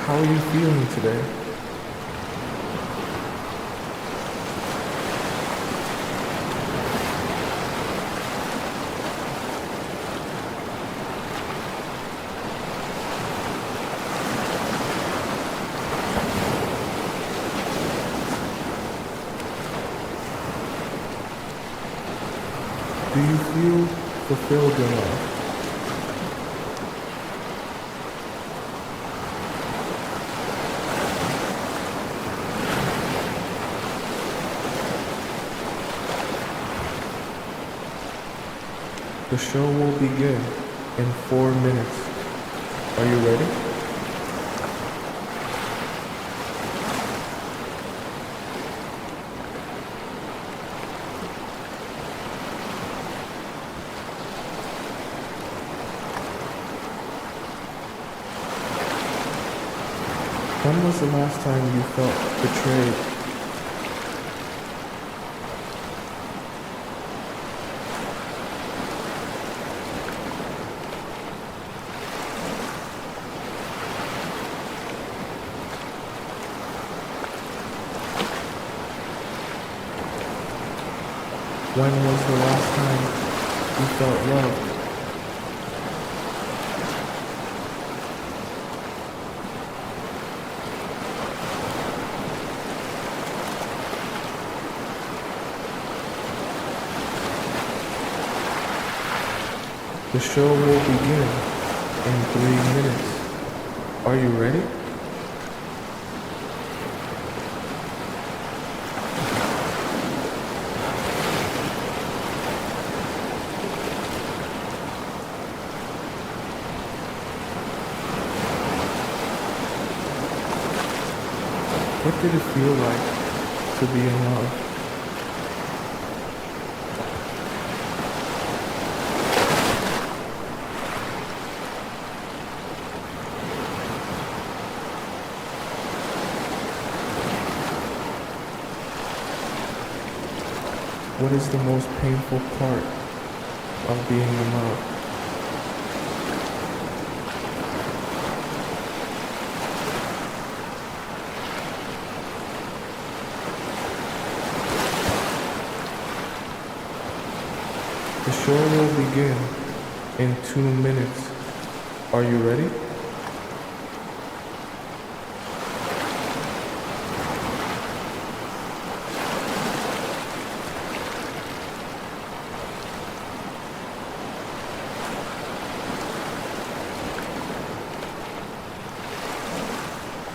How are you feeling today? Do you feel fulfilled in life? The show will begin in 4 minutes. Are you ready? When was the last time you felt betrayed? When was the last time you felt loved? The show will begin in 3 minutes. Are you ready? What did it feel like to be in love? What is the most painful part of being in love? The show will begin in 2 minutes. Are you ready?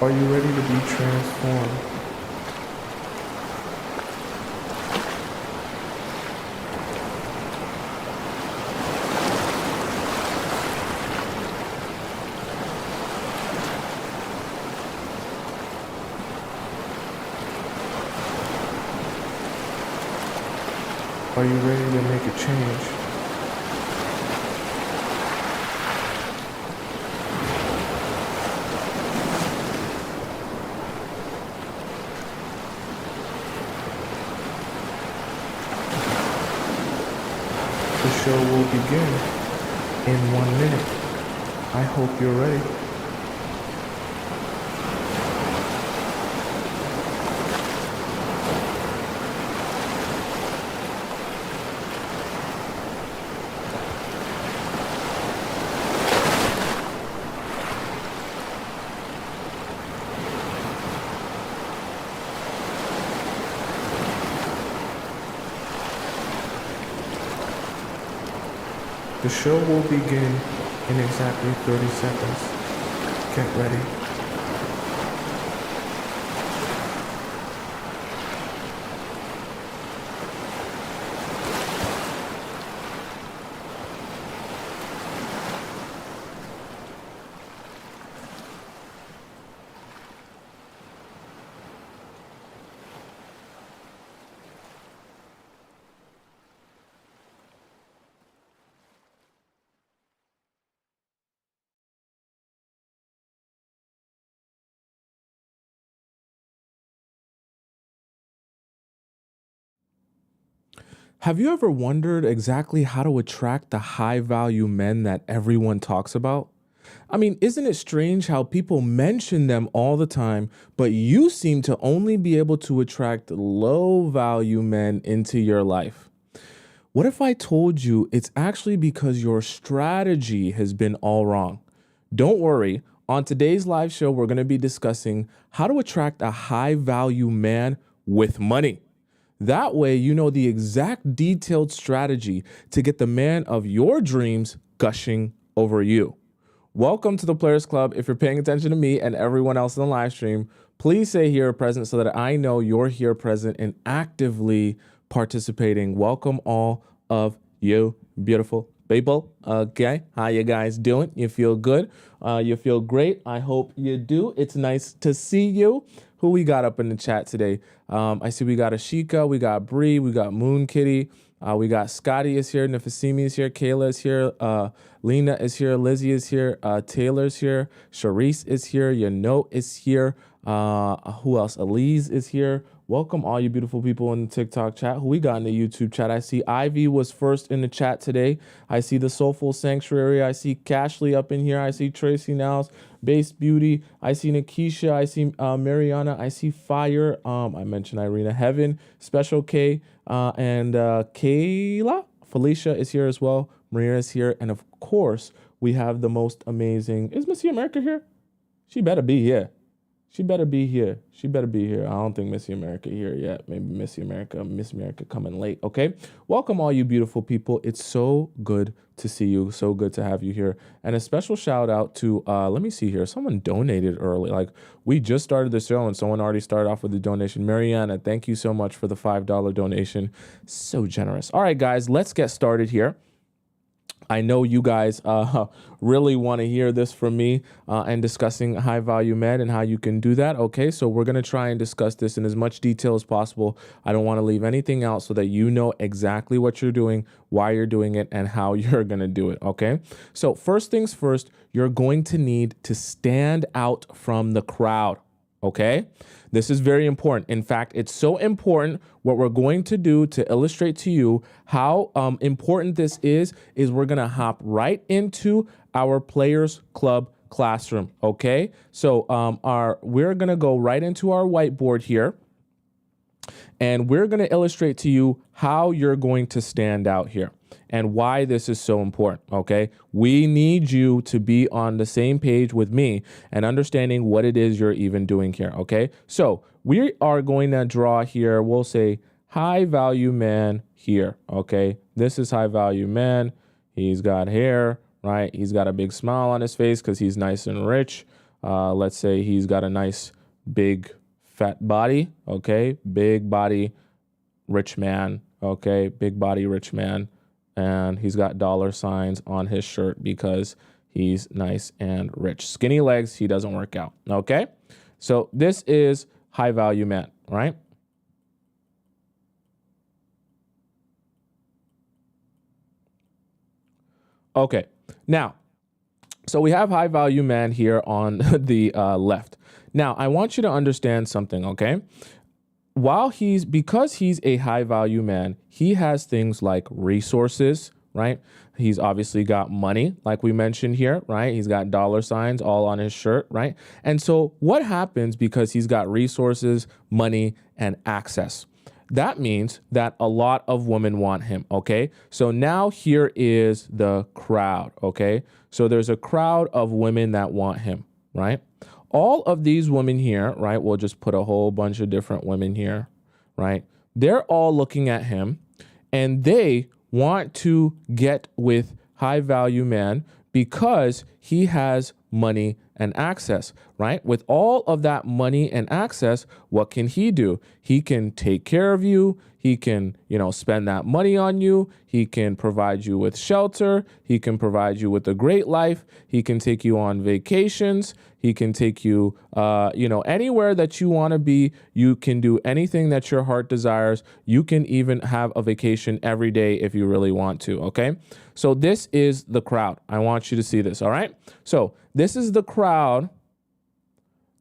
Are you ready to be transformed? Are you ready to make a change? The show will begin in 1 minute. I hope you're ready. The show will begin in exactly 30 seconds. Get ready. Have you ever wondered exactly how to attract the high value men that everyone talks about? I mean, isn't it strange how people mention them all the time, but you seem to only be able to attract low value men into your life? What if I told you it's actually because your strategy has been all wrong? Don't worry. On today's live show, we're going to be discussing how to attract a high value man with money. That way, you know the exact detailed strategy to get the man of your dreams gushing over you. Welcome to the Players Club. If you're paying attention to me and everyone else in the live stream, please say here present so that I know you're here present and actively participating. Welcome all of you beautiful people. Okay, how you guys doing? You feel good? You feel great? I hope you do. It's nice to see you. Who we got up in the chat today? I see we got Ashika, we got Bree, we got Moon Kitty, we got Scotty is here, Nifasimi is here, Kayla is here, Lena is here, Lizzie is here, Taylor's here, Sharice is here, your note is here. Who else? Elise is here. Welcome all you beautiful people in the TikTok chat. Who we got in the YouTube chat? I see Ivy was first in the chat today. I see the Soulful Sanctuary. I see Cashley up in here. I see Tracy Nows, Base Beauty. I see Nikisha. I see Mariana. I see Fire. I mentioned Irina Heaven, Special K, and Kayla. Felicia is here as well. Maria is here. And of course, we have the most amazing. Is Missy America here? She better be here. She better be here. She better be here. I don't think Missy America here yet. Maybe Miss America coming late. Okay. Welcome all you beautiful people. It's so good to see you. So good to have you here. And a special shout out to, let me see here. Someone donated early. Like we just started the show and someone already started off with a donation. Mariana, thank you so much for the $5 donation. So generous. All right, guys, let's get started here. I know you guys really want to hear this from me and discussing high value men and how you can do that. Okay, so we're going to try and discuss this in as much detail as possible. I don't want to leave anything out so that you know exactly what you're doing, why you're doing it, and how you're going to do it. Okay, so first things first, you're going to need to stand out from the crowd. Okay, this is very important. In fact, it's so important. What we're going to do to illustrate to you how important this is we're going to hop right into our Players Club classroom. Okay, so we're going to go right into our whiteboard here. And we're going to illustrate to you how you're going to stand out here and why this is so important, okay? We need you to be on the same page with me and understanding what it is you're even doing here, okay? So we are going to draw here, we'll say high value man here, okay? This is high value man. He's got hair, right? He's got a big smile on his face because he's nice and rich. Let's say he's got a nice big fat body, okay? Big body, rich man, okay? Big body, rich man. And he's got dollar signs on his shirt because he's nice and rich. Skinny legs, he doesn't work out, okay? So this is high value man, right? Okay, now, so we have high value man here on the left. Now, I want you to understand something, okay? Because he's a high value man, he has things like resources, right? He's obviously got money, like we mentioned here, right? He's got dollar signs all on his shirt, right? And so what happens because he's got resources, money, and access? That means that a lot of women want him, okay? So now here is the crowd, okay? So there's a crowd of women that want him, right? All of these women here, right? We'll just put a whole bunch of different women here, right? They're all looking at him and they want to get with high value man because he has money and access, right? With all of that money and access, what can he do? He can take care of you. He can, spend that money on you. He can provide you with shelter. He can provide you with a great life. He can take you on vacations. He can take you, anywhere that you want to be. You can do anything that your heart desires. You can even have a vacation every day if you really want to, okay? So this is the crowd. I want you to see this, all right? So this is the crowd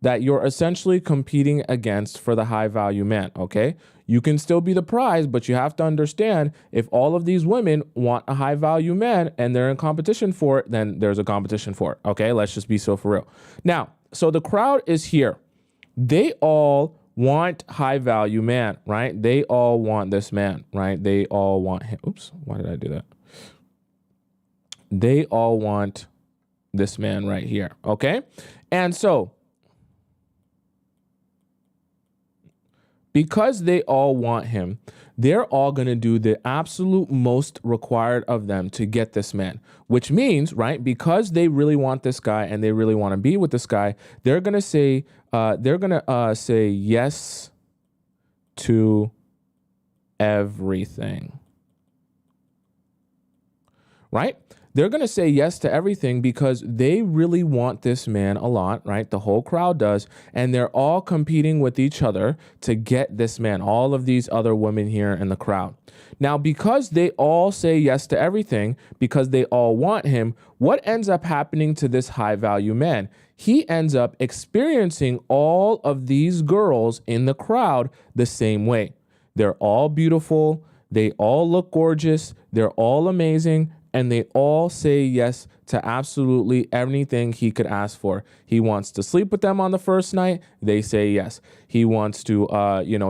that you're essentially competing against for the high value man, okay? You can still be the prize, but you have to understand if all of these women want a high value man and they're in competition for it, then there's a competition for it, okay? Let's just be so for real. Now, so the crowd is here. They all want high value man, right? They all want this man, right? They all want him. Oops, why did I do that? They all want this man right here, okay? And so, because they all want him, they're all going to do the absolute most required of them to get this man, which means, right, because they really want this guy and they really want to be with this guy, they're going to say yes to everything, right? They're going to say yes to everything because they really want this man a lot, right? The whole crowd does. And they're all competing with each other to get this man, all of these other women here in the crowd. Now, because they all say yes to everything, because they all want him, what ends up happening to this high value man? He ends up experiencing all of these girls in the crowd the same way. They're all beautiful. They all look gorgeous. They're all amazing. And they all say yes to absolutely anything he could ask for. He wants to sleep with them on the first night. They say yes. He wants to,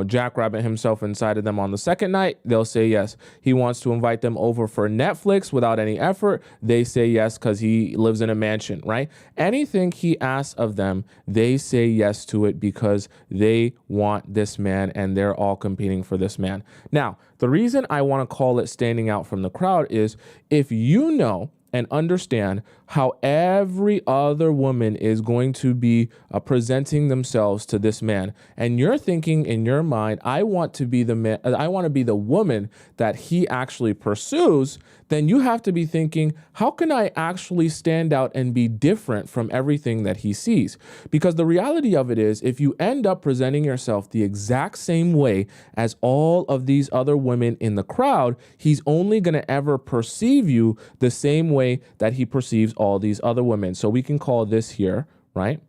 jackrabbit himself inside of them on the second night. They'll say yes. He wants to invite them over for Netflix without any effort. They say yes because he lives in a mansion, right? Anything he asks of them, they say yes to it because they want this man and they're all competing for this man. Now, the reason I want to call it standing out from the crowd is if you know and understand how every other woman is going to be presenting themselves to this man, and you're thinking in your mind, I want to be the man, I want to be the woman that he actually pursues, then you have to be thinking, how can I actually stand out and be different from everything that he sees? Because the reality of it is, if you end up presenting yourself the exact same way as all of these other women in the crowd, he's only going to ever perceive you the same way that he perceives all these other women. So we can call this here, right?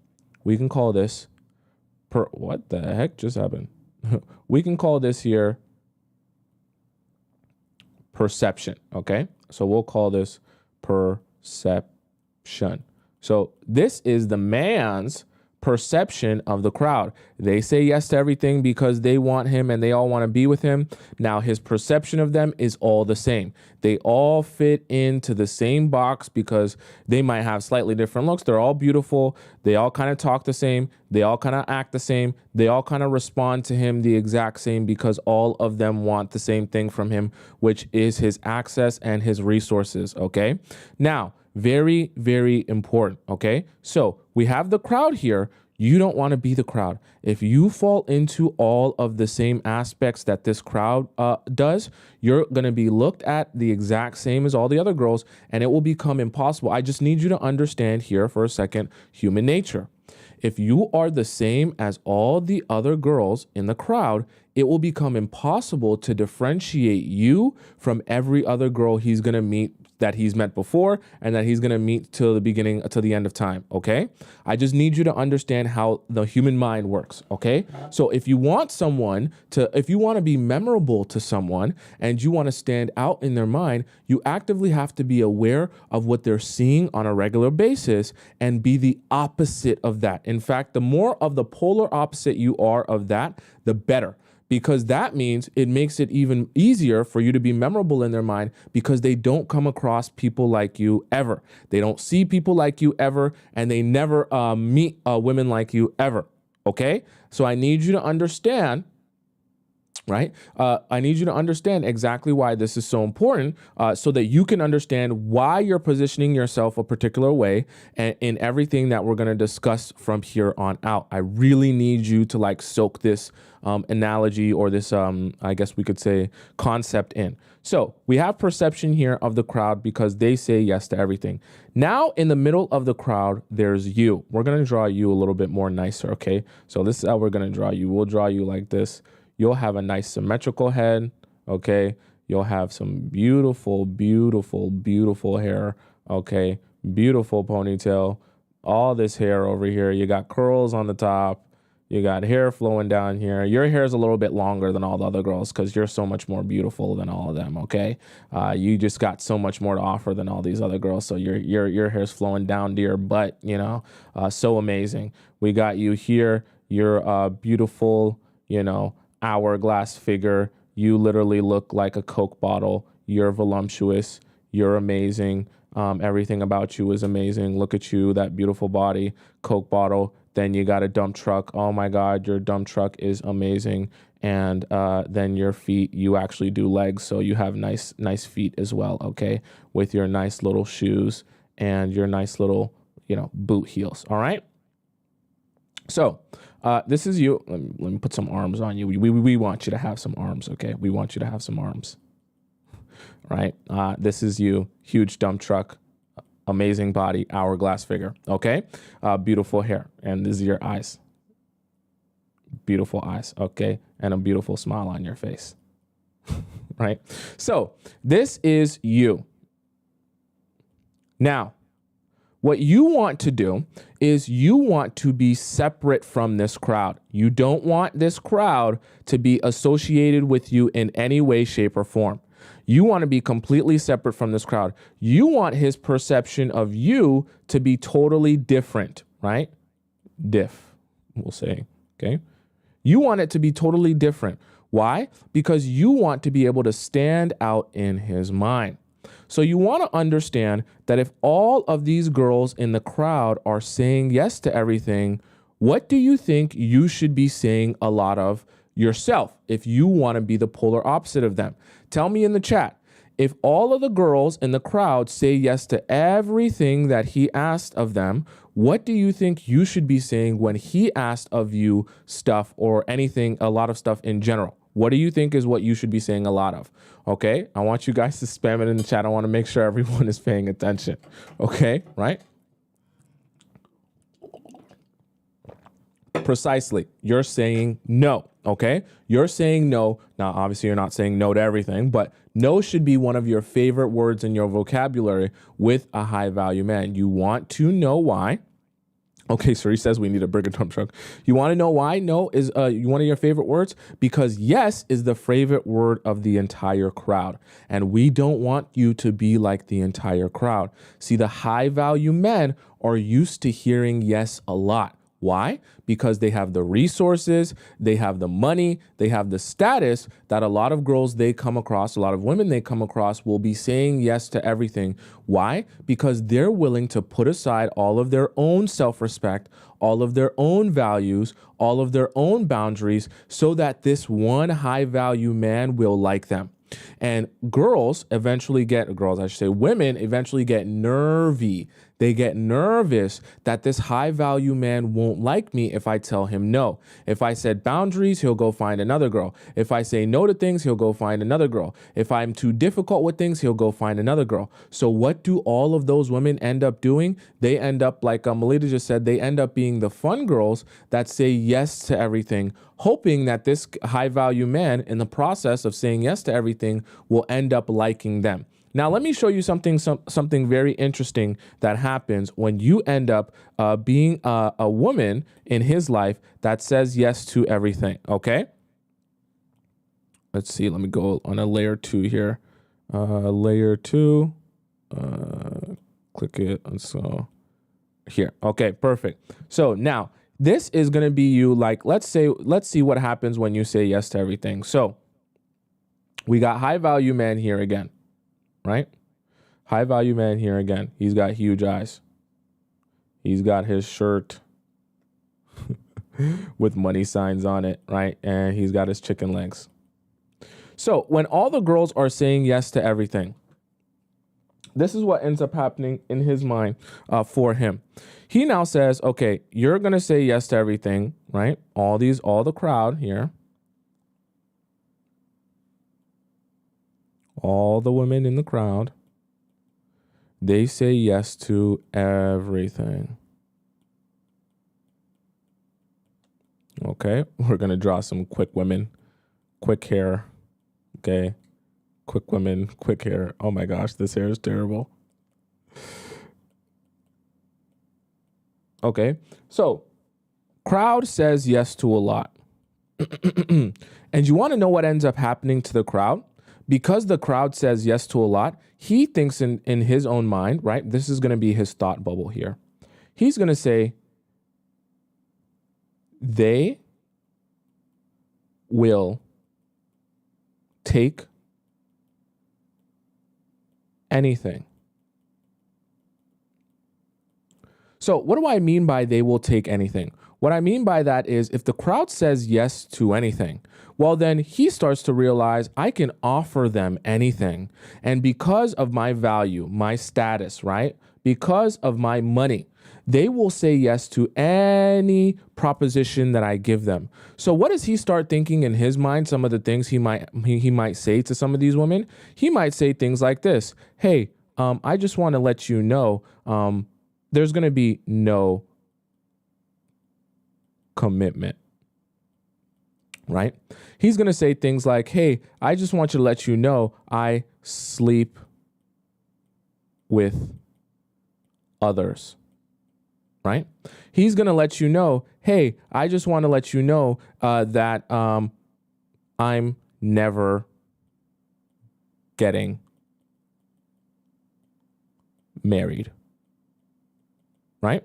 We can call this what the heck just happened? We can call this here perception, okay? So we'll call this perception. So this is the man's perception of the crowd. They say yes to everything because they want him and they all want to be with him. Now his perception of them is all the same. They all fit into the same box because they might have slightly different looks. They're all beautiful. They all kind of talk the same. They all kind of act the same. They all kind of respond to him the exact same because all of them want the same thing from him, which is his access and his resources, okay? Now, very, very important, okay? So we have the crowd here. You don't want to be the crowd. If you fall into all of the same aspects that this crowd does, you're going to be looked at the exact same as all the other girls, and it will become impossible. I just need you to understand here for a second, human nature. If you are the same as all the other girls in the crowd, it will become impossible to differentiate you from every other girl he's going to meet that he's met before and that he's going to meet till the end of time, okay? I just need you to understand how the human mind works, okay? So if you want to be memorable to someone and you want to stand out in their mind, you actively have to be aware of what they're seeing on a regular basis and be the opposite of that. In fact, the more of the polar opposite you are of that, the better. Because that means it makes it even easier for you to be memorable in their mind because they don't come across people like you ever. They don't see people like you ever, and they never meet women like you ever, okay? So I need you to understand, right? I need you to understand exactly why this is so important so that you can understand why you're positioning yourself a particular way and in everything that we're going to discuss from here on out. I really need you to soak this analogy or this, I guess we could say, concept in. So we have perception here of the crowd because they say yes to everything. Now in the middle of the crowd, there's you. We're going to draw you a little bit more nicer, okay? So this is how we're going to draw you. We'll draw you like this. You'll have a nice symmetrical head, okay? You'll have some beautiful, beautiful, beautiful hair, okay? Beautiful ponytail, all this hair over here. You got curls on the top. You got hair flowing down here. Your hair is a little bit longer than all the other girls because you're so much more beautiful than all of them, okay? You just got so much more to offer than all these other girls. So your hair's flowing down to your butt, you know? So amazing. We got you here. You're a beautiful, you know, hourglass figure. You literally look like a Coke bottle. You're voluptuous. You're amazing. Everything about you is amazing. Look at you, that beautiful body, Coke bottle. Then you got a dump truck. Oh my God, your dump truck is amazing. And then your feet, you actually do legs. So you have nice feet as well, okay? With your nice little shoes and your nice little, you know, boot heels, all right? So this is you. Let me put some arms on you. We want you to have some arms, okay? We want you to have some arms, right? This is you, huge dump truck. Amazing body, hourglass figure, okay? Beautiful hair, and these are your eyes. Beautiful eyes, okay? And a beautiful smile on your face, right? So this is you. Now, what you want to do is you want to be separate from this crowd. You don't want this crowd to be associated with you in any way, shape, or form. You want to be completely separate from this crowd. You want his perception of you to be totally different, right? We'll say, okay? You want it to be totally different. Why? Because you want to be able to stand out in his mind. So you want to understand that if all of these girls in the crowd are saying yes to everything, what do you think you should be saying a lot of yourself if you want to be the polar opposite of them? Tell me in the chat. If all of the girls in the crowd say yes to everything that he asked of them, what do you think you should be saying when he asked of you stuff or anything, a lot of stuff in general? What do you think is what you should be saying a lot of? Okay, I want you guys to spam it in the chat. I want to make sure everyone is paying attention. Okay, right? Precisely. You're saying no, okay? You're saying no. Now, obviously, you're not saying no to everything, but no should be one of your favorite words in your vocabulary with a high value man. You want to know why. Okay, so he says we need a bigger dump truck. You want to know why no is one of your favorite words? Because yes is the favorite word of the entire crowd. And we don't want you to be like the entire crowd. See, the high value men are used to hearing yes a lot. Why? Because they have the resources, they have the money, they have the status that a lot of girls they come across, a lot of women they come across will be saying yes to everything. Why? Because they're willing to put aside all of their own self-respect, all of their own values, all of their own boundaries so that this one high value man will like them. And women eventually get nervy. They get nervous that this high value man won't like me if I tell him no. If I set boundaries, he'll go find another girl. If I say no to things, he'll go find another girl. If I'm too difficult with things, he'll go find another girl. So what do all of those women end up doing? They end up, like Melita just said, they end up being the fun girls that say yes to everything, hoping that this high value man in the process of saying yes to everything will end up liking them. Now, let me show you something very interesting that happens when you end up being a woman in his life that says yes to everything, okay? Let's see. Let me go on a layer 2 here. Layer 2. Click it. And so here. Okay, perfect. So now this is going to be you. Like, let's see what happens when you say yes to everything. So we got high value man here again. Right? High value man here again. He's got huge eyes. He's got his shirt with money signs on it, right? And he's got his chicken legs. So when all the girls are saying yes to everything, this is what ends up happening in his mind for him. He now says, okay, you're going to say yes to everything, right? All the crowd here. All the women in the crowd, they say yes to everything. Okay, we're going to draw some quick women, quick hair. Okay, quick women, quick hair. Oh my gosh, this hair is terrible. Okay. So crowd says yes to a lot. And you want to know what ends up happening to the crowd? Because the crowd says yes to a lot, he thinks in his own mind, right? This is going to be his thought bubble here. He's going to say, they will take anything. So what do I mean by they will take anything? What I mean by that is if the crowd says yes to anything, well, then he starts to realize I can offer them anything. And because of my value, my status, right? Because of my money, they will say yes to any proposition that I give them. So what does he start thinking in his mind? Some of the things he might say to some of these women, he might say things like this. Hey, I just want to let you know, there's going to be no commitment, right? He's going to say things like, hey, I just want you to let you know I sleep with others, right? He's going to let you know, hey, I just want to let you know that I'm never getting married, right?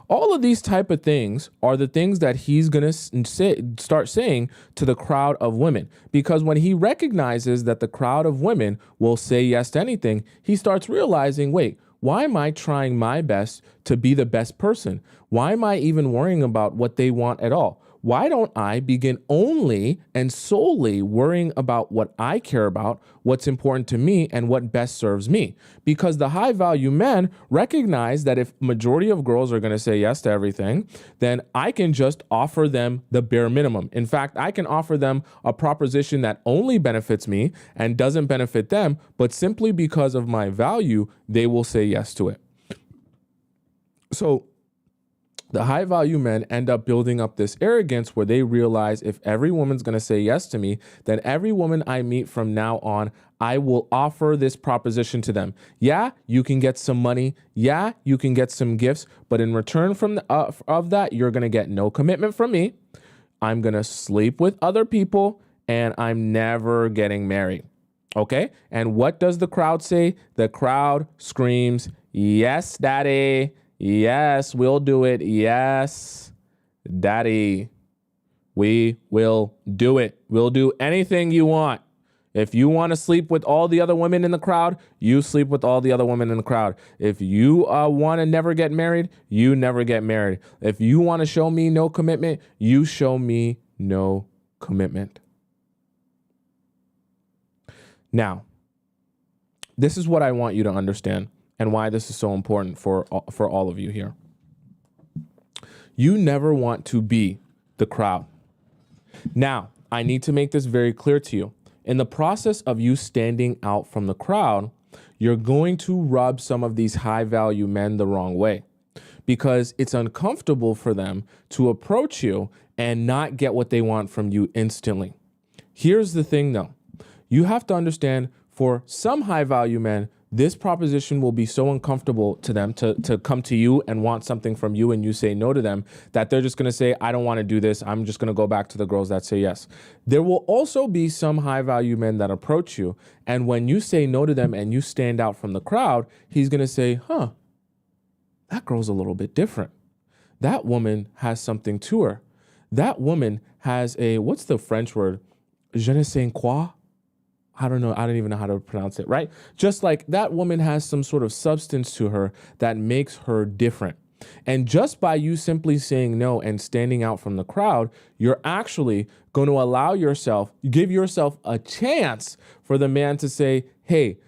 All of these type of things are the things that he's going to start saying to the crowd of women, because when he recognizes that the crowd of women will say yes to anything, he starts realizing, wait, why am I trying my best to be the best person? Why am I even worrying about what they want at all? Why don't I begin only and solely worrying about what I care about, what's important to me, and what best serves me? Because the high value men recognize that if majority of girls are going to say yes to everything, then I can just offer them the bare minimum. In fact, I can offer them a proposition that only benefits me and doesn't benefit them, but simply because of my value, they will say yes to it. So the high value men end up building up this arrogance where they realize if every woman's going to say yes to me, then every woman I meet from now on, I will offer this proposition to them. Yeah, you can get some money. Yeah, you can get some gifts. But in return from of that, you're going to get no commitment from me. I'm going to sleep with other people and I'm never getting married. Okay. And what does the crowd say? The crowd screams, yes, daddy. Yes, we'll do it. Yes, daddy, we will do it. We'll do anything you want. If you want to sleep with all the other women in the crowd, you sleep with all the other women in the crowd. If you want to never get married, you never get married. If you want to show me no commitment, you show me no commitment. Now, this is what I want you to understand and why this is so important for all of you here. You never want to be the crowd. Now, I need to make this very clear to you. In the process of you standing out from the crowd, you're going to rub some of these high value men the wrong way because it's uncomfortable for them to approach you and not get what they want from you instantly. Here's the thing though. You have to understand, for some high value men, this proposition will be so uncomfortable to them to come to you and want something from you and you say no to them that they're just going to say, I don't want to do this. I'm just going to go back to the girls that say yes. There will also be some high value men that approach you. And when you say no to them and you stand out from the crowd, he's going to say, that girl's a little bit different. That woman has something to her. That woman has a, what's the French word? Je ne sais quoi? I don't know. I don't even know how to pronounce it, right? Just like that woman has some sort of substance to her that makes her different. And just by you simply saying no and standing out from the crowd, you're actually going to allow yourself, give yourself a chance for the man to say, hey,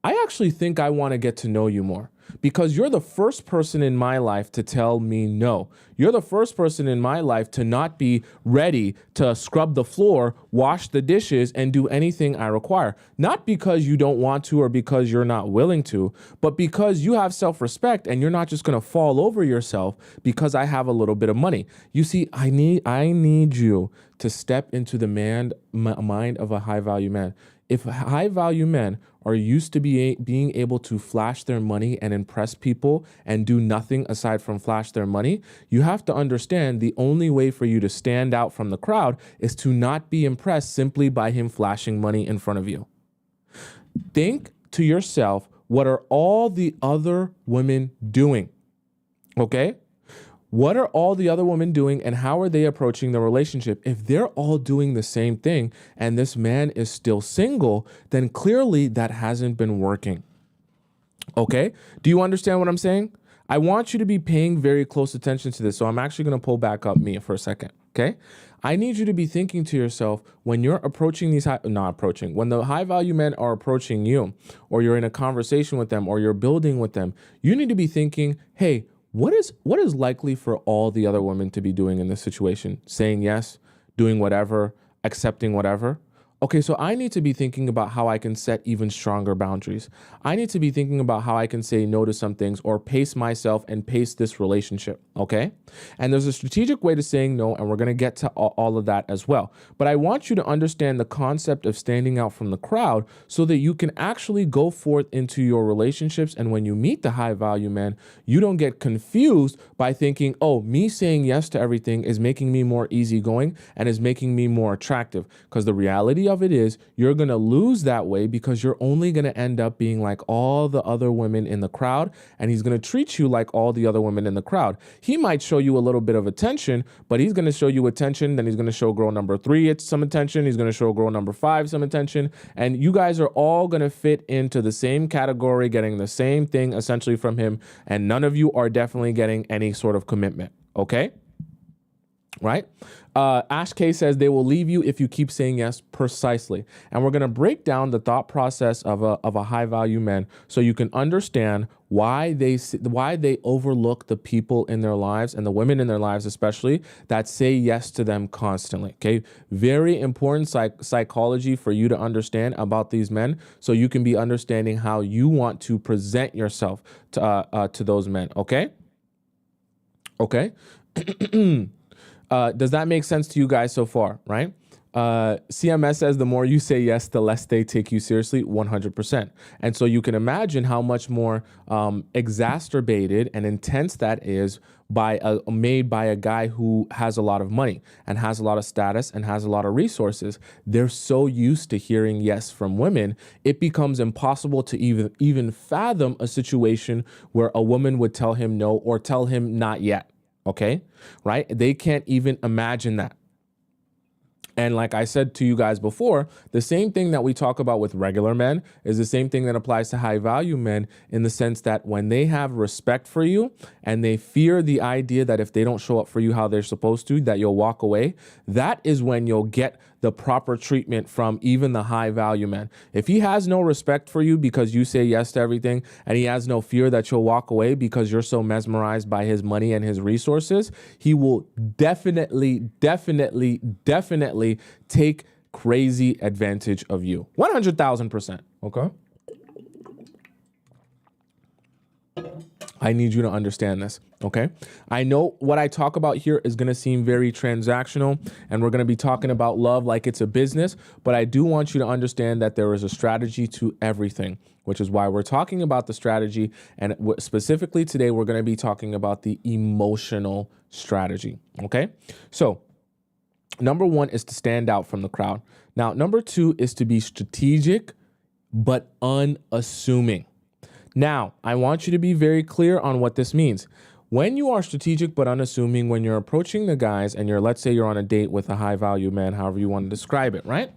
I actually think I want to get to know you more. Because you're the first person in my life to tell me no. You're the first person in my life to not be ready to scrub the floor, wash the dishes, and do anything I require. Not because you don't want to or because you're not willing to, but because you have self-respect and you're not just going to fall over yourself because I have a little bit of money. You see, I need you to step into the mind of a high value man. If high value men are used to being able to flash their money and impress people and do nothing aside from flash their money, you have to understand the only way for you to stand out from the crowd is to not be impressed simply by him flashing money in front of you. Think to yourself, what are all the other women doing? Okay? What are all the other women doing and how are they approaching the relationship? If they're all doing the same thing and this man is still single, then clearly that hasn't been working. Okay? Do you understand what I'm saying? I want you to be paying very close attention to this. So I'm actually going to pull back up Mia for a second. Okay? I need you to be thinking to yourself when you're approaching when the high value men are approaching you, or you're in a conversation with them, or you're building with them, you need to be thinking, hey, what is likely for all the other women to be doing in this situation? Saying yes, doing whatever, accepting whatever. Okay, so I need to be thinking about how I can set even stronger boundaries. I need to be thinking about how I can say no to some things or pace myself and pace this relationship, okay? And there's a strategic way to saying no, and we're gonna get to all of that as well. But I want you to understand the concept of standing out from the crowd so that you can actually go forth into your relationships. And when you meet the high value man, you don't get confused by thinking, oh, me saying yes to everything is making me more easygoing and is making me more attractive. Because the reality of it is you're going to lose that way because you're only going to end up being like all the other women in the crowd, and he's going to treat you like all the other women in the crowd. He might show you a little bit of attention, but he's going to show you attention, then he's going to show girl number 3 some attention, he's going to show girl number 5 some attention, and you guys are all going to fit into the same category, getting the same thing essentially from him, and none of you are definitely getting any sort of commitment, okay? Right? Ash K says they will leave you if you keep saying yes. Precisely. And we're going to break down the thought process of a high value man so you can understand why they overlook the people in their lives and the women in their lives, especially that say yes to them constantly. Okay. Very important psychology for you to understand about these men so you can be understanding how you want to present yourself to those men. Okay. Okay. Does that make sense to you guys so far, right? CMS says the more you say yes, the less they take you seriously, 100%. And so you can imagine how much more exacerbated and intense that is made by a guy who has a lot of money and has a lot of status and has a lot of resources. They're so used to hearing yes from women, it becomes impossible to even fathom a situation where a woman would tell him no or tell him not yet. Okay, right? They can't even imagine that. And like I said to you guys before, the same thing that we talk about with regular men is the same thing that applies to high value men, in the sense that when they have respect for you and they fear the idea that if they don't show up for you how they're supposed to, that you'll walk away, that is when you'll get the proper treatment from even the high value man. If he has no respect for you because you say yes to everything, and he has no fear that you'll walk away because you're so mesmerized by his money and his resources, he will definitely take crazy advantage of you. 100,000%. Okay. I need you to understand this, okay? I know what I talk about here is going to seem very transactional, and we're going to be talking about love like it's a business, but I do want you to understand that there is a strategy to everything, which is why we're talking about the strategy. And specifically today, we're going to be talking about the emotional strategy, okay? So number 1 is to stand out from the crowd. Now, number 2 is to be strategic, but unassuming. Now, I want you to be very clear on what this means. When you are strategic but unassuming, when you're approaching the guys and let's say you're on a date with a high value man, however you want to describe it, right?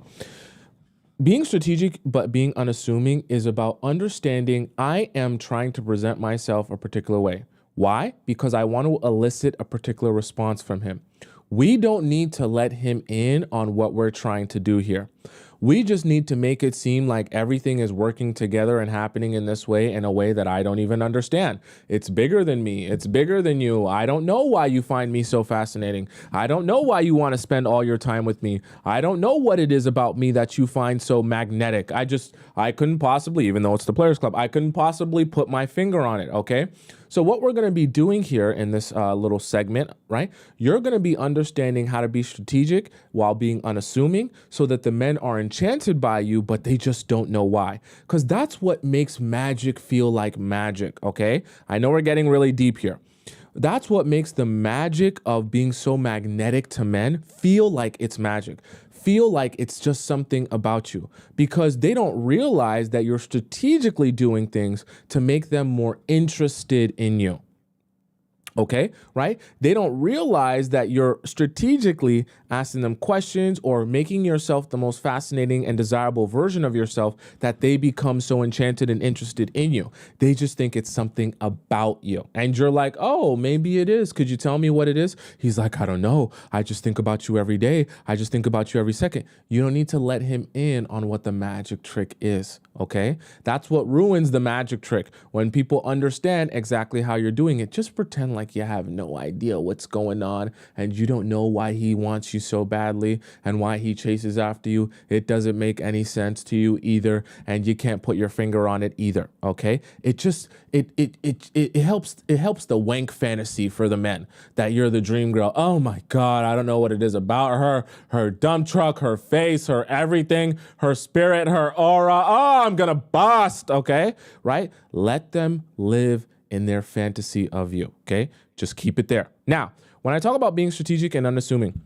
Being strategic but being unassuming is about understanding I am trying to present myself a particular way. Why? Because I want to elicit a particular response from him. We don't need to let him in on what we're trying to do here. We just need to make it seem like everything is working together and happening in this way, in a way that I don't even understand. It's bigger than me. It's bigger than you. I don't know why you find me so fascinating. I don't know why you want to spend all your time with me. I don't know what it is about me that you find so magnetic. I couldn't possibly, even though it's the Players Club, I couldn't possibly put my finger on it, okay? So what we're going to be doing here in this little segment, right? You're going to be understanding how to be strategic while being unassuming so that the men are enchanted by you, but they just don't know why. Because that's what makes magic feel like magic, okay? I know we're getting really deep here. That's what makes the magic of being so magnetic to men feel like it's magic, feel like it's just something about you, because they don't realize that you're strategically doing things to make them more interested in you. Okay, right? They don't realize that you're strategically asking them questions or making yourself the most fascinating and desirable version of yourself that they become so enchanted and interested in you. They just think it's something about you. And you're like, oh, maybe it is. Could you tell me what it is? He's like, I don't know. I just think about you every day. I just think about you every second. You don't need to let him in on what the magic trick is. Okay, that's what ruins the magic trick. When people understand exactly how you're doing it, just pretend like you have no idea what's going on and you don't know why he wants you so badly and why he chases after you. It doesn't make any sense to you either, and you can't put your finger on it either. Okay, it just it helps the wank fantasy for the men that you're the dream girl. Oh my God, I don't know what it is about her dump truck, her face, her everything, her spirit, her aura. Oh, I'm gonna bust. Okay, right? Let them live in their fantasy of you. Okay, just keep it there. Now, when I talk about being strategic and unassuming,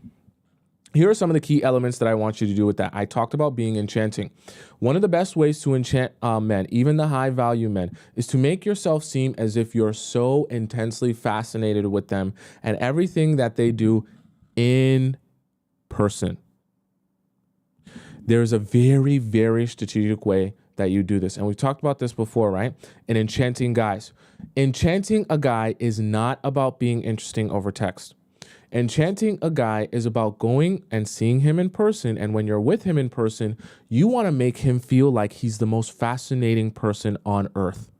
here are some of the key elements that I want you to do with that. I talked about being enchanting. One of the best ways to enchant men, even the high value men, is to make yourself seem as if you're so intensely fascinated with them and everything that they do in person. There's a very, very strategic way that you do this. And we've talked about this before, right? In enchanting guys. Enchanting a guy is not about being interesting over text. Enchanting a guy is about going and seeing him in person. And when you're with him in person, you want to make him feel like he's the most fascinating person on earth.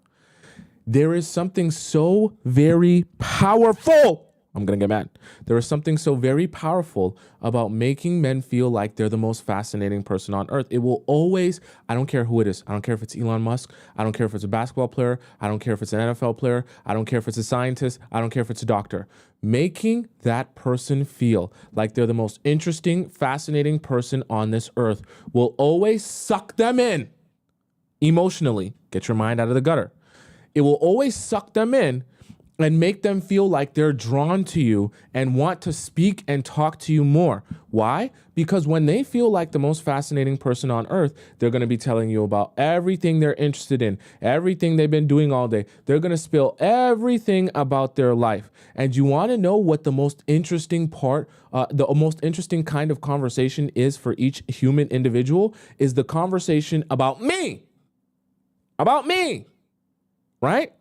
There is something so very powerful. I'm going to get mad. There is something so very powerful about making men feel like they're the most fascinating person on earth. It will always, I don't care who it is. I don't care if it's Elon Musk. I don't care if it's a basketball player. I don't care if it's an NFL player. I don't care if it's a scientist. I don't care if it's a doctor. Making that person feel like they're the most interesting, fascinating person on this earth will always suck them in emotionally. Get your mind out of the gutter. It will always suck them in and make them feel like they're drawn to you and want to speak and talk to you more. Why? Because when they feel like the most fascinating person on earth, they're going to be telling you about everything they're interested in, everything they've been doing all day. They're going to spill everything about their life. And you want to know what the most interesting part, the most interesting kind of conversation is for each human individual is the conversation about me. About me. Right?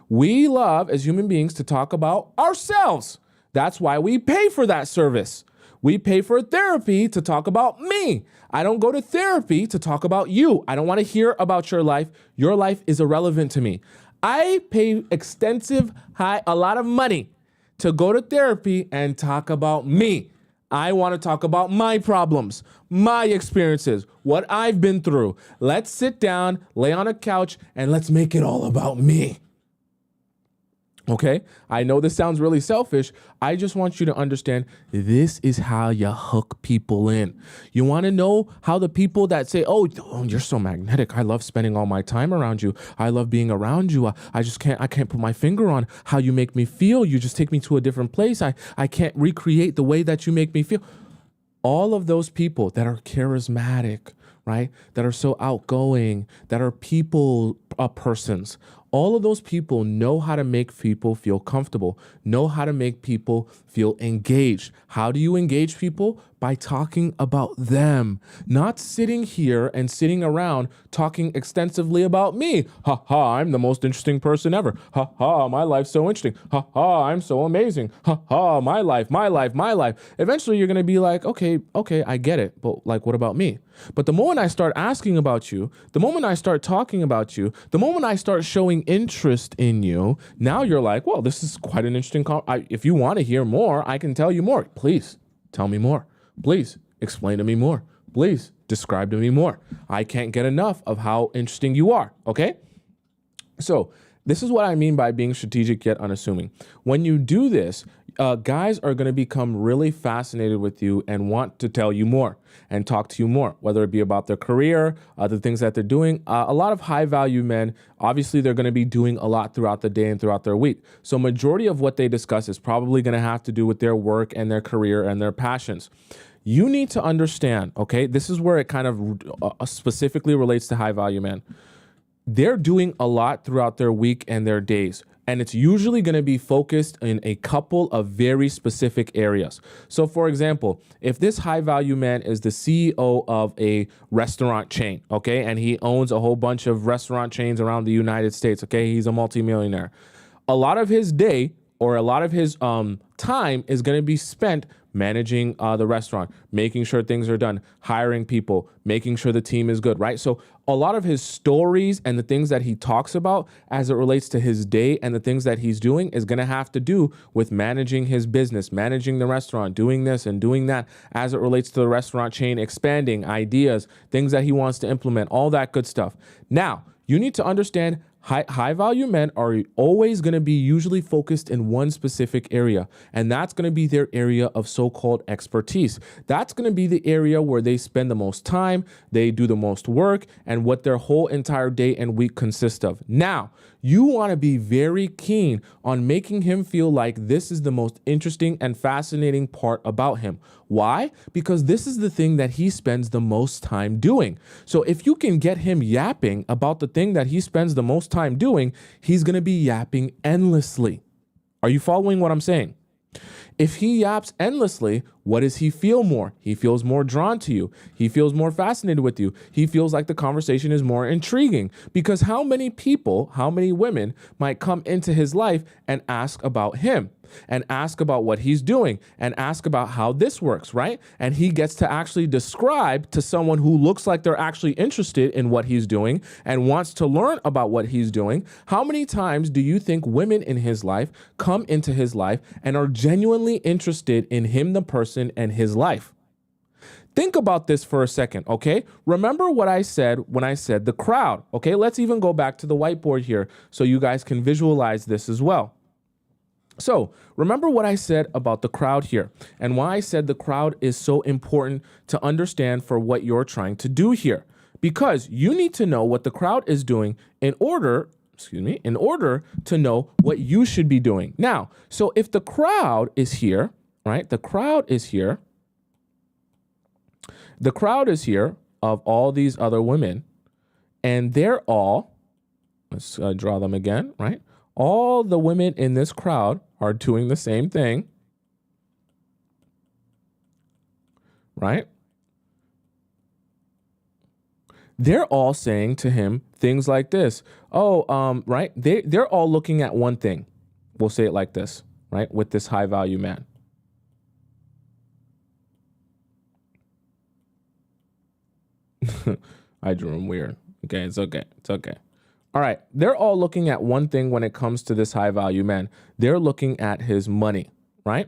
We love, as human beings, to talk about ourselves. That's why we pay for that service. We pay for therapy to talk about me. I don't go to therapy to talk about you. I don't want to hear about your life. Your life is irrelevant to me. I pay a lot of money to go to therapy and talk about me. I want to talk about my problems, my experiences, what I've been through. Let's sit down, lay on a couch, and let's make it all about me. Okay, I know this sounds really selfish. I just want you to understand this is how you hook people in. You want to know how the people that say, oh, you're so magnetic. I love spending all my time around you. I love being around you. I can't put my finger on how you make me feel. You just take me to a different place. I can't recreate the way that you make me feel. All of those people that are charismatic, right? That are so outgoing, that are people persons. All of those people know how to make people feel comfortable, know how to make people feel engaged. How do you engage people? By talking about them, not sitting here and sitting around talking extensively about me. Ha ha, I'm the most interesting person ever. Ha ha, my life's so interesting. Ha ha, I'm so amazing. Ha ha, my life, my life, my life. Eventually you're going to be like, okay, I get it. But like, what about me? But the moment I start asking about you, the moment I start talking about you, the moment I start showing interest in you, now you're like, well, this is quite an interesting if you want to hear more, I can tell you more. Please tell me more. Please explain to me more. Please describe to me more. I can't get enough of how interesting you are. Okay? So this is what I mean by being strategic yet unassuming. When you do this, guys are going to become really fascinated with you and want to tell you more and talk to you more, whether it be about their career, the things that they're doing. A lot of high value men, obviously, they're going to be doing a lot throughout the day and throughout their week. So majority of what they discuss is probably going to have to do with their work and their career and their passions. You need to understand, okay, this is where it kind of specifically relates to high value men. They're doing a lot throughout their week and their days. And it's usually going to be focused in a couple of very specific areas. So for example, if this high value man is the CEO of a restaurant chain, okay, and he owns a whole bunch of restaurant chains around the United States, okay, he's a multimillionaire. A lot of his day or a lot of his time is going to be spent managing the restaurant, making sure things are done, hiring people, making sure the team is good, right? So a lot of his stories and the things that he talks about as it relates to his day and the things that he's doing is going to have to do with managing his business, managing the restaurant, doing this and doing that as it relates to the restaurant chain, expanding ideas, things that he wants to implement, all that good stuff. Now, you need to understand high value men are always going to be usually focused in one specific area, and that's going to be their area of so-called expertise. That's going to be the area where they spend the most time, they do the most work, and what their whole entire day and week consists of. Now, you want to be very keen on making him feel like this is the most interesting and fascinating part about him. Why? Because this is the thing that he spends the most time doing. So if you can get him yapping about the thing that he spends the most time doing, he's going to be yapping endlessly. Are you following what I'm saying? If he yaps endlessly, what does he feel more? He feels more drawn to you. He feels more fascinated with you. He feels like the conversation is more intriguing, because how many people, how many women might come into his life and ask about him and ask about what he's doing and ask about how this works, right? And he gets to actually describe to someone who looks like they're actually interested in what he's doing and wants to learn about what he's doing. How many times do you think women in his life come into his life and are genuinely interested in him, the person, and his life? Think about this for a second, okay? Remember what I said when I said the crowd, okay? Let's even go back to the whiteboard here so you guys can visualize this as well. So remember what I said about the crowd here and why I said the crowd is so important to understand for what you're trying to do here, because you need to know what the crowd is doing in order to know what you should be doing. Now, so if the crowd is here, right? The crowd is here. The crowd is here of all these other women, and they're all, let's draw them again, right? All the women in this crowd are doing the same thing, right? They're all saying to him things like this. Oh, right? They're all looking at one thing. We'll say it like this, right? With this high value man. I drew him weird. Okay, it's okay. It's okay. All right. They're all looking at one thing when it comes to this high value man. They're looking at his money, right?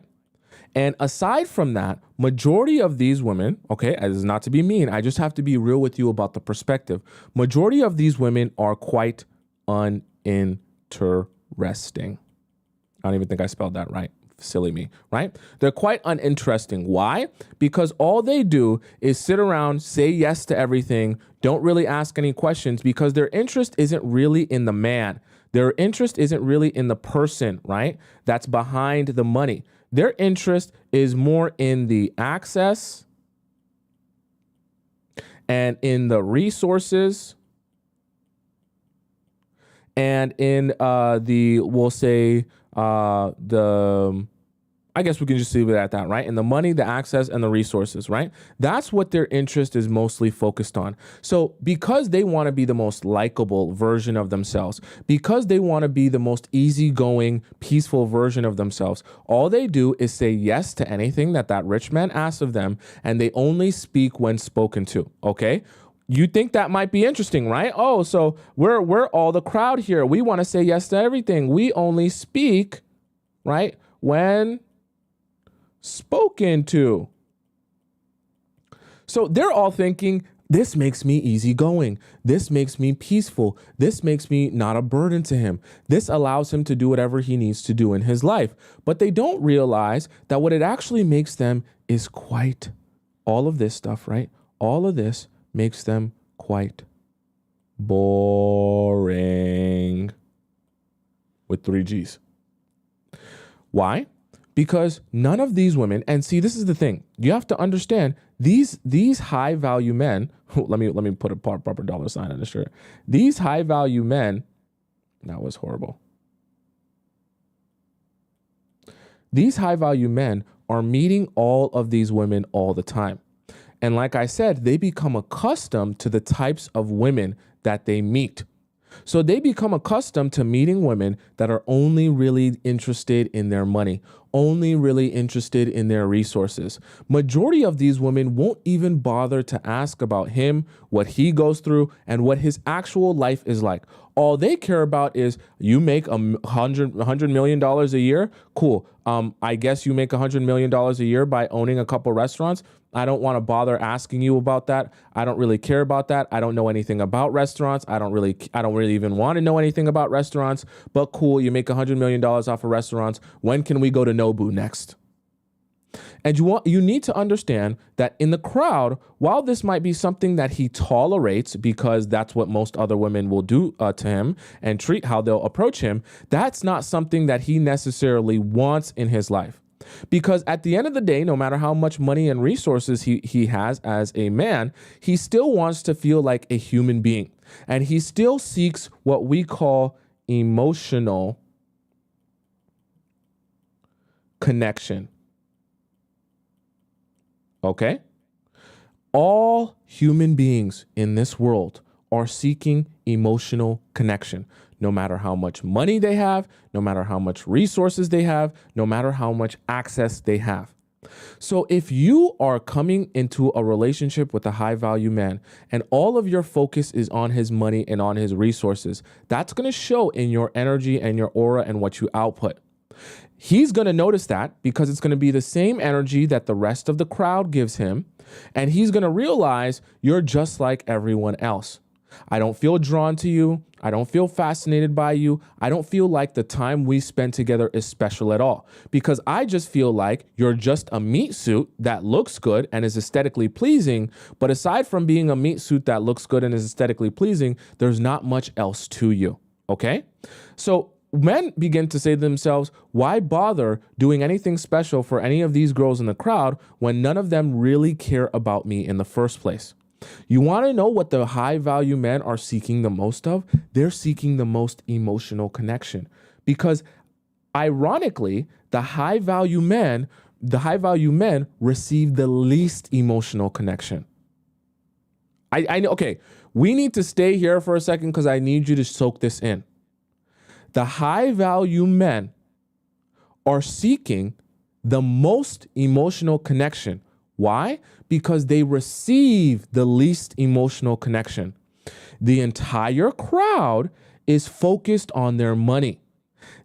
And aside from that, majority of these women, okay, as is not to be mean, I just have to be real with you about the perspective. Majority of these women are quite uninteresting. I don't even think I spelled that right. Silly me, right? They're quite uninteresting. Why? Because all they do is sit around, say yes to everything, don't really ask any questions, because their interest isn't really in the man. Their interest isn't really in the person, right? That's behind the money. Their interest is more in the access and in the resources and in we'll say, I guess we can just leave it at that, right? And the money, the access, and the resources, right? That's what their interest is mostly focused on. So because they want to be the most likable version of themselves, because they want to be the most easygoing, peaceful version of themselves, all they do is say yes to anything that rich man asks of them, and they only speak when spoken to, okay? You think that might be interesting, right? Oh, so we're all the crowd here. We want to say yes to everything. We only speak, right, when spoken to. So they're all thinking, This makes me easygoing. This makes me peaceful. This makes me not a burden to him. This allows him to do whatever he needs to do in his life. But they don't realize that what it actually makes them is quite all of this stuff, right? All of this makes them quite boring with 3 G's. Why? Because none of these women, and see, this is the thing. You have to understand these high value men. Let me put a proper dollar sign on the shirt. These high value men, that was horrible. These high value men are meeting all of these women all the time. And like I said, they become accustomed to the types of women that they meet. So they become accustomed to meeting women that are only really interested in their money, only really interested in their resources. Majority of these women won't even bother to ask about him, what he goes through, and what his actual life is like. All they care about is, you make $100 million a year? Cool. I guess you make $100 million a year by owning a couple restaurants. I don't want to bother asking you about that. I don't really care about that. I don't know anything about restaurants. I don't really even want to know anything about restaurants, but cool. You make $100 million off of restaurants. When can we go to Nobu next? And you need to understand that in the crowd, while this might be something that he tolerates because that's what most other women will do to him and treat how they'll approach him, that's not something that he necessarily wants in his life. Because at the end of the day, no matter how much money and resources he has as a man, he still wants to feel like a human being. And he still seeks what we call emotional connection. Okay? All human beings in this world are seeking emotional connection. No matter how much money they have, no matter how much resources they have, no matter how much access they have. So if you are coming into a relationship with a high value man and all of your focus is on his money and on his resources, that's going to show in your energy and your aura and what you output. He's going to notice that because it's going to be the same energy that the rest of the crowd gives him. And he's going to realize you're just like everyone else. I don't feel drawn to you. I don't feel fascinated by you. I don't feel like the time we spend together is special at all, because I just feel like you're just a meat suit that looks good and is aesthetically pleasing. But aside from being a meat suit that looks good and is aesthetically pleasing, there's not much else to you. Okay? So men begin to say to themselves, why bother doing anything special for any of these girls in the crowd when none of them really care about me in the first place? You want to know what the high value men are seeking the most of? They're seeking the most emotional connection, because ironically, the high value men receive the least emotional connection. I know. Okay, we need to stay here for a second because I need you to soak this in. The high value men are seeking the most emotional connection. Why? Because they receive the least emotional connection. The entire crowd is focused on their money.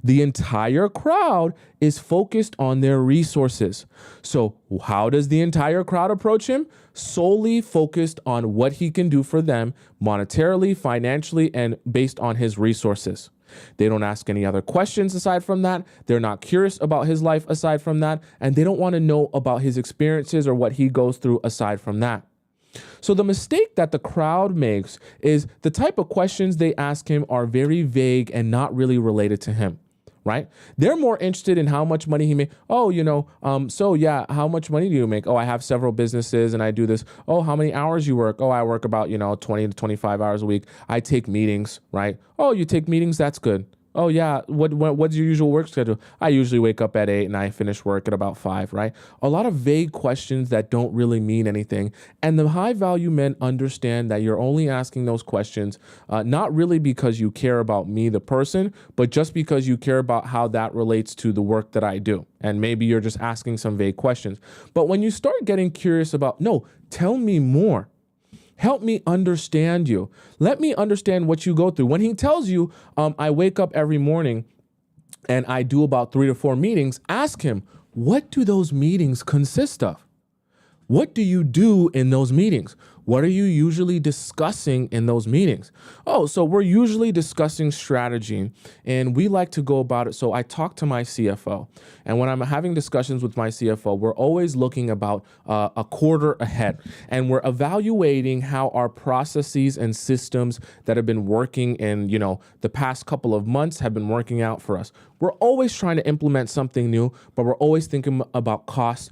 The entire crowd is focused on their resources. So how does the entire crowd approach him? Solely focused on what he can do for them monetarily, financially, and based on his resources. They don't ask any other questions aside from that. They're not curious about his life aside from that. And they don't want to know about his experiences or what he goes through aside from that. So the mistake that the crowd makes is the type of questions they ask him are very vague and not really related to him, right? They're more interested in how much money he makes. Oh, so yeah, how much money do you make? Oh, I have several businesses and I do this. Oh, how many hours you work? Oh, I work about, 20 to 25 hours a week. I take meetings, right? Oh, you take meetings? That's good. Oh yeah, what's your usual work schedule? I usually wake up at 8 and I finish work at about 5, right? A lot of vague questions that don't really mean anything. And the high value men understand that you're only asking those questions, not really because you care about me, the person, but just because you care about how that relates to the work that I do. And maybe you're just asking some vague questions. But when you start getting curious about, no, tell me more. Help me understand you. Let me understand what you go through. When he tells you, I wake up every morning and I do about 3 to 4 meetings, ask him, what do those meetings consist of? What do you do in those meetings? What are you usually discussing in those meetings? Oh, so we're usually discussing strategy and we like to go about it. So I talk to my CFO, and when I'm having discussions with my CFO, we're always looking about a quarter ahead, and we're evaluating how our processes and systems that have been working in, the past couple of months have been working out for us. We're always trying to implement something new, but we're always thinking about costs,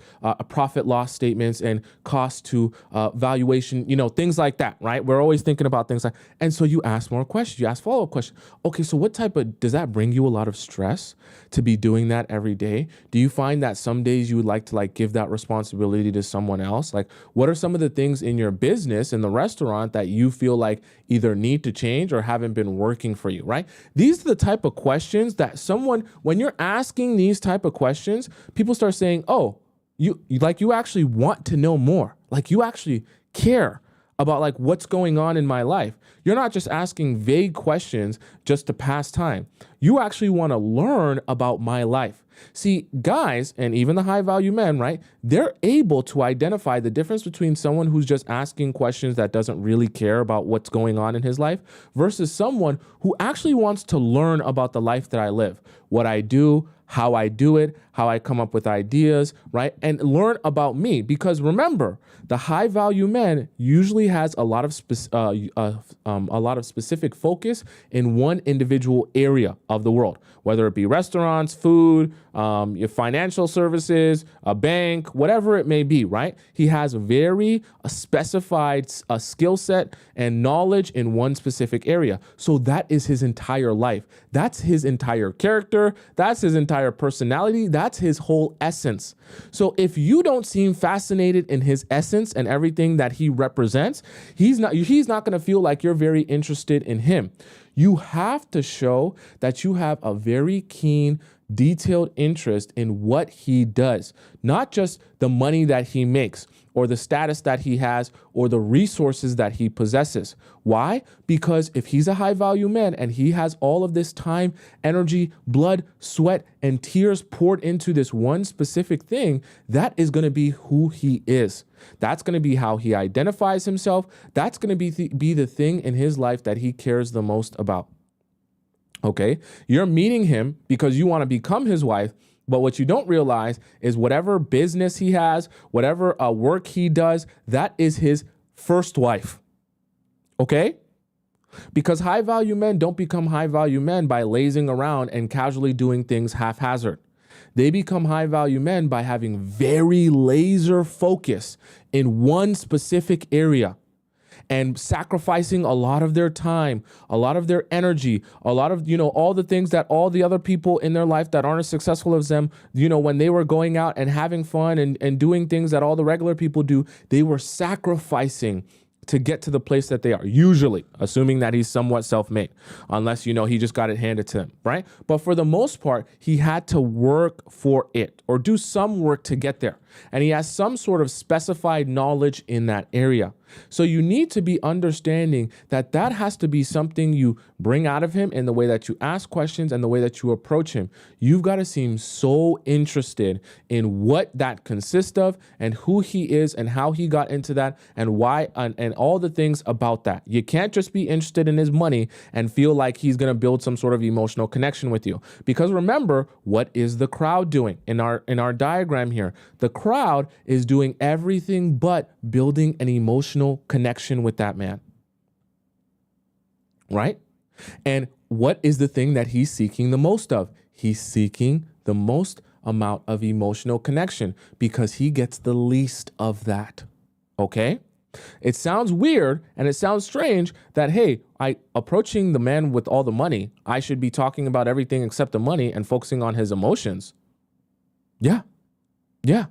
profit loss statements, and cost to valuation, things like that, right? We're always thinking about things like, and so you ask more questions, you ask follow-up questions. Okay, so does that bring you a lot of stress to be doing that every day? Do you find that some days you would like to give that responsibility to someone else? Like, what are some of the things in your business, in the restaurant, that you feel like either need to change or haven't been working for you, right? These are the type of questions that when you're asking these type of questions, people start saying, oh, you actually want to know more. Like, you actually care about what's going on in my life. You're not just asking vague questions just to pass time. You actually want to learn about my life. See, guys, and even the high value men, right? They're able to identify the difference between someone who's just asking questions that doesn't really care about what's going on in his life versus someone who actually wants to learn about the life that I live, what I do, how I do it, how I come up with ideas, right? And learn about me. Because remember, the high value man usually has a lot of specific focus in one individual area of the world, whether it be restaurants, food, your financial services, a bank, whatever it may be, right? He has a very specified skill set and knowledge in one specific area. So that is his entire life. That's his entire character. That's his entire personality. That's his whole essence. So if you don't seem fascinated in his essence and everything that he represents, he's not going to feel like you're very interested in him. You have to show that you have a very keen, detailed interest in what he does, not just the money that he makes or the status that he has or the resources that he possesses. Why? Because if he's a high value man and he has all of this time, energy, blood, sweat, and tears poured into this one specific thing, that is going to be who he is. That's going to be how he identifies himself. That's going to be the thing in his life that he cares the most about. Okay, you're meeting him because you want to become his wife, but what you don't realize is whatever business he has, whatever work he does, that is his first wife. Okay? Because high value men don't become high value men by lazing around and casually doing things haphazard. They become high value men by having very laser focus in one specific area, and sacrificing a lot of their time, a lot of their energy, a lot of, all the things that all the other people in their life that aren't as successful as them, when they were going out and having fun and doing things that all the regular people do, they were sacrificing to get to the place that they are, usually, assuming that he's somewhat self-made, unless, he just got it handed to him, right? But for the most part, he had to work for it or do some work to get there. And he has some sort of specified knowledge in that area. So you need to be understanding that has to be something you bring out of him in the way that you ask questions and the way that you approach him. You've got to seem so interested in what that consists of and who he is and how he got into that and why and all the things about that. You can't just be interested in his money and feel like he's going to build some sort of emotional connection with you. Because remember, what is the crowd doing in our diagram here? The crowd is doing everything but building an emotional connection with that man, right? And what is the thing that he's seeking the most of? He's seeking the most amount of emotional connection because he gets the least of that, okay? It sounds weird and it sounds strange that, hey, approaching the man with all the money, I should be talking about everything except the money and focusing on his emotions. Yeah,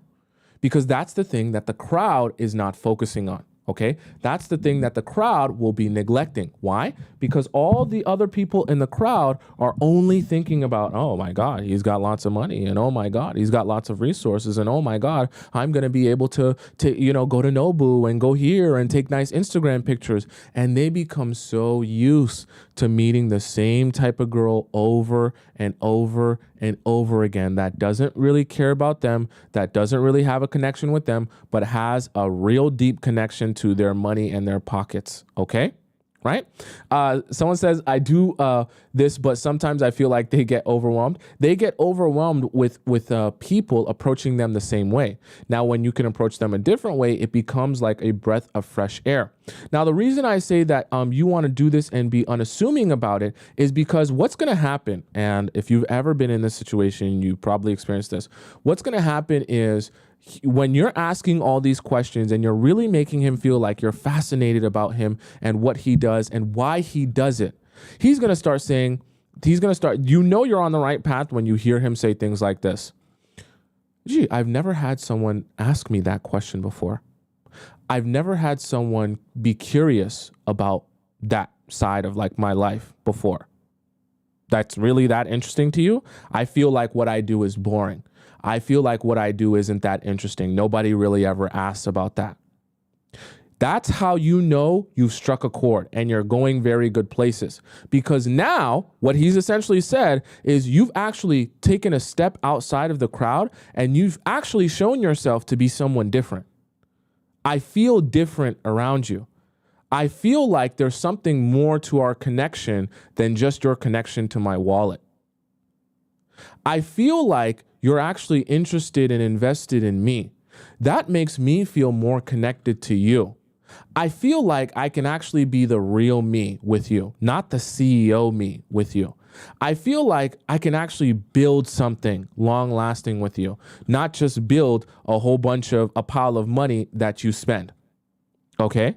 because that's the thing that the crowd is not focusing on. Okay, that's the thing that the crowd will be neglecting. Why? Because all the other people in the crowd are only thinking about, oh my God, he's got lots of money, and oh my God, he's got lots of resources, and oh my God, I'm going to be able to go to Nobu and go here and take nice Instagram pictures. And they become so used to meeting the same type of girl over and over and over again that doesn't really care about them, that doesn't really have a connection with them, but has a real deep connection to their money and their pockets. Okay? Right? Someone says, I do this, but sometimes I feel like they get overwhelmed. They get overwhelmed with people approaching them the same way. Now, when you can approach them a different way, it becomes like a breath of fresh air. Now, the reason I say that you want to do this and be unassuming about it is because what's going to happen, and if you've ever been in this situation, you probably experienced this. What's going to happen is when you're asking all these questions and you're really making him feel like you're fascinated about him and what he does and why he does it, he's going to start saying, you're on the right path when you hear him say things like this. Gee, I've never had someone ask me that question before. I've never had someone be curious about that side of like my life before. That's really that interesting to you? I feel like what I do is boring. I feel like what I do isn't that interesting. Nobody really ever asks about that. That's how you know you've struck a chord and you're going very good places. Because now what he's essentially said is you've actually taken a step outside of the crowd and you've actually shown yourself to be someone different. I feel different around you. I feel like there's something more to our connection than just your connection to my wallet. I feel like you're actually interested and invested in me. That makes me feel more connected to you. I feel like I can actually be the real me with you, not the CEO me with you. I feel like I can actually build something long lasting with you, not just build a pile of money that you spend. Okay?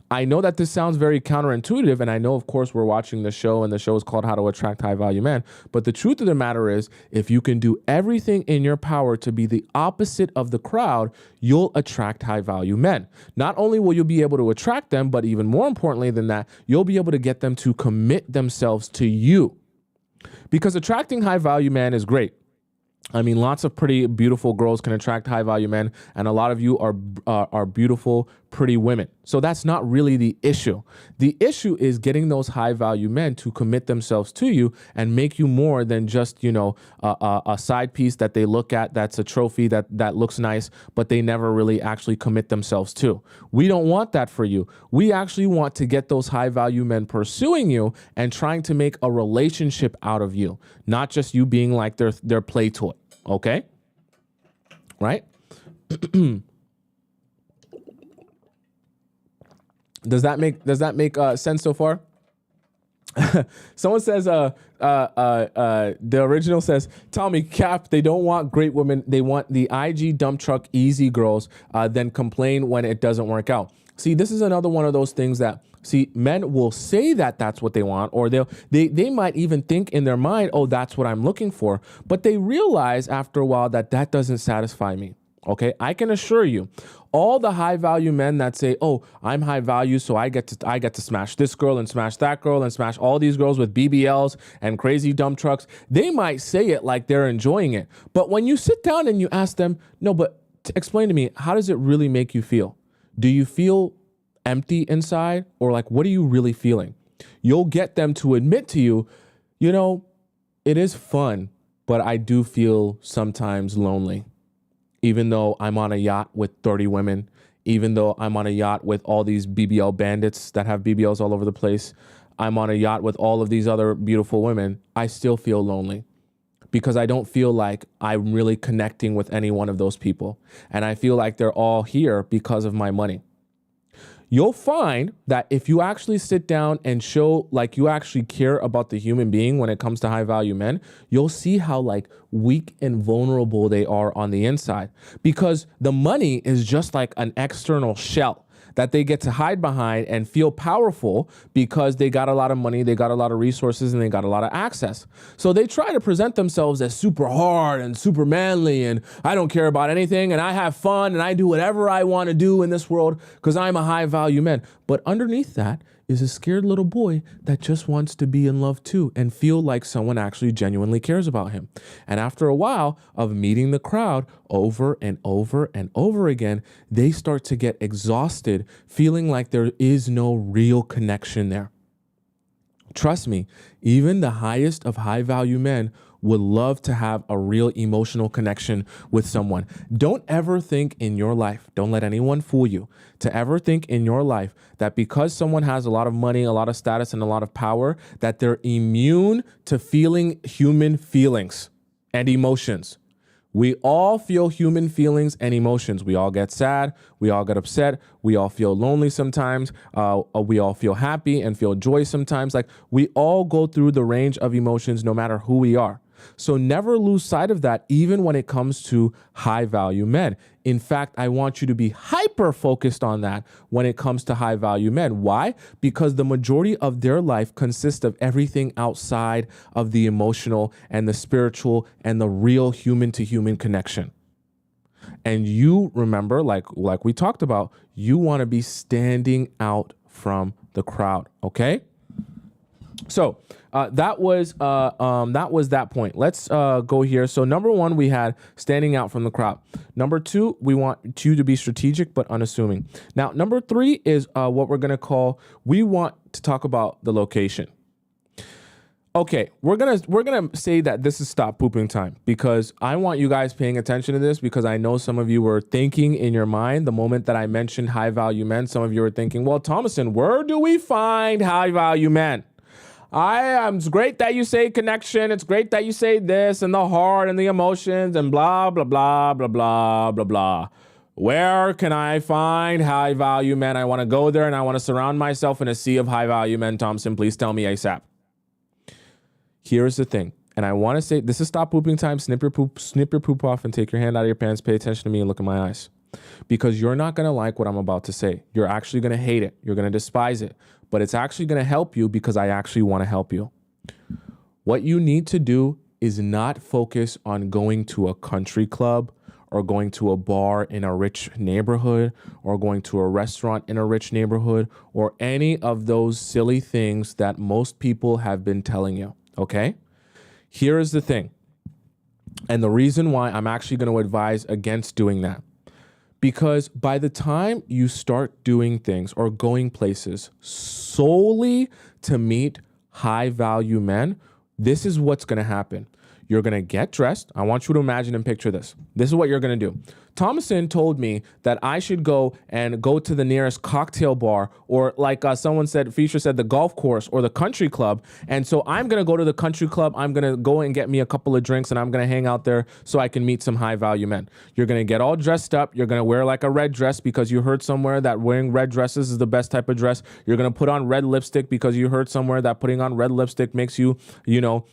I know that this sounds very counterintuitive, and I know, of course, we're watching the show, and the show is called How to Attract High Value Men. But the truth of the matter is, if you can do everything in your power to be the opposite of the crowd, you'll attract high value men. Not only will you be able to attract them, but even more importantly than that, you'll be able to get them to commit themselves to you. Because attracting high value men is great. I mean, lots of pretty, beautiful girls can attract high value men, and a lot of you are beautiful, pretty women. So that's not really the issue. The issue is getting those high value men to commit themselves to you and make you more than just, a side piece that they look at. That's a trophy that looks nice, but they never really actually commit themselves to. We don't want that for you. We actually want to get those high value men pursuing you and trying to make a relationship out of you, not just you being like their play toy. Okay? Right? Does that make sense so far? Someone says, the original says, Tommy, cap, they don't want great women. They want the IG dump truck easy girls, then complain when it doesn't work out. See, this is another one of those things that, men will say that that's what they want, or they might even think in their mind, oh, that's what I'm looking for. But they realize after a while that doesn't satisfy me. Okay, I can assure you, all the high value men that say, oh, I'm high value, so I get to smash this girl and smash that girl and smash all these girls with BBLs and crazy dump trucks. They might say it like they're enjoying it. But when you sit down and you ask them, no, but explain to me, how does it really make you feel? Do you feel empty inside, or like, what are you really feeling? You'll get them to admit to you, it is fun, but I do feel sometimes lonely. Even though I'm on a yacht with 30 women, even though I'm on a yacht with all these BBL bandits that have BBLs all over the place, I'm on a yacht with all of these other beautiful women, I still feel lonely because I don't feel like I'm really connecting with any one of those people. And I feel like they're all here because of my money. You'll find that if you actually sit down and show like you actually care about the human being when it comes to high value men, you'll see how like weak and vulnerable they are on the inside, because the money is just like an external shell that they get to hide behind and feel powerful because they got a lot of money, they got a lot of resources, and they got a lot of access. So they try to present themselves as super hard and super manly, and I don't care about anything, and I have fun, and I do whatever I want to do in this world because I'm a high value man. But underneath that is a scared little boy that just wants to be in love too and feel like someone actually genuinely cares about him. And after a while of meeting the crowd over and over and over again, they start to get exhausted, feeling like there is no real connection there. Trust me, even the highest of high value men would love to have a real emotional connection with someone. Don't ever think in your life, don't let anyone fool you, to ever think in your life that because someone has a lot of money, a lot of status, and a lot of power, that they're immune to feeling human feelings and emotions. We all feel human feelings and emotions. We all get sad. We all get upset. We all feel lonely sometimes. We all feel happy and feel joy sometimes. Like, we all go through the range of emotions no matter who we are. So never lose sight of that, even when it comes to high value men. In fact, I want you to be hyper focused on that when it comes to high value men. Why? Because the majority of their life consists of everything outside of the emotional and the spiritual and the real human to human connection. And you remember, like we talked about, you want to be standing out from the crowd. Okay. So that was that point. Let's go here. So number one, we had standing out from the crowd. Number two, we want you to be strategic but unassuming. Now, number three is what we're going to call, we want to talk about the location. Okay, we're gonna say that this is stop pooping time, because I want you guys paying attention to this, because I know some of you were thinking in your mind the moment that I mentioned high value men. Some of you were thinking, well, Tomisin, where do we find high value men? It's great that you say connection. It's great that you say this and the heart and the emotions and blah, blah, blah, blah, blah, blah, blah. Where can I find high value men? I want to go there and I want to surround myself in a sea of high value men. Tomisin, please tell me ASAP. Here's the thing. And I want to say, this is stop pooping time. Snip your poop off and take your hand out of your pants. Pay attention to me and look in my eyes, because you're not going to like what I'm about to say. You're actually going to hate it. You're going to despise it. But it's actually going to help you, because I actually want to help you. What you need to do is not focus on going to a country club or going to a bar in a rich neighborhood or going to a restaurant in a rich neighborhood or any of those silly things that most people have been telling you, okay? Here is the thing, and the reason why I'm actually going to advise against doing that. Because by the time you start doing things or going places solely to meet high value men, this is what's going to happen. You're going to get dressed. I want you to imagine and picture this. This is what you're going to do. Tomisin told me that I should go to the nearest cocktail bar, or like someone said, Fisher said, the golf course or the country club. And so I'm going to go to the country club. I'm going to go and get me a couple of drinks, and I'm going to hang out there so I can meet some high value men. You're going to get all dressed up. You're going to wear like a red dress because you heard somewhere that wearing red dresses is the best type of dress. You're going to put on red lipstick because you heard somewhere that putting on red lipstick makes you,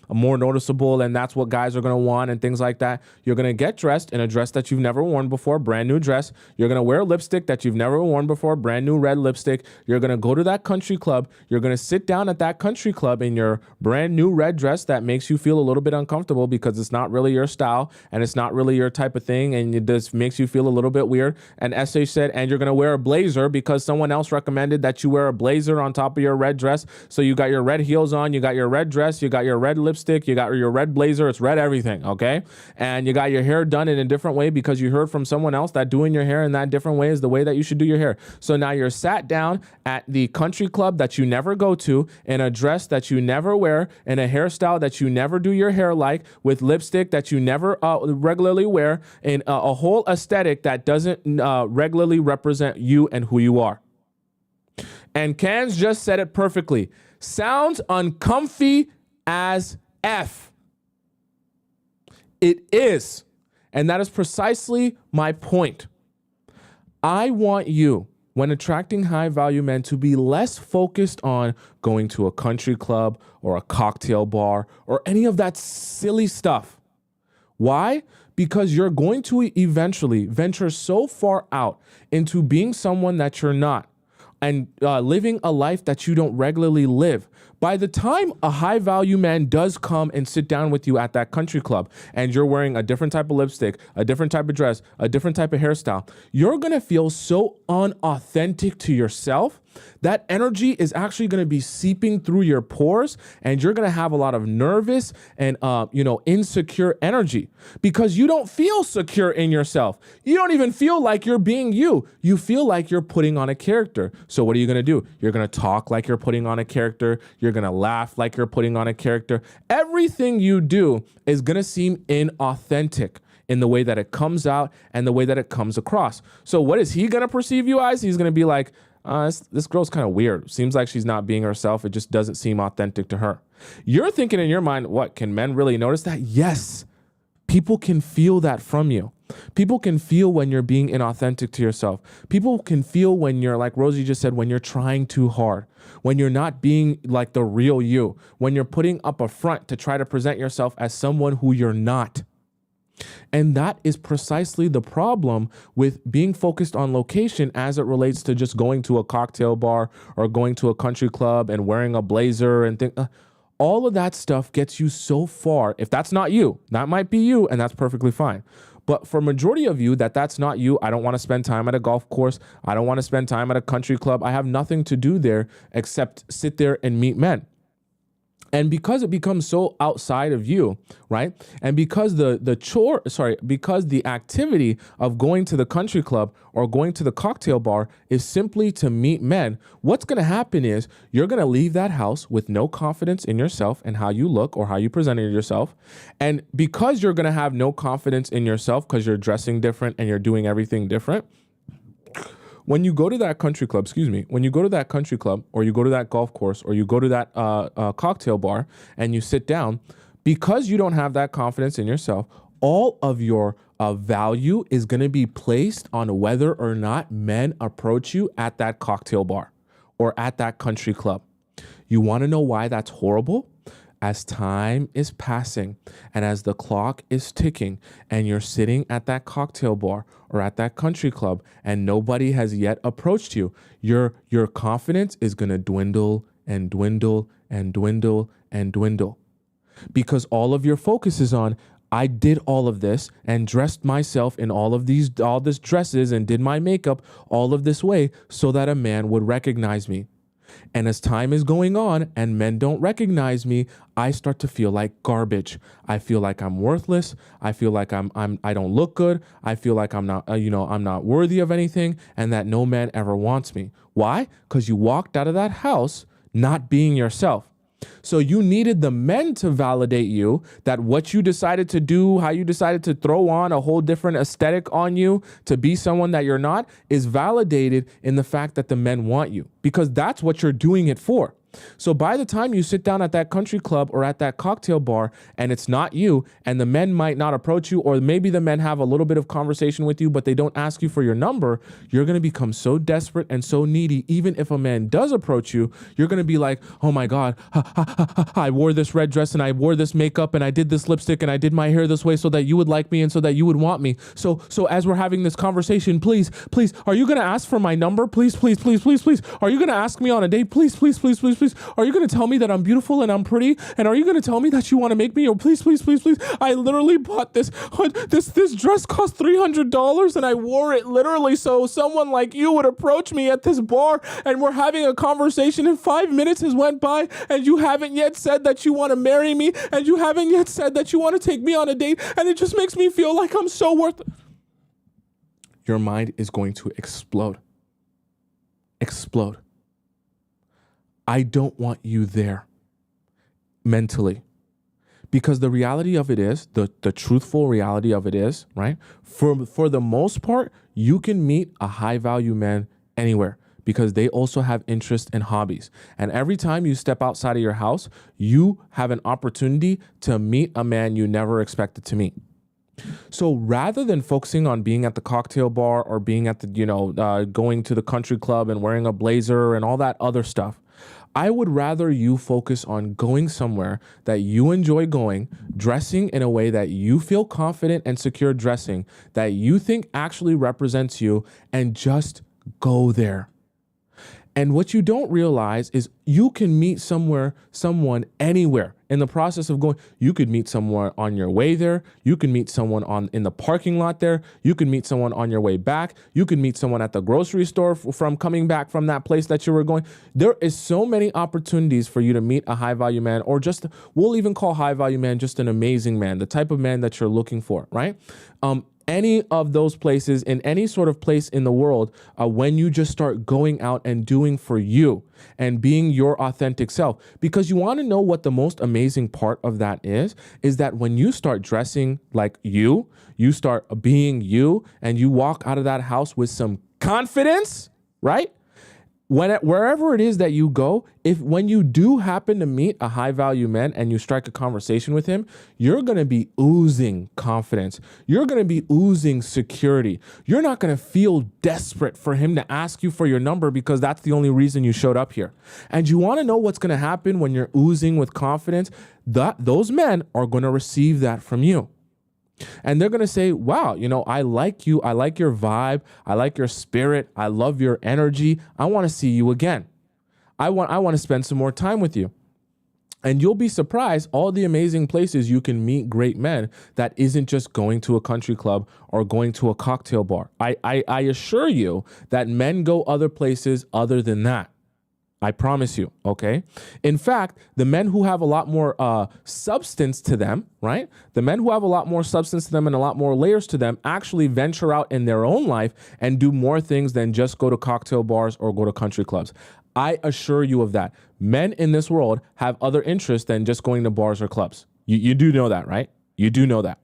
more noticeable, and that's what guys are going to want and things like that. You're going to get dressed in a dress that you've never worn before, brand new dress. You're going to wear lipstick that you've never worn before, brand new red lipstick. You're going to go to that country club. You're going to sit down at that country club in your brand new red dress that makes you feel a little bit uncomfortable because it's not really your style and it's not really your type of thing, and it just makes you feel a little bit weird. And SH said, and you're going to wear a blazer because someone else recommended that you wear a blazer on top of your red dress. So you got your red heels on, you got your red dress, you got your red lipstick, you got your red blazer. It's red everything, okay? And you got your hair done in a different way because you heard from someone else that doing your hair in that different way is the way that you should do your hair. So now you're sat down at the country club that you never go to, in a dress that you never wear, in a hairstyle that you never do your hair like, with lipstick that you never regularly wear, in a whole aesthetic that doesn't regularly represent you and who you are. And Cans just said it perfectly. Sounds uncomfy as F. It is. And that is precisely my point. I want you, when attracting high value men, to be less focused on going to a country club or a cocktail bar or any of that silly stuff. Why? Because you're going to eventually venture so far out into being someone that you're not, and living a life that you don't regularly live. By the time a high value man does come and sit down with you at that country club and you're wearing a different type of lipstick, a different type of dress, a different type of hairstyle, you're going to feel so unauthentic to yourself that energy is actually going to be seeping through your pores, and you're going to have a lot of nervous and, insecure energy because you don't feel secure in yourself. You don't even feel like you're being you. You feel like you're putting on a character. So what are you going to do? You're going to talk like you're putting on a character. You're going to laugh like you're putting on a character. Everything you do is going to seem inauthentic in the way that it comes out and the way that it comes across. So what is he going to perceive you as? He's going to be like, this girl's kind of weird. Seems like she's not being herself. It just doesn't seem authentic to her. You're thinking in your mind, what, can men really notice that? Yes, people can feel that from you. People can feel when you're being inauthentic to yourself. People can feel when you're, like Rosie just said, when you're trying too hard, when you're not being like the real you, when you're putting up a front to try to present yourself as someone who you're not. And that is precisely the problem with being focused on location as it relates to just going to a cocktail bar or going to a country club and wearing a blazer and things. All of that stuff gets you so far. If that's not you, that might be you, and that's perfectly fine. But for majority of you, that's not you. I don't want to spend time at a golf course. I don't want to spend time at a country club. I have nothing to do there except sit there and meet men. And because it becomes so outside of you, right? And because because the activity of going to the country club or going to the cocktail bar is simply to meet men, what's going to happen is you're going to leave that house with no confidence in yourself and how you look or how you presented yourself. And because you're going to have no confidence in yourself because you're dressing different and you're doing everything different, when you go to that country club, when you go to that country club or you go to that golf course or you go to that cocktail bar and you sit down, because you don't have that confidence in yourself, all of your value is going to be placed on whether or not men approach you at that cocktail bar or at that country club. You want to know why that's horrible? As time is passing and as the clock is ticking and you're sitting at that cocktail bar or at that country club and nobody has yet approached you, your confidence is going to dwindle and dwindle and dwindle and dwindle because all of your focus is on, I did all of this and dressed myself in all this dresses and did my makeup all of this way so that a man would recognize me. And as time is going on and men don't recognize me, I start to feel like garbage. I feel like I'm worthless. I feel like I don't look good. I feel like I'm not, I'm not worthy of anything and that no man ever wants me. Why? Because you walked out of that house not being yourself. So you needed the men to validate you that what you decided to do, how you decided to throw on a whole different aesthetic on you to be someone that you're not is validated in the fact that the men want you because that's what you're doing it for. So by the time you sit down at that country club or at that cocktail bar and it's not you and the men might not approach you or maybe the men have a little bit of conversation with you but they don't ask you for your number, you're going to become so desperate and so needy. Even if a man does approach you, you're going to be like, oh my God, I wore this red dress and I wore this makeup and I did this lipstick and I did my hair this way so that you would like me and so that you would want me. So as we're having this conversation, please, are you going to ask for my number? Please. Are you going to ask me on a date? Please. Are you going to tell me that I'm beautiful and I'm pretty? And are you going to tell me that you want to make me? Or please. I literally bought this dress cost $300 and I wore it literally so someone like you would approach me at this bar and we're having a conversation and 5 minutes has went by and you haven't yet said that you want to marry me and you haven't yet said that you want to take me on a date and it just makes me feel like I'm so worth it. Your mind is going to explode. I don't want you there mentally because the reality of it is, the truthful reality of it is, right? For the most part, you can meet a high value man anywhere because they also have interests and hobbies. And every time you step outside of your house, you have an opportunity to meet a man you never expected to meet. So rather than focusing on being at the cocktail bar or being at the, going to the country club and wearing a blazer and all that other stuff, I would rather you focus on going somewhere that you enjoy going, dressing in a way that you feel confident and secure dressing, that you think actually represents you, and just go there. And what you don't realize is you can meet someone anywhere In the process of going, you could meet someone on your way there. You can meet someone in the parking lot there. You can meet someone on your way back. You can meet someone at the grocery store from coming back from that place that you were going. There is so many opportunities for you to meet a high value man, or just, we'll even call high value man just an amazing man, the type of man that you're looking for, right? Any of those places, in any sort of place in the world, when you just start going out and doing for you and being your authentic self. Because you want to know what the most amazing part of that is that when you start dressing like you start being you, and you walk out of that house with some confidence, right? Wherever it is that you go, when you do happen to meet a high value man and you strike a conversation with him, you're going to be oozing confidence. You're going to be oozing security. You're not going to feel desperate for him to ask you for your number, because that's the only reason you showed up here. And you want to know what's going to happen when you're oozing with confidence? Those men are going to receive that from you. And they're going to say, wow, I like you. I like your vibe. I like your spirit. I love your energy. I want to see you again. I want to spend some more time with you. And you'll be surprised all the amazing places you can meet great men that isn't just going to a country club or going to a cocktail bar. I assure you that men go other places other than that. I promise you, okay? In fact, the men who have a lot more substance to them, right? The men who have a lot more substance to them and a lot more layers to them actually venture out in their own life and do more things than just go to cocktail bars or go to country clubs. I assure you of that. Men in this world have other interests than just going to bars or clubs. You do know that, right? You do know that.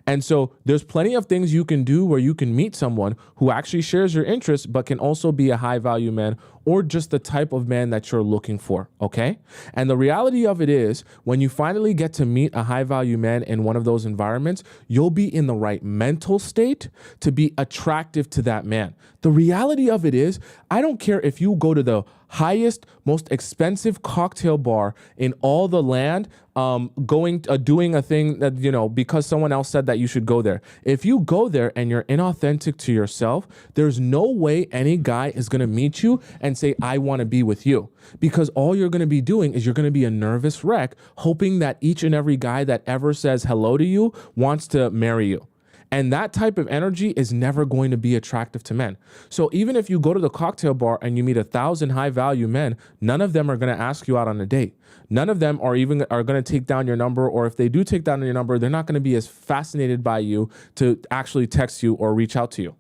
And so there's plenty of things you can do where you can meet someone who actually shares your interests, but can also be a high value man, or just the type of man that you're looking for. Okay. And the reality of it is, when you finally get to meet a high value man in one of those environments, you'll be in the right mental state to be attractive to that man. The reality of it is, I don't care if you go to the highest, most expensive cocktail bar in all the land, doing a thing that, because someone else said that you should go there. If you go there and you're inauthentic to yourself, there's no way any guy is going to meet you and say, I want to be with you. Because all you're going to be doing is you're going to be a nervous wreck, hoping that each and every guy that ever says hello to you wants to marry you. And that type of energy is never going to be attractive to men. So even if you go to the cocktail bar and you meet 1,000 high value men, none of them are going to ask you out on a date. None of them are going to take down your number, or if they do take down your number, they're not going to be as fascinated by you to actually text you or reach out to you.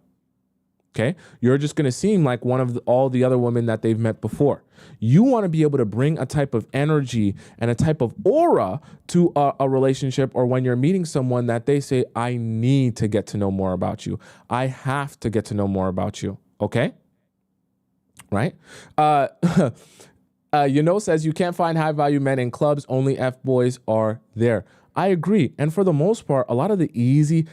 Okay, you're just going to seem like one of all the other women that they've met before. You want to be able to bring a type of energy and a type of aura to a relationship, or when you're meeting someone that they say, I need to get to know more about you. I have to get to know more about you. Okay, right? Says you can't find high value men in clubs. Only F boys are there. I agree. And for the most part, a lot of the easy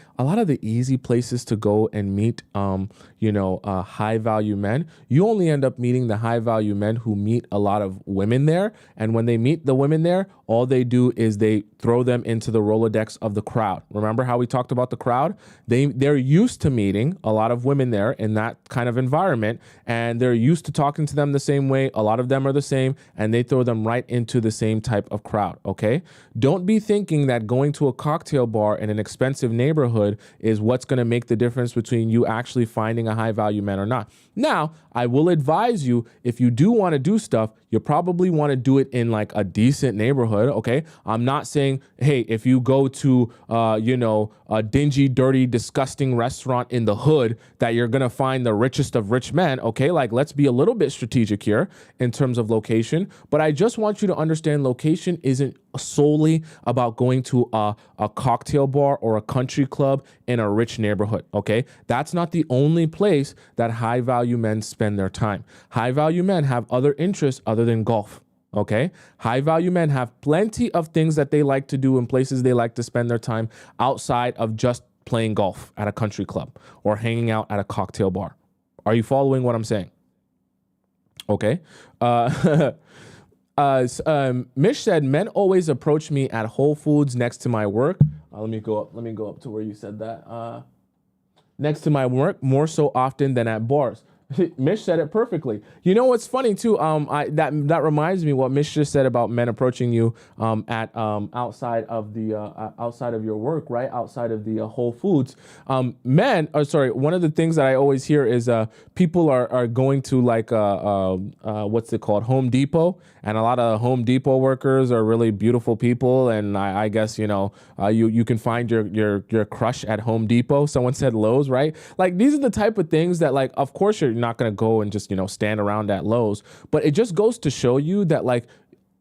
places to go and meet, high value men, you only end up meeting the high value men who meet a lot of women there. And when they meet the women there, all they do is they throw them into the Rolodex of the crowd. Remember how we talked about the crowd? They're used to meeting a lot of women there in that kind of environment, and they're used to talking to them the same way. A lot of them are the same, and they throw them right into the same type of crowd. Okay. Don't be thinking that going to a cocktail bar in an expensive neighborhood is what's going to make the difference between you actually finding a high value man or not. Now, I will advise you, if you do want to do stuff, you probably want to do it in like a decent neighborhood. Okay. I'm not saying, hey, if you go to, a dingy, dirty, disgusting restaurant in the hood, that you're going to find the richest of rich men. Okay. Like, let's be a little bit strategic here in terms of location. But I just want you to understand, location isn't solely about going to a cocktail bar or a country club in a rich neighborhood. Okay. That's not the only place that high value men spend their time. High value men have other interests other than golf. Okay. High value men have plenty of things that they like to do and places they like to spend their time outside of just playing golf at a country club or hanging out at a cocktail bar. Are you following what I'm saying? Okay. Mish said, men always approach me at Whole Foods next to my work. Let me go up to where you said that. Next to my work, more so often than at bars. Mish said it perfectly. You know what's funny too? That reminds me what Mish just said about men approaching you at outside of the outside of your work, right? Outside of the Whole Foods. One of the things that I always hear is people are going to like what's it called, Home Depot, and a lot of Home Depot workers are really beautiful people, and I guess you can find your crush at Home Depot. Someone said Lowe's, right? Like these are the type of things that, like, of course you're not going to go and just stand around at Lowe's, but it just goes to show you that like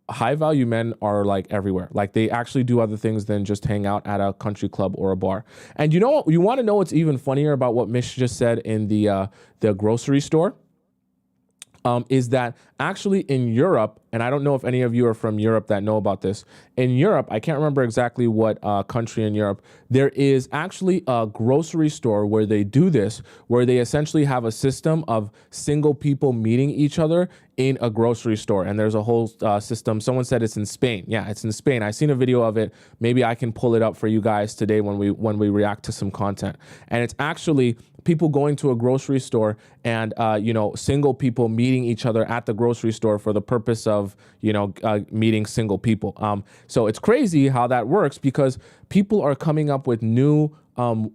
high value men are like everywhere. Like they actually do other things than just hang out at a country club or a bar. And you know what? You want to know what's even funnier about what Mish just said in the grocery store? Is that actually in Europe, and I don't know if any of you are from Europe that know about this. In Europe, I can't remember exactly what country in Europe, there is actually a grocery store where they do this, where they essentially have a system of single people meeting each other in a grocery store. And there's a whole system. Someone said it's in Spain. Yeah, it's in Spain. I've seen a video of it. Maybe I can pull it up for you guys today when we react to some content. And it's actually people going to a grocery store and single people meeting each other at the grocery store for the purpose of meeting single people. So it's crazy how that works, because people are coming up with new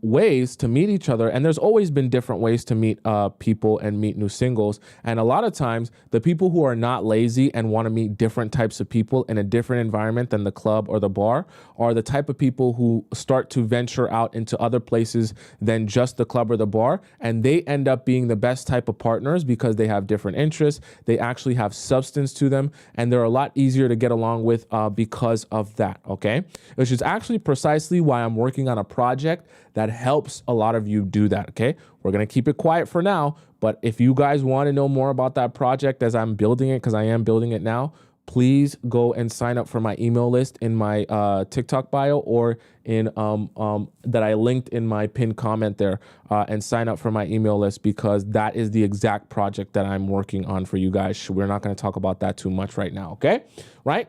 ways to meet each other. And there's always been different ways to meet people and meet new singles. And a lot of times the people who are not lazy and want to meet different types of people in a different environment than the club or the bar are the type of people who start to venture out into other places than just the club or the bar. And they end up being the best type of partners because they have different interests. They actually have substance to them, and they're a lot easier to get along with because of that. Okay. Which is actually precisely why I'm working on a project that helps a lot of you do that. Okay. We're going to keep it quiet for now, but if you guys want to know more about that project as I'm building it, because I am building it now, please go and sign up for my email list in my TikTok bio, or in that I linked in my pinned comment there, and sign up for my email list, because that is the exact project that I'm working on for you guys. We're not going to talk about that too much right now. Okay. Right.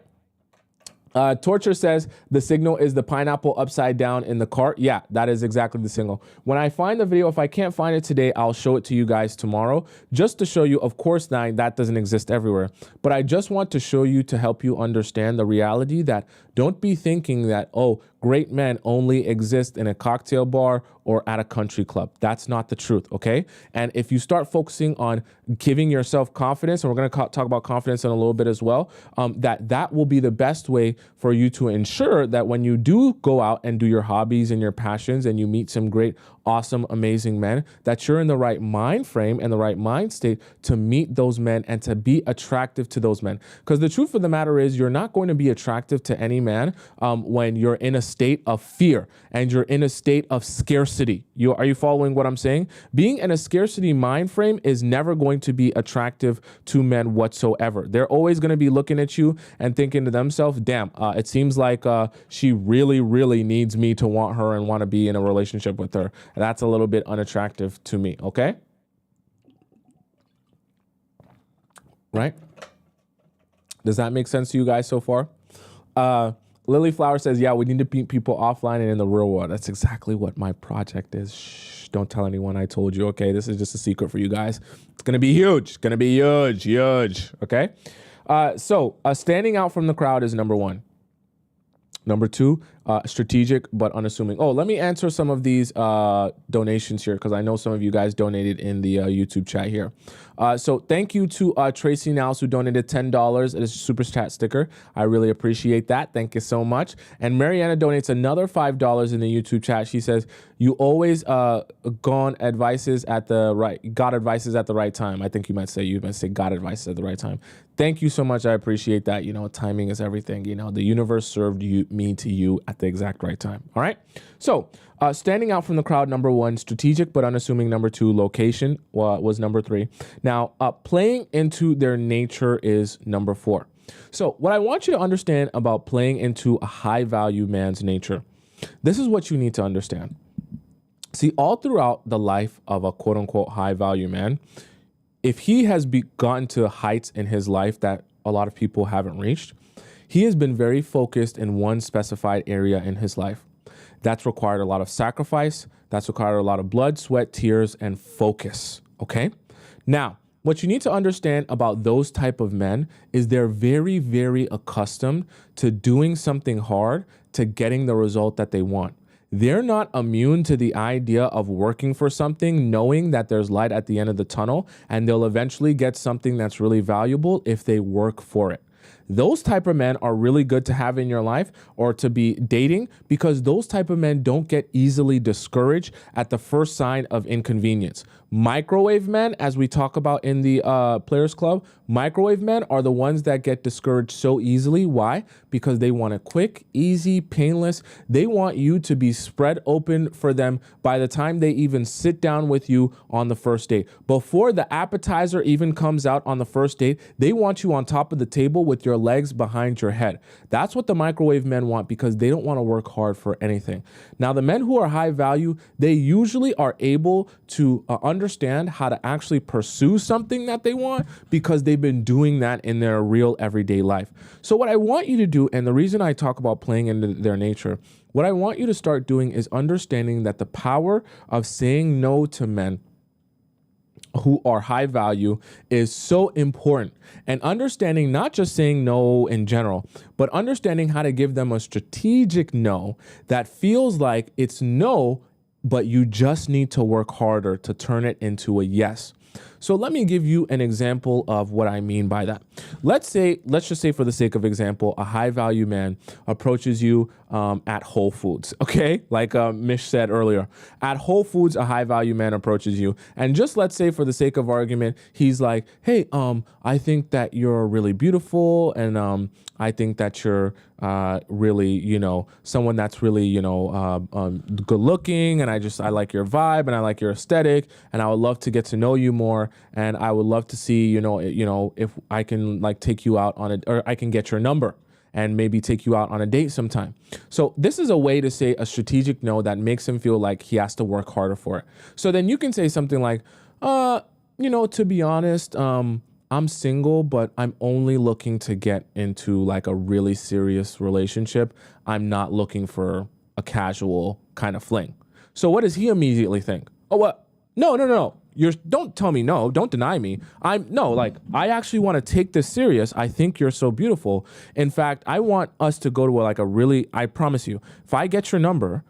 Torture says the signal is the pineapple upside down in the cart. Yeah, that is exactly the signal. When I find the video, if I can't find it today, I'll show it to you guys tomorrow, just to show you, of course, that doesn't exist everywhere. But I just want to show you to help you understand the reality that don't be thinking that, oh, great men only exist in a cocktail bar or at a country club. That's not the truth, okay? And if you start focusing on giving yourself confidence, and we're gonna talk about confidence in a little bit as well, that will be the best way for you to ensure that when you do go out and do your hobbies and your passions and you meet some great, awesome, amazing men, that you're in the right mind frame and the right mind state to meet those men and to be attractive to those men. Because the truth of the matter is, you're not going to be attractive to any man when you're in a state of fear and you're in a state of scarcity. Are you following what I'm saying? Being in a scarcity mind frame is never going to be attractive to men whatsoever. They're always going to be looking at you and thinking to themselves, damn, it seems like she really, really needs me to want her and want to be in a relationship with her. That's a little bit unattractive to me, okay? Right? Does that make sense to you guys so far? Lily Flower says, yeah, we need to meet people offline and in the real world. That's exactly what my project is. Shh, don't tell anyone I told you, okay? This is just a secret for you guys. It's going to be huge. It's going to be huge, huge, okay? So standing out from the crowd is number one. Number two, strategic but unassuming. Oh, let me answer some of these donations here, because I know some of you guys donated in the YouTube chat here. So thank you to Tracy Nels, who donated $10. It is a super chat sticker. I really appreciate that. Thank you so much. And Mariana donates another $5 in the YouTube chat. She says, you always got advices at the right time. I think you might say got advices at the right time. Thank you so much. I appreciate that. Timing is everything. The universe served me to you at the exact right time. All right. So standing out from the crowd, number one, strategic but unassuming. Number two, location was number three. Now, playing into their nature is number four. So what I want you to understand about playing into a high value man's nature, this is what you need to understand. See, all throughout the life of a quote unquote high value man, if he has gotten to heights in his life that a lot of people haven't reached, he has been very focused in one specified area in his life. That's required a lot of sacrifice. That's required a lot of blood, sweat, tears, and focus. Okay. Now, what you need to understand about those type of men is they're very, very accustomed to doing something hard to getting the result that they want. They're not immune to the idea of working for something, knowing that there's light at the end of the tunnel, and they'll eventually get something that's really valuable if they work for it. Those type of men are really good to have in your life or to be dating, because those type of men don't get easily discouraged at the first sign of inconvenience. Microwave men, as we talk about in the Players Club, microwave men are the ones that get discouraged so easily. Why? Because they want it quick, easy, painless. They want you to be spread open for them by the time they even sit down with you on the first date. Before the appetizer even comes out on the first date, they want you on top of the table with your legs behind your head. That's what the microwave men want, because they don't want to work hard for anything. Now, the men who are high value, they usually are able to understand how to actually pursue something that they want, because they've been doing that in their real everyday life. So what I want you to do, and the reason I talk about playing into their nature, what I want you to start doing is understanding that the power of saying no to men who are high value is so important, and understanding not just saying no in general, but understanding how to give them a strategic no that feels like it's no, but you just need to work harder to turn it into a yes. So let me give you an example of what I mean by that. Let's just say for the sake of example, a high value man approaches you at Whole Foods, okay? Like Mish said earlier, at Whole Foods, a high value man approaches you. And just let's say for the sake of argument, he's like, hey, I think that you're really beautiful, and I think that you're really, someone that's really, good looking, and I like your vibe, and I like your aesthetic, and I would love to get to know you more, and I would love to see, if I can like take you out on or I can get your number and maybe take you out on a date sometime. So this is a way to say a strategic no that makes him feel like he has to work harder for it. So then you can say something like, to be honest, I'm single, but I'm only looking to get into like a really serious relationship. I'm not looking for a casual kind of fling. So what does he immediately think? Oh, what? No. Don't tell me no. Don't deny me. I actually want to take this serious. I think you're so beautiful. In fact, I want us to go to I promise you, if I get your number,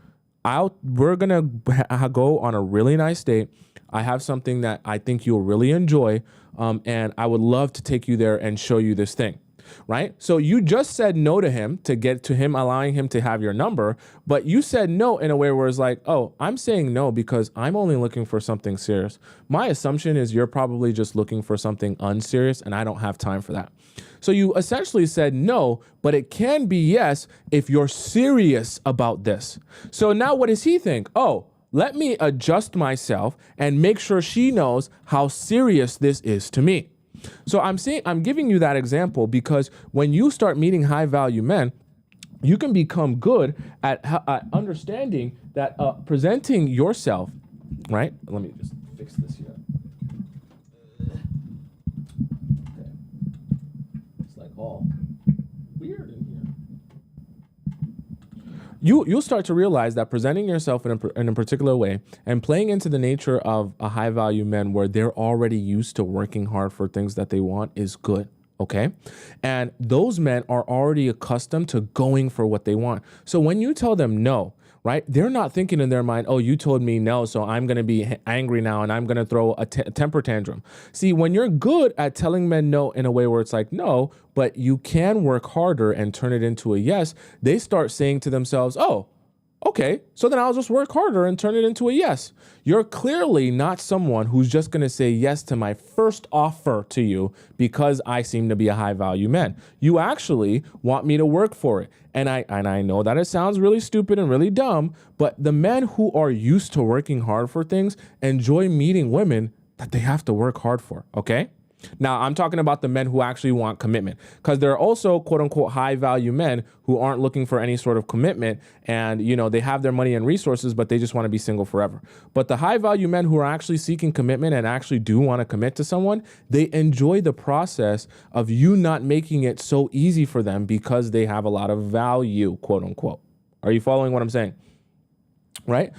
we're going to go on a really nice date. I have something that I think you'll really enjoy. And I would love to take you there and show you this thing, right? So you just said no to him to get to him, allowing him to have your number, but you said no in a way where it's like, oh, I'm saying no because I'm only looking for something serious. My assumption is you're probably just looking for something unserious, and I don't have time for that. So you essentially said no, but it can be yes if you're serious about this. So now what does he think? Oh, let me adjust myself and make sure she knows how serious this is to me. So I'm giving you that example because when you start meeting high value men, you can become good at understanding that presenting yourself, right? Let me just fix this here. Okay. It's like all weird in here. You'll start to realize that presenting yourself in a particular way and playing into the nature of a high value man where they're already used to working hard for things that they want is good. Okay. And those men are already accustomed to going for what they want. So when you tell them no, right, they're not thinking in their mind, oh, you told me no, so I'm going to be angry now and I'm going to throw a temper tantrum. See, when you're good at telling men no in a way where it's like, no, but you can work harder and turn it into a yes, they start saying to themselves, oh, okay, so then I'll just work harder and turn it into a yes. You're clearly not someone who's just going to say yes to my first offer to you because I seem to be a high value man. You actually want me to work for it. And I know that it sounds really stupid and really dumb, but the men who are used to working hard for things enjoy meeting women that they have to work hard for, okay? Now, I'm talking about the men who actually want commitment, because there are also quote unquote high value men who aren't looking for any sort of commitment, and they have their money and resources, but they just want to be single forever. But the high value men who are actually seeking commitment and actually do want to commit to someone, they enjoy the process of you not making it so easy for them because they have a lot of value, quote unquote. Are you following what I'm saying? Right?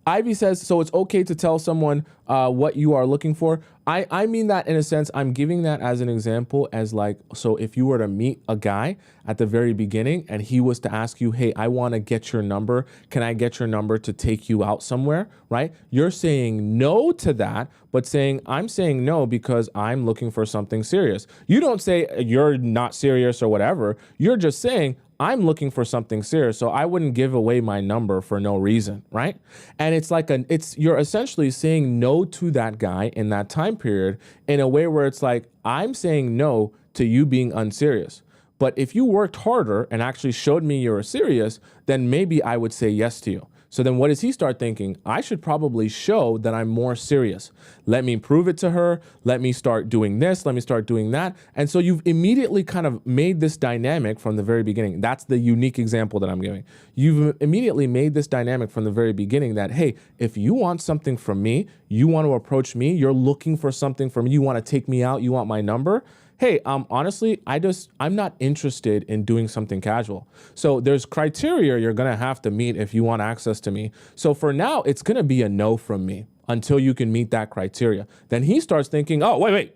Ivy says, so it's okay to tell someone what you are looking for. I mean that in a sense. I'm giving that as an example as like, so if you were to meet a guy at the very beginning and he was to ask you, hey, I want to get your number. Can I get your number to take you out somewhere, right? You're saying no to that, but saying, I'm saying no because I'm looking for something serious. You don't say you're not serious or whatever. You're just saying, I'm looking for something serious, so I wouldn't give away my number for no reason, right? And it's like you're essentially saying no to that guy in that time period in a way where it's like, I'm saying no to you being unserious. But if you worked harder and actually showed me you were serious, then maybe I would say yes to you. So then what does he start thinking? I should probably show that I'm more serious. Let me prove it to her. Let me start doing this. Let me start doing that. And so you've immediately kind of made this dynamic from the very beginning. That's the unique example that I'm giving. You've immediately made this dynamic from the very beginning that, hey, if you want something from me, you want to approach me, you're looking for something from me, you want to take me out, you want my number, hey, honestly, I'm not interested in doing something casual. So there's criteria you're gonna have to meet if you want access to me. So for now, it's gonna be a no from me until you can meet that criteria. Then he starts thinking, oh, wait,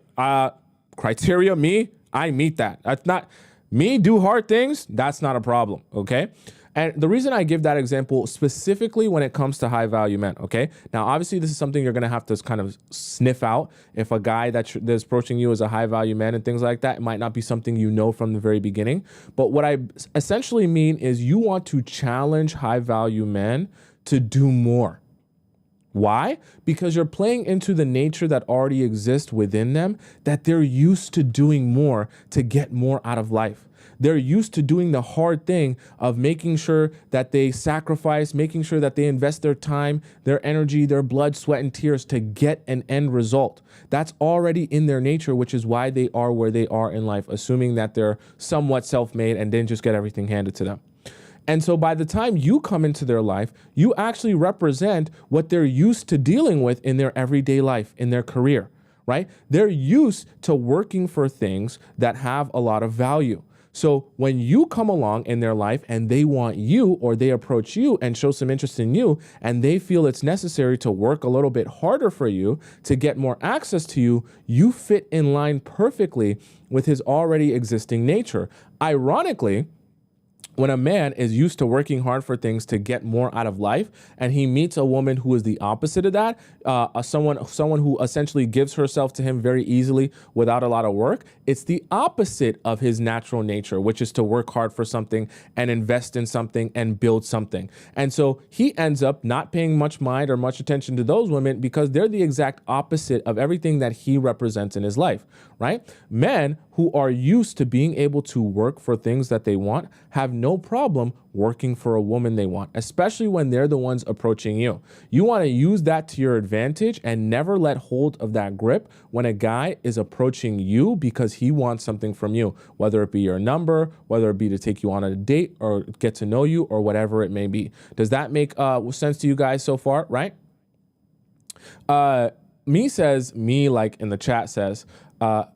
criteria, me, I meet that. That's not, me do hard things, that's not a problem, okay? And the reason I give that example specifically when it comes to high value men, okay? Now, obviously, this is something you're gonna have to kind of sniff out. If a guy that's approaching you as a high value man and things like that, it might not be something you know from the very beginning. But what I essentially mean is you want to challenge high value men to do more. Why? Because you're playing into the nature that already exists within them, that they're used to doing more to get more out of life. They're used to doing the hard thing of making sure that they sacrifice, making sure that they invest their time, their energy, their blood, sweat, and tears to get an end result. That's already in their nature, which is why they are where they are in life, assuming that they're somewhat self-made and didn't just get everything handed to them. And so by the time you come into their life, you actually represent what they're used to dealing with in their everyday life, in their career, right? They're used to working for things that have a lot of value. So when you come along in their life and they want you, or they approach you and show some interest in you, and they feel it's necessary to work a little bit harder for you to get more access to you, you fit in line perfectly with his already existing nature. Ironically, when a man is used to working hard for things to get more out of life, and he meets a woman who is the opposite of that, someone who essentially gives herself to him very easily without a lot of work, it's the opposite of his natural nature, which is to work hard for something and invest in something and build something. And so he ends up not paying much mind or much attention to those women because they're the exact opposite of everything that he represents in his life, right? Men who are used to being able to work for things that they want have no problem working for a woman they want, especially when they're the ones approaching you. You want to use that to your advantage and never let hold of that grip when a guy is approaching you because he wants something from you, whether it be your number, whether it be to take you on a date or get to know you or whatever it may be. Does that make sense to you guys so far, right? Me, like in the chat says,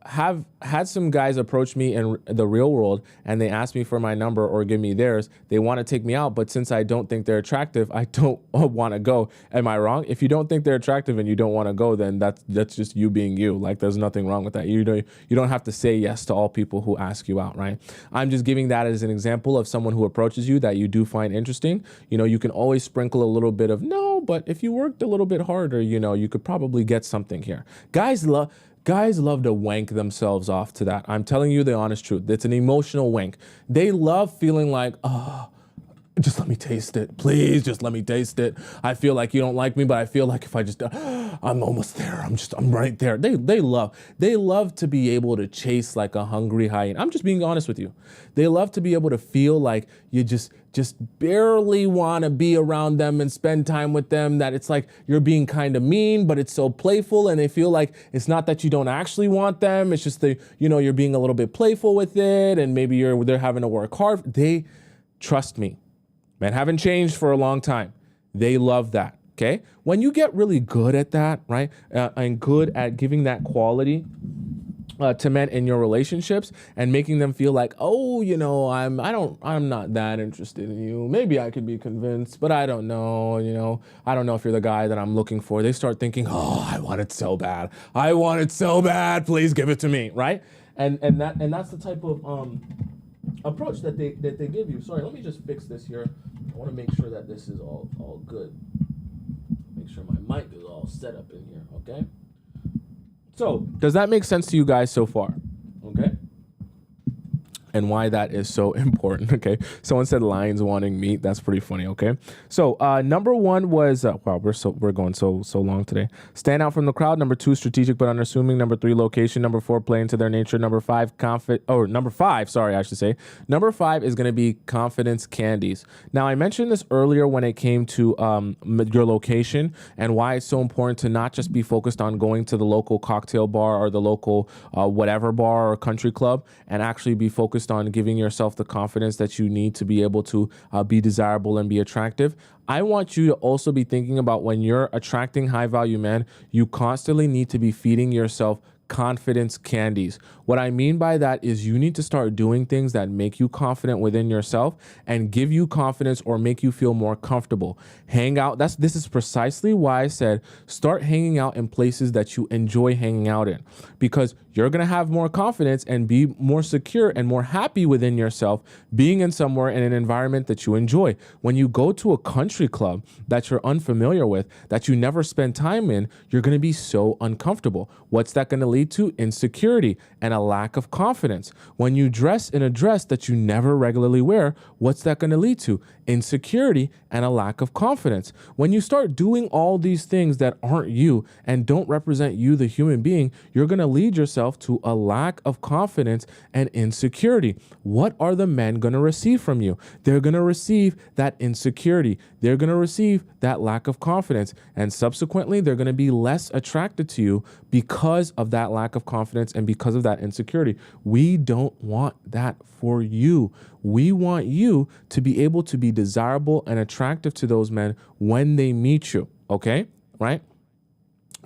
have had some guys approach me in the real world and they ask me for my number or give me theirs. They want to take me out, but since I don't think they're attractive, I don't want to go. Am I wrong? If you don't think they're attractive and you don't want to go, then that's just you being you. Like, there's nothing wrong with that. You don't have to say yes to all people who ask you out, right? I'm just giving that as an example of someone who approaches you that you do find interesting. You know, you can always sprinkle a little bit of no, but if you worked a little bit harder, you know, you could probably get something here. Guys love to wank themselves off to that. I'm telling you the honest truth. It's an emotional wank. They love feeling like, oh, just let me taste it. Please, just let me taste it. I feel like you don't like me, but I feel like if I just, I'm almost there. I'm right there. They love to be able to chase like a hungry hyena. I'm just being honest with you. They love to be able to feel like you just barely want to be around them and spend time with them, that it's like you're being kind of mean, but it's so playful, and they feel like it's not that you don't actually want them. It's just you're being a little bit playful with it, and maybe they're having to work hard. They, trust me, men haven't changed for a long time. They love that, okay? When you get really good at that, right, and good at giving that quality, to men in your relationships and making them feel like, oh, I'm not that interested in you. Maybe I could be convinced, but I don't know. I don't know if you're the guy that I'm looking for. They start thinking, oh, I want it so bad. I want it so bad. Please give it to me, right? And that's the type of approach that they give you. Sorry, let me just fix this here. I want to make sure that this is all good. Make sure my mic is all set up in here. Okay. So, does that make sense to you guys so far? Okay. And why that is so important. Okay. Someone said lions wanting meat. That's pretty funny. Okay. So, number one was, wow, we're going so long today. Stand out from the crowd. Number two, strategic but unassuming. Number three, location. Number four, play into their nature. Number five, number five is going to be confidence candies. Now, I mentioned this earlier when it came to your location and why it's so important to not just be focused on going to the local cocktail bar or the local whatever bar or country club, and actually be focused on giving yourself the confidence that you need to be able to be desirable and be attractive. I want you to also be thinking about when you're attracting high value men, you constantly need to be feeding yourself confidence candies. What I mean by that is you need to start doing things that make you confident within yourself and give you confidence or make you feel more comfortable. Hang out. This is precisely why I said start hanging out in places that you enjoy hanging out in, because you're going to have more confidence and be more secure and more happy within yourself being in somewhere in an environment that you enjoy. When you go to a country club that you're unfamiliar with, that you never spend time in, you're going to be so uncomfortable. What's that going to lead to? Insecurity and a lack of confidence. When you dress in a dress that you never regularly wear, what's that going to lead to? Insecurity and a lack of confidence. When you start doing all these things that aren't you and don't represent you, the human being, you're going to lead yourself to a lack of confidence and insecurity. What are the men going to receive from you? They're going to receive that insecurity. They're going to receive that lack of confidence. And subsequently, they're going to be less attracted to you because of that lack of confidence and because of that insecurity. We don't want that for you. We want you to be able to be desirable and attractive to those men when they meet you. Okay? Right?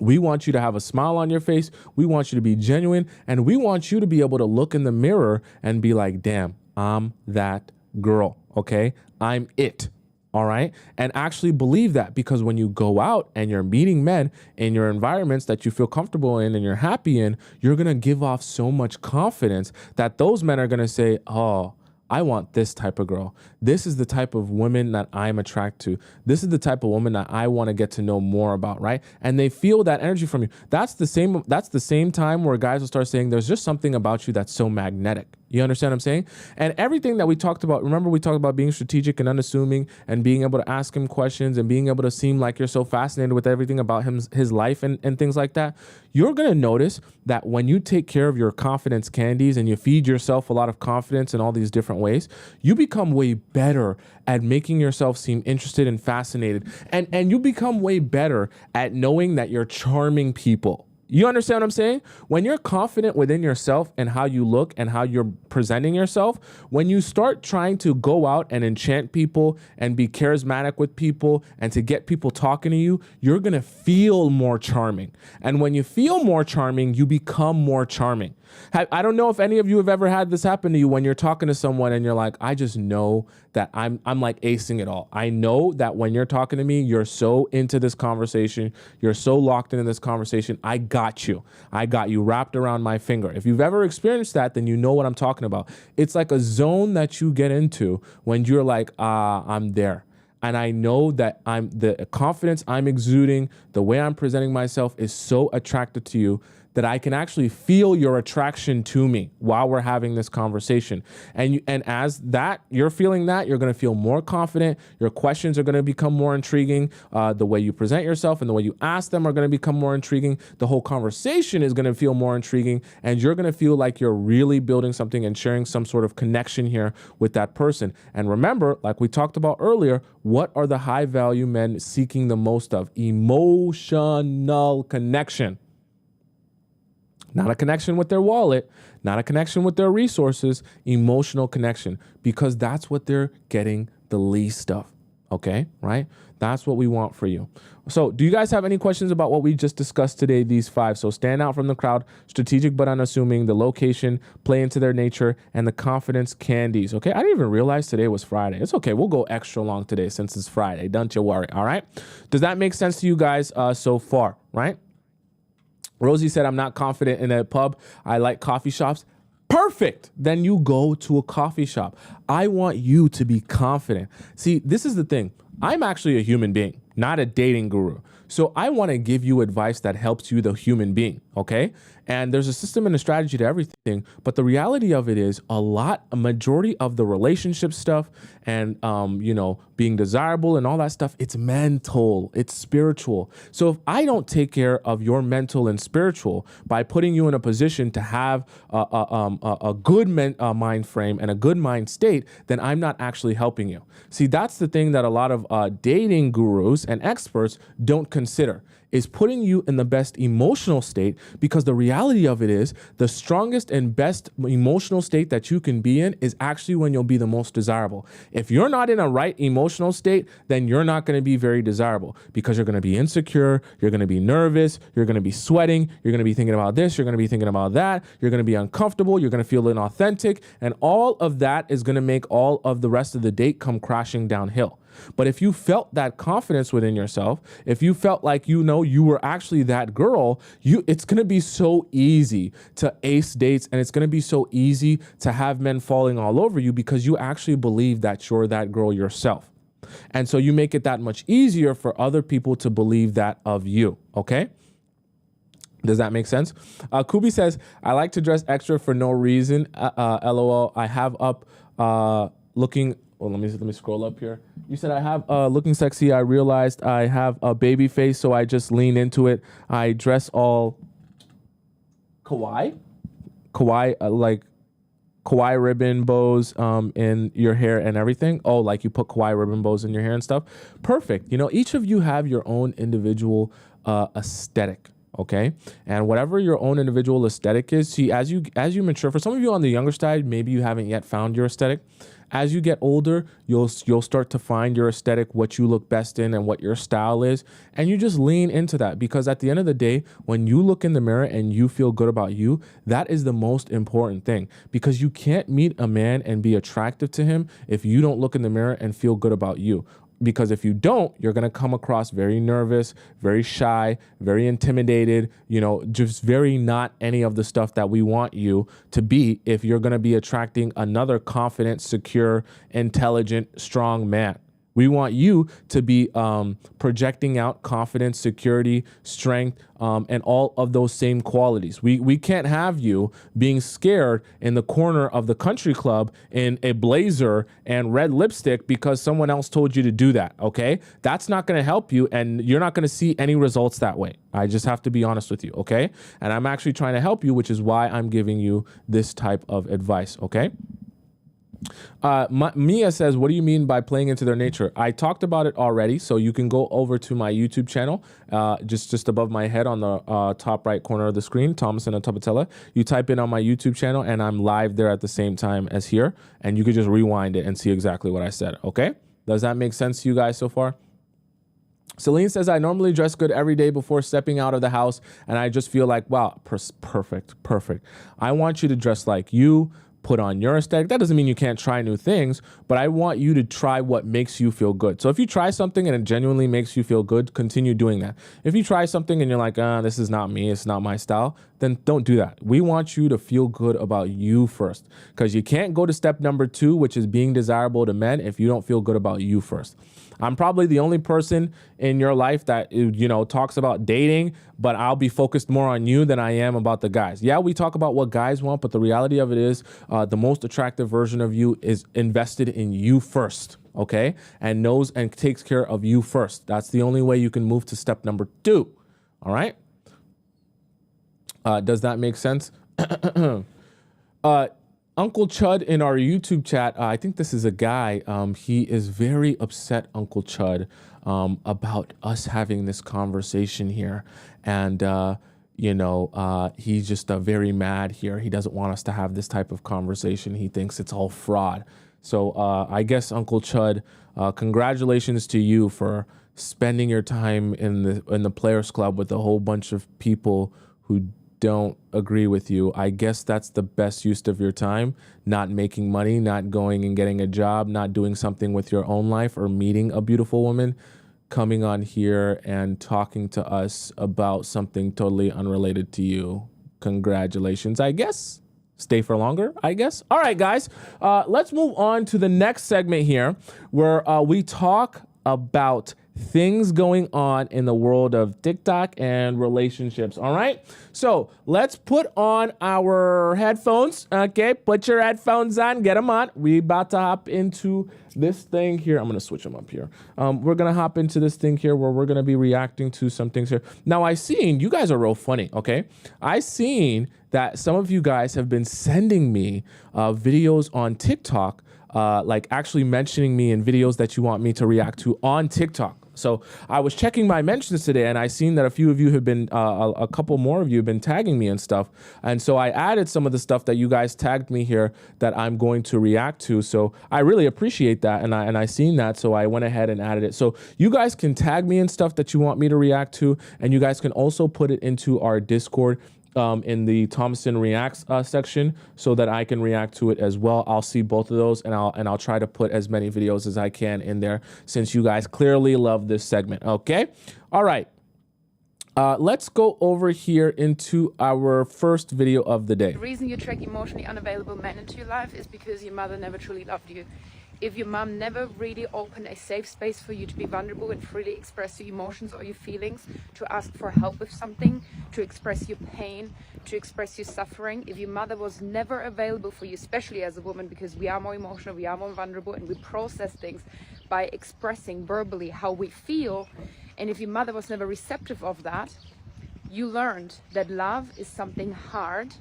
We want you to have a smile on your face. We want you to be genuine. And we want you to be able to look in the mirror and be like, damn, I'm that girl. Okay? I'm it. All right. And actually believe that, because when you go out and you're meeting men in your environments that you feel comfortable in and you're happy in, you're going to give off so much confidence that those men are going to say, oh, I want this type of girl. This is the type of woman that I'm attracted to. This is the type of woman that I want to get to know more about, right? And they feel that energy from you. That's the same time where guys will start saying, there's just something about you that's so magnetic. You understand what I'm saying? And everything that we talked about, remember we talked about being strategic and unassuming and being able to ask him questions and being able to seem like you're so fascinated with everything about his life and things like that. You're going to notice that when you take care of your confidence candies and you feed yourself a lot of confidence in all these different ways, you become way better at making yourself seem interested and fascinated. And you become way better at knowing that you're charming people. You understand what I'm saying? When you're confident within yourself and how you look and how you're presenting yourself, when you start trying to go out and enchant people and be charismatic with people and to get people talking to you, you're going to feel more charming. And when you feel more charming, you become more charming. I don't know if any of you have ever had this happen to you when you're talking to someone and you're like, I just know that I'm like acing it all. I know that when you're talking to me, you're so into this conversation. You're so locked into this conversation. I got you. I got you wrapped around my finger. If you've ever experienced that, then you know what I'm talking about. It's like a zone that you get into when you're like, I'm there. And I know that the confidence I'm exuding, the way I'm presenting myself is so attractive to you that I can actually feel your attraction to me while we're having this conversation. And as that, you're feeling that, you're going to feel more confident. Your questions are going to become more intriguing. The way you present yourself and the way you ask them are going to become more intriguing. The whole conversation is going to feel more intriguing. And you're going to feel like you're really building something and sharing some sort of connection here with that person. And remember, like we talked about earlier, what are the high value men seeking the most of? Emotional connection. Not a connection with their wallet, not a connection with their resources, emotional connection, because that's what they're getting the least of. Okay, right? That's what we want for you. So do you guys have any questions about what we just discussed today, these 5? So stand out from the crowd, strategic but unassuming, the location, play into their nature, and the confidence candies. Okay, I didn't even realize today was Friday. It's okay, we'll go extra long today since it's Friday. Don't you worry, all right? Does that make sense to you guys so far, right? Rosie said, I'm not confident in a pub. I like coffee shops. Perfect. Then you go to a coffee shop. I want you to be confident. See, this is the thing. I'm actually a human being, not a dating guru. So I want to give you advice that helps you, the human being, okay? And there's a system and a strategy to everything, but the reality of it is a majority of the relationship stuff and, being desirable and all that stuff, it's mental, it's spiritual. So if I don't take care of your mental and spiritual by putting you in a position to have a good mind frame and a good mind state, then I'm not actually helping you. See, that's the thing that a lot of dating gurus and experts don't consider, is putting you in the best emotional state, because the reality of it is the strongest and best emotional state that you can be in is actually when you'll be the most desirable. If you're not in a right emotional state, then you're not going to be very desirable, because you're going to be insecure, you're going to be nervous, you're going to be sweating, you're going to be thinking about this, you're going to be thinking about that, you're going to be uncomfortable, you're going to feel inauthentic, and all of that is going to make all of the rest of the date come crashing downhill. But if you felt that confidence within yourself, if you felt like, you were actually that girl, it's going to be so easy to ace dates, and it's going to be so easy to have men falling all over you, because you actually believe that you're that girl yourself. And so you make it that much easier for other people to believe that of you. Okay? Does that make sense? Kubi says, I like to dress extra for no reason. LOL. I have up looking. Well, let me scroll up here. You said I have looking sexy. I realized I have a baby face, so I just lean into it. I dress all kawaii, like kawaii ribbon bows in your hair and everything. Oh, like you put kawaii ribbon bows in your hair and stuff. Perfect. Each of you have your own individual aesthetic. Okay. And whatever your own individual aesthetic is, see, as you mature, for some of you on the younger side, maybe you haven't yet found your aesthetic. As you get older, you'll start to find your aesthetic, what you look best in and what your style is. And you just lean into that, because at the end of the day, when you look in the mirror and you feel good about you, that is the most important thing, because you can't meet a man and be attractive to him if you don't look in the mirror and feel good about you. Because if you don't, you're going to come across very nervous, very shy, very intimidated, just very not any of the stuff that we want you to be if you're going to be attracting another confident, secure, intelligent, strong man. We want you to be projecting out confidence, security, strength, and all of those same qualities. We can't have you being scared in the corner of the country club in a blazer and red lipstick because someone else told you to do that, okay? That's not going to help you, and you're not going to see any results that way. I just have to be honest with you, okay? And I'm actually trying to help you, which is why I'm giving you this type of advice, okay? Mia says, what do you mean by playing into their nature? I talked about it already, so you can go over to my YouTube channel, just above my head on the top right corner of the screen, Tomisin Atobatele. You type in on my YouTube channel, and I'm live there at the same time as here, and you could just rewind it and see exactly what I said, okay? Does that make sense to you guys so far? Celine says, I normally dress good every day before stepping out of the house, and I just feel like, wow, perfect. I want you to dress like you, put on your aesthetic. That doesn't mean you can't try new things, but I want you to try what makes you feel good. So if you try something and it genuinely makes you feel good, continue doing that. If you try something and you're like, this is not me, it's not my style, then don't do that. We want you to feel good about you first, because you can't go to step number 2, which is being desirable to men, if you don't feel good about you first. I'm probably the only person in your life that, talks about dating, but I'll be focused more on you than I am about the guys. Yeah, we talk about what guys want, but the reality of it is the most attractive version of you is invested in you first, okay? And knows and takes care of you first. That's the only way you can move to step number 2, all right? Does that make sense? Uncle Chud in our YouTube chat, I think this is a guy, he is very upset, Uncle Chud, about us having this conversation here. And, he's just very mad here. He doesn't want us to have this type of conversation. He thinks it's all fraud. So I guess Uncle Chud, congratulations to you for spending your time in the Players Club with a whole bunch of people who don't agree with you. I guess that's the best use of your time, not making money, not going and getting a job, not doing something with your own life or meeting a beautiful woman, coming on here and talking to us about something totally unrelated to you. Congratulations, I guess. Stay for longer, I guess. All right, guys, let's move on to the next segment here where we talk about things going on in the world of TikTok and relationships. All right. So let's put on our headphones. Okay. Put your headphones on, get them on. We about to hop into this thing here. I'm going to switch them up here. We're going to hop into this thing here where we're going to be reacting to some things here. Now I seen you guys are real funny. Okay. I seen that some of you guys have been sending me videos on TikTok, like actually mentioning me in videos that you want me to react to on TikTok. So I was checking my mentions today and I seen that a few of you have been, a couple more of you have been tagging me and stuff. And so I added some of the stuff that you guys tagged me here that I'm going to react to. So I really appreciate that. And I seen that. So I went ahead and added it. So you guys can tag me in stuff that you want me to react to. And you guys can also put it into our Discord in the Tomisin Reacts section so that I can react to it as well. I'll see both of those and I'll try to put as many videos as I can in there since you guys clearly love this segment. Okay. All right. Let's go over here into our first video of the day. The reason you attract emotionally unavailable men into your life is because your mother never truly loved you. If your mom never really opened a safe space for you to be vulnerable and freely express your emotions or your feelings, to ask for help with something, to express your pain, to express your suffering, if your mother was never available for you, especially as a woman, because we are more emotional, we are more vulnerable, and we process things by expressing verbally how we feel, and if your mother was never receptive of that, you learned that love is something hard,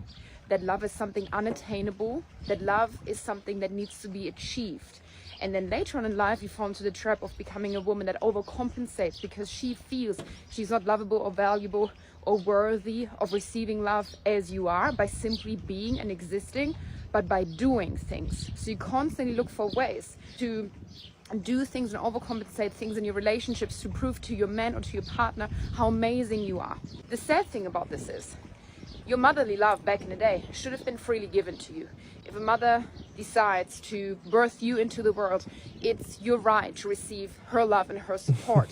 that love is something unattainable, that love is something that needs to be achieved. And then later on in life, you fall into the trap of becoming a woman that overcompensates because she feels she's not lovable or valuable or worthy of receiving love as you are by simply being and existing, but by doing things. So you constantly look for ways to do things and overcompensate things in your relationships to prove to your man or to your partner how amazing you are. The sad thing about this is, your motherly love back in the day should have been freely given to you. If a mother decides to birth you into the world, it's your right to receive her love and her support.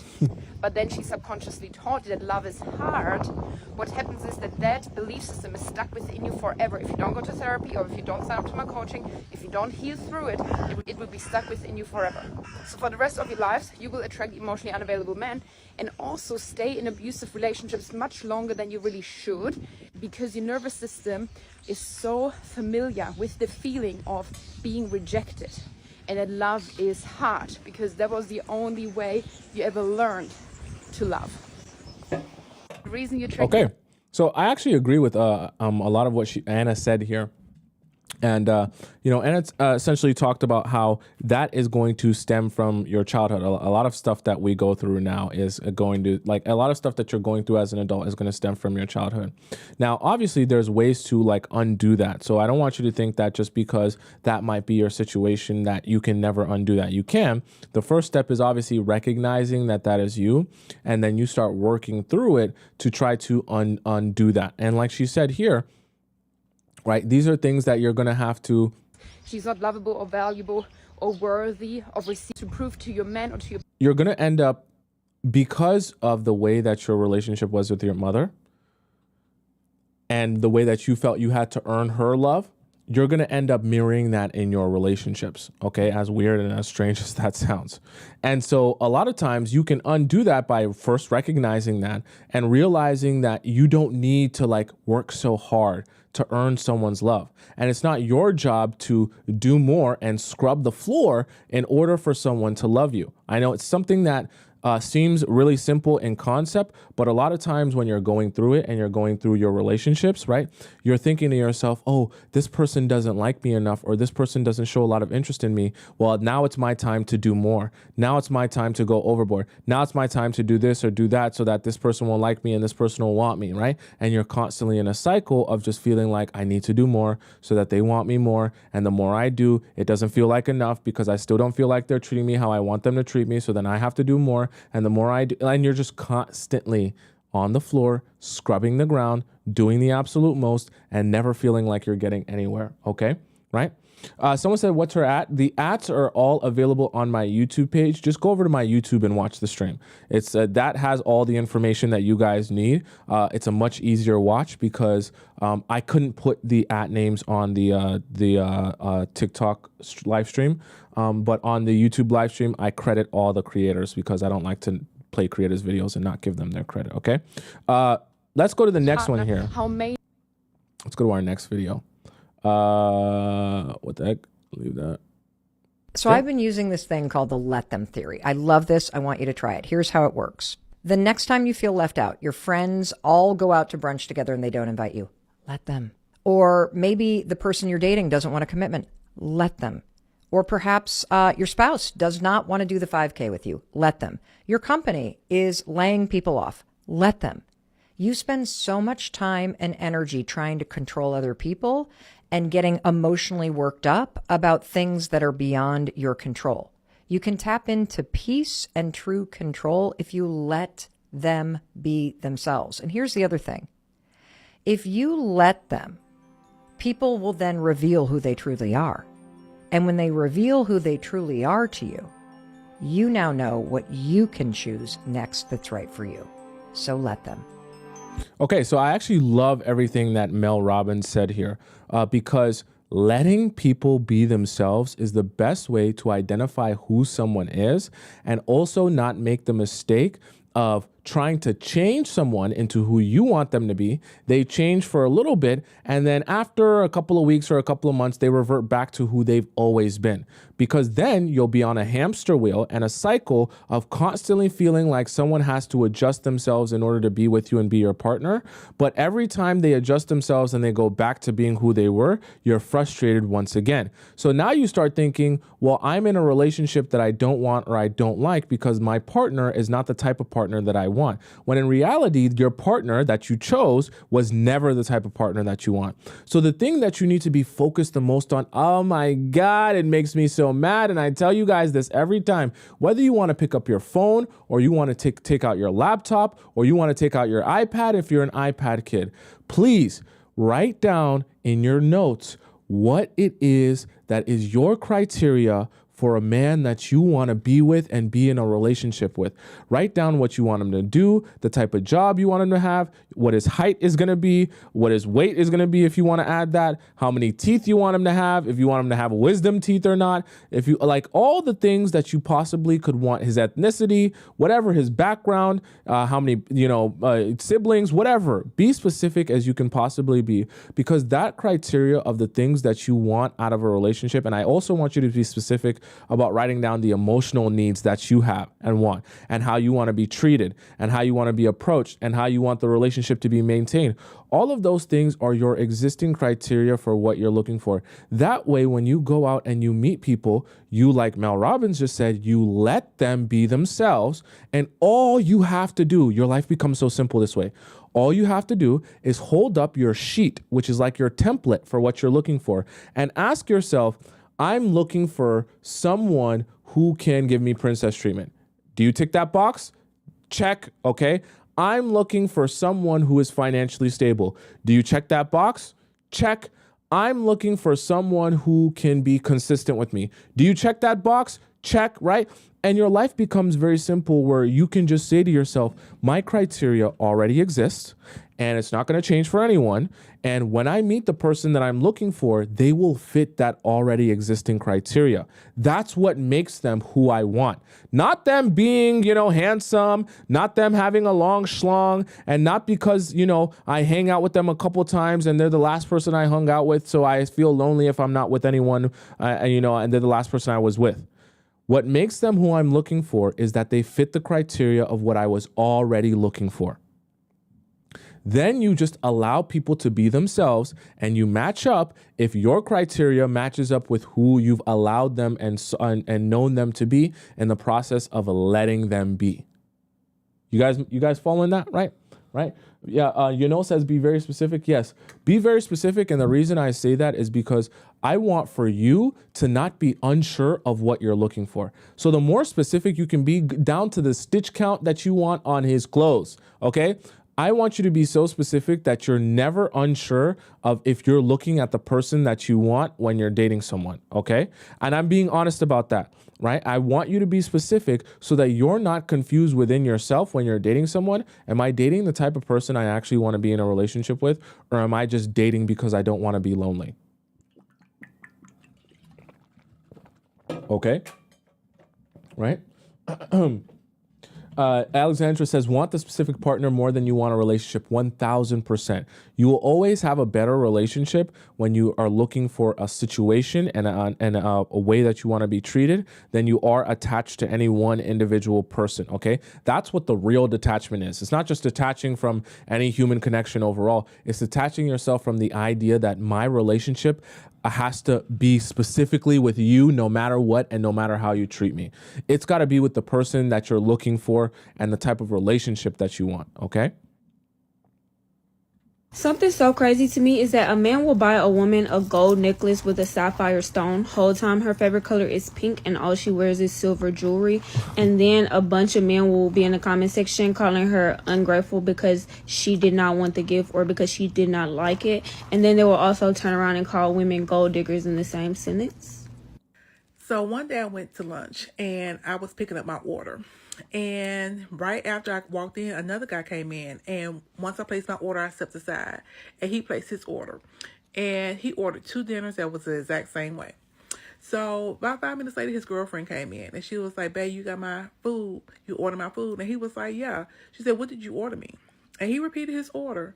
But then she subconsciously taught you that love is hard. What happens is that belief system is stuck within you forever. If you don't go to therapy or if you don't sign up to my coaching, if you don't heal through it, it will be stuck within you forever. So for the rest of your lives, you will attract emotionally unavailable men and also stay in abusive relationships much longer than you really should, because your nervous system is so familiar with the feeling of being rejected, and that love is hard because that was the only way you ever learned to love. The reason you Okay, so I actually agree with a lot of what Anna said here. And, you know, Anna essentially talked about how that is going to stem from your childhood. A lot of stuff that we go through now is going to, like, a lot of stuff that you're going through as an adult is going to stem from your childhood. Now, obviously, there's ways to, like, undo that. So I don't want you to think that just because that might be your situation that you can never undo that. You can. The first step is obviously recognizing that that is you, and then you start working through it to try to undo that. And like she said here, right, these are things that you're going to have to. She's not lovable or valuable or worthy of receiving to prove to your man or to your. You're going to end up, because of the way that your relationship was with your mother and the way that you felt you had to earn her love, you're going to end up mirroring that in your relationships. Okay. As weird and as strange as that sounds. And so a lot of times you can undo that by first recognizing that and realizing that you don't need to, like, work so hard to earn someone's love. And it's not your job to do more and scrub the floor in order for someone to love you. I know it's something that seems really simple in concept, but a lot of times when you're going through it and you're going through your relationships, right, you're thinking to yourself, oh, this person doesn't like me enough, or this person doesn't show a lot of interest in me. Well, now it's my time to do more. Now it's my time to go overboard. Now it's my time to do this or do that so that this person will like me and this person will want me, right? And you're constantly in a cycle of just feeling like I need to do more so that they want me more. And the more I do, it doesn't feel like enough because I still don't feel like they're treating me how I want them to treat me. So then I have to do more. And the more I do, and you're just constantly on the floor, scrubbing the ground, doing the absolute most, and never feeling like you're getting anywhere. Okay, right? Someone said, what's her at? The ats are all available on my YouTube page. Just go over to my YouTube and watch the stream. It's that has all the information that you guys need. It's a much easier watch because I couldn't put the at names on the TikTok live stream. But on the YouTube live stream, I credit all the creators because I don't like to play creators' videos and not give them their credit, okay? Let's go to the next one here. Let's go to our next video. What the heck? Leave that. So I've been using this thing called the let them theory. I love this. I want you to try it. Here's how it works. The next time you feel left out, your friends all go out to brunch together and they don't invite you. Let them. Or maybe the person you're dating doesn't want a commitment. Let them. Or perhaps your spouse does not want to do the 5K with you. Let them. Your company is laying people off. Let them. You spend so much time and energy trying to control other people and getting emotionally worked up about things that are beyond your control. You can tap into peace and true control if you let them be themselves. And here's the other thing. If you let them, people will then reveal who they truly are. And when they reveal who they truly are to you, you now know what you can choose next that's right for you. So let them. Okay, so I actually love everything that Mel Robbins said here because letting people be themselves is the best way to identify who someone is and also not make the mistake of trying to change someone into who you want them to be. They change for a little bit, and then after a couple of weeks or a couple of months, they revert back to who they've always been. Because then you'll be on a hamster wheel and a cycle of constantly feeling like someone has to adjust themselves in order to be with you and be your partner. But every time they adjust themselves and they go back to being who they were, you're frustrated once again. So now you start thinking, well, I'm in a relationship that I don't want or I don't like because my partner is not the type of partner that I want. When in reality, your partner that you chose was never the type of partner that you want. So the thing that you need to be focused the most on, oh my God, it makes me so mad. And I tell you guys this every time, whether you want to pick up your phone or you want to take out your laptop or you want to take out your iPad if you're an iPad kid, please write down in your notes what it is that is your criteria for a man that you want to be with and be in a relationship with. Write down what you want him to do, the type of job you want him to have, what his height is going to be, what his weight is going to be if you want to add that, how many teeth you want him to have, if you want him to have wisdom teeth or not, if you like all the things that you possibly could want, his ethnicity, whatever, his background, how many, siblings, whatever. Be specific as you can possibly be, because that criteria of the things that you want out of a relationship, and I also want you to be specific about writing down the emotional needs that you have and want, and how you want to be treated, and how you want to be approached, and how you want the relationship to be maintained. All of those things are your existing criteria for what you're looking for. That way, when you go out and you meet people, you, like Mel Robbins just said, you let them be themselves, and all you have to do, your life becomes so simple this way. All you have to do is hold up your sheet, which is like your template for what you're looking for, and ask yourself, I'm looking for someone who can give me princess treatment. Do you tick that box? Check, okay? I'm looking for someone who is financially stable. Do you check that box? Check. I'm looking for someone who can be consistent with me. Do you check that box? Check, right? And your life becomes very simple where you can just say to yourself, my criteria already exists and it's not going to change for anyone. And when I meet the person that I'm looking for, they will fit that already existing criteria. That's what makes them who I want. Not them being, handsome, not them having a long schlong, and not because, I hang out with them a couple times and they're the last person I hung out with, so I feel lonely if I'm not with anyone, and they're the last person I was with. What makes them who I'm looking for is that they fit the criteria of what I was already looking for. Then you just allow people to be themselves and you match up if your criteria matches up with who you've allowed them and known them to be in the process of letting them be. You guys following that, right? Right? Yeah, says be very specific. Yes, be very specific. And the reason I say that is because I want for you to not be unsure of what you're looking for. So the more specific you can be, down to the stitch count that you want on his clothes, okay? I want you to be so specific that you're never unsure of if you're looking at the person that you want when you're dating someone, okay? And I'm being honest about that, right? I want you to be specific so that you're not confused within yourself when you're dating someone. Am I dating the type of person I actually want to be in a relationship with, or am I just dating because I don't want to be lonely? Okay, right? Alexandra says, want the specific partner more than you want a relationship. 1000%. You will always have a better relationship when you are looking for a situation and a way that you want to be treated than you are attached to any one individual person. Okay. That's what the real detachment is. It's not just detaching from any human connection overall. It's detaching yourself from the idea that my relationship has to be specifically with you no matter what and no matter how you treat me. It's got to be with the person that you're looking for and the type of relationship that you want, okay? Something so crazy to me is that a man will buy a woman a gold necklace with a sapphire stone. Whole time her favorite color is pink and all she wears is silver jewelry. And then a bunch of men will be in the comment section calling her ungrateful because she did not want the gift or because she did not like it. And then they will also turn around and call women gold diggers in the same sentence. So one day I went to lunch and I was picking up my order. And right after I walked in, another guy came in. And once I placed my order, I stepped aside. And he placed his order. And he ordered 2 dinners that was the exact same way. So about 5 minutes later, his girlfriend came in. And she was like, babe, you got my food? You ordered my food? And he was like, yeah. She said, what did you order me? And he repeated his order.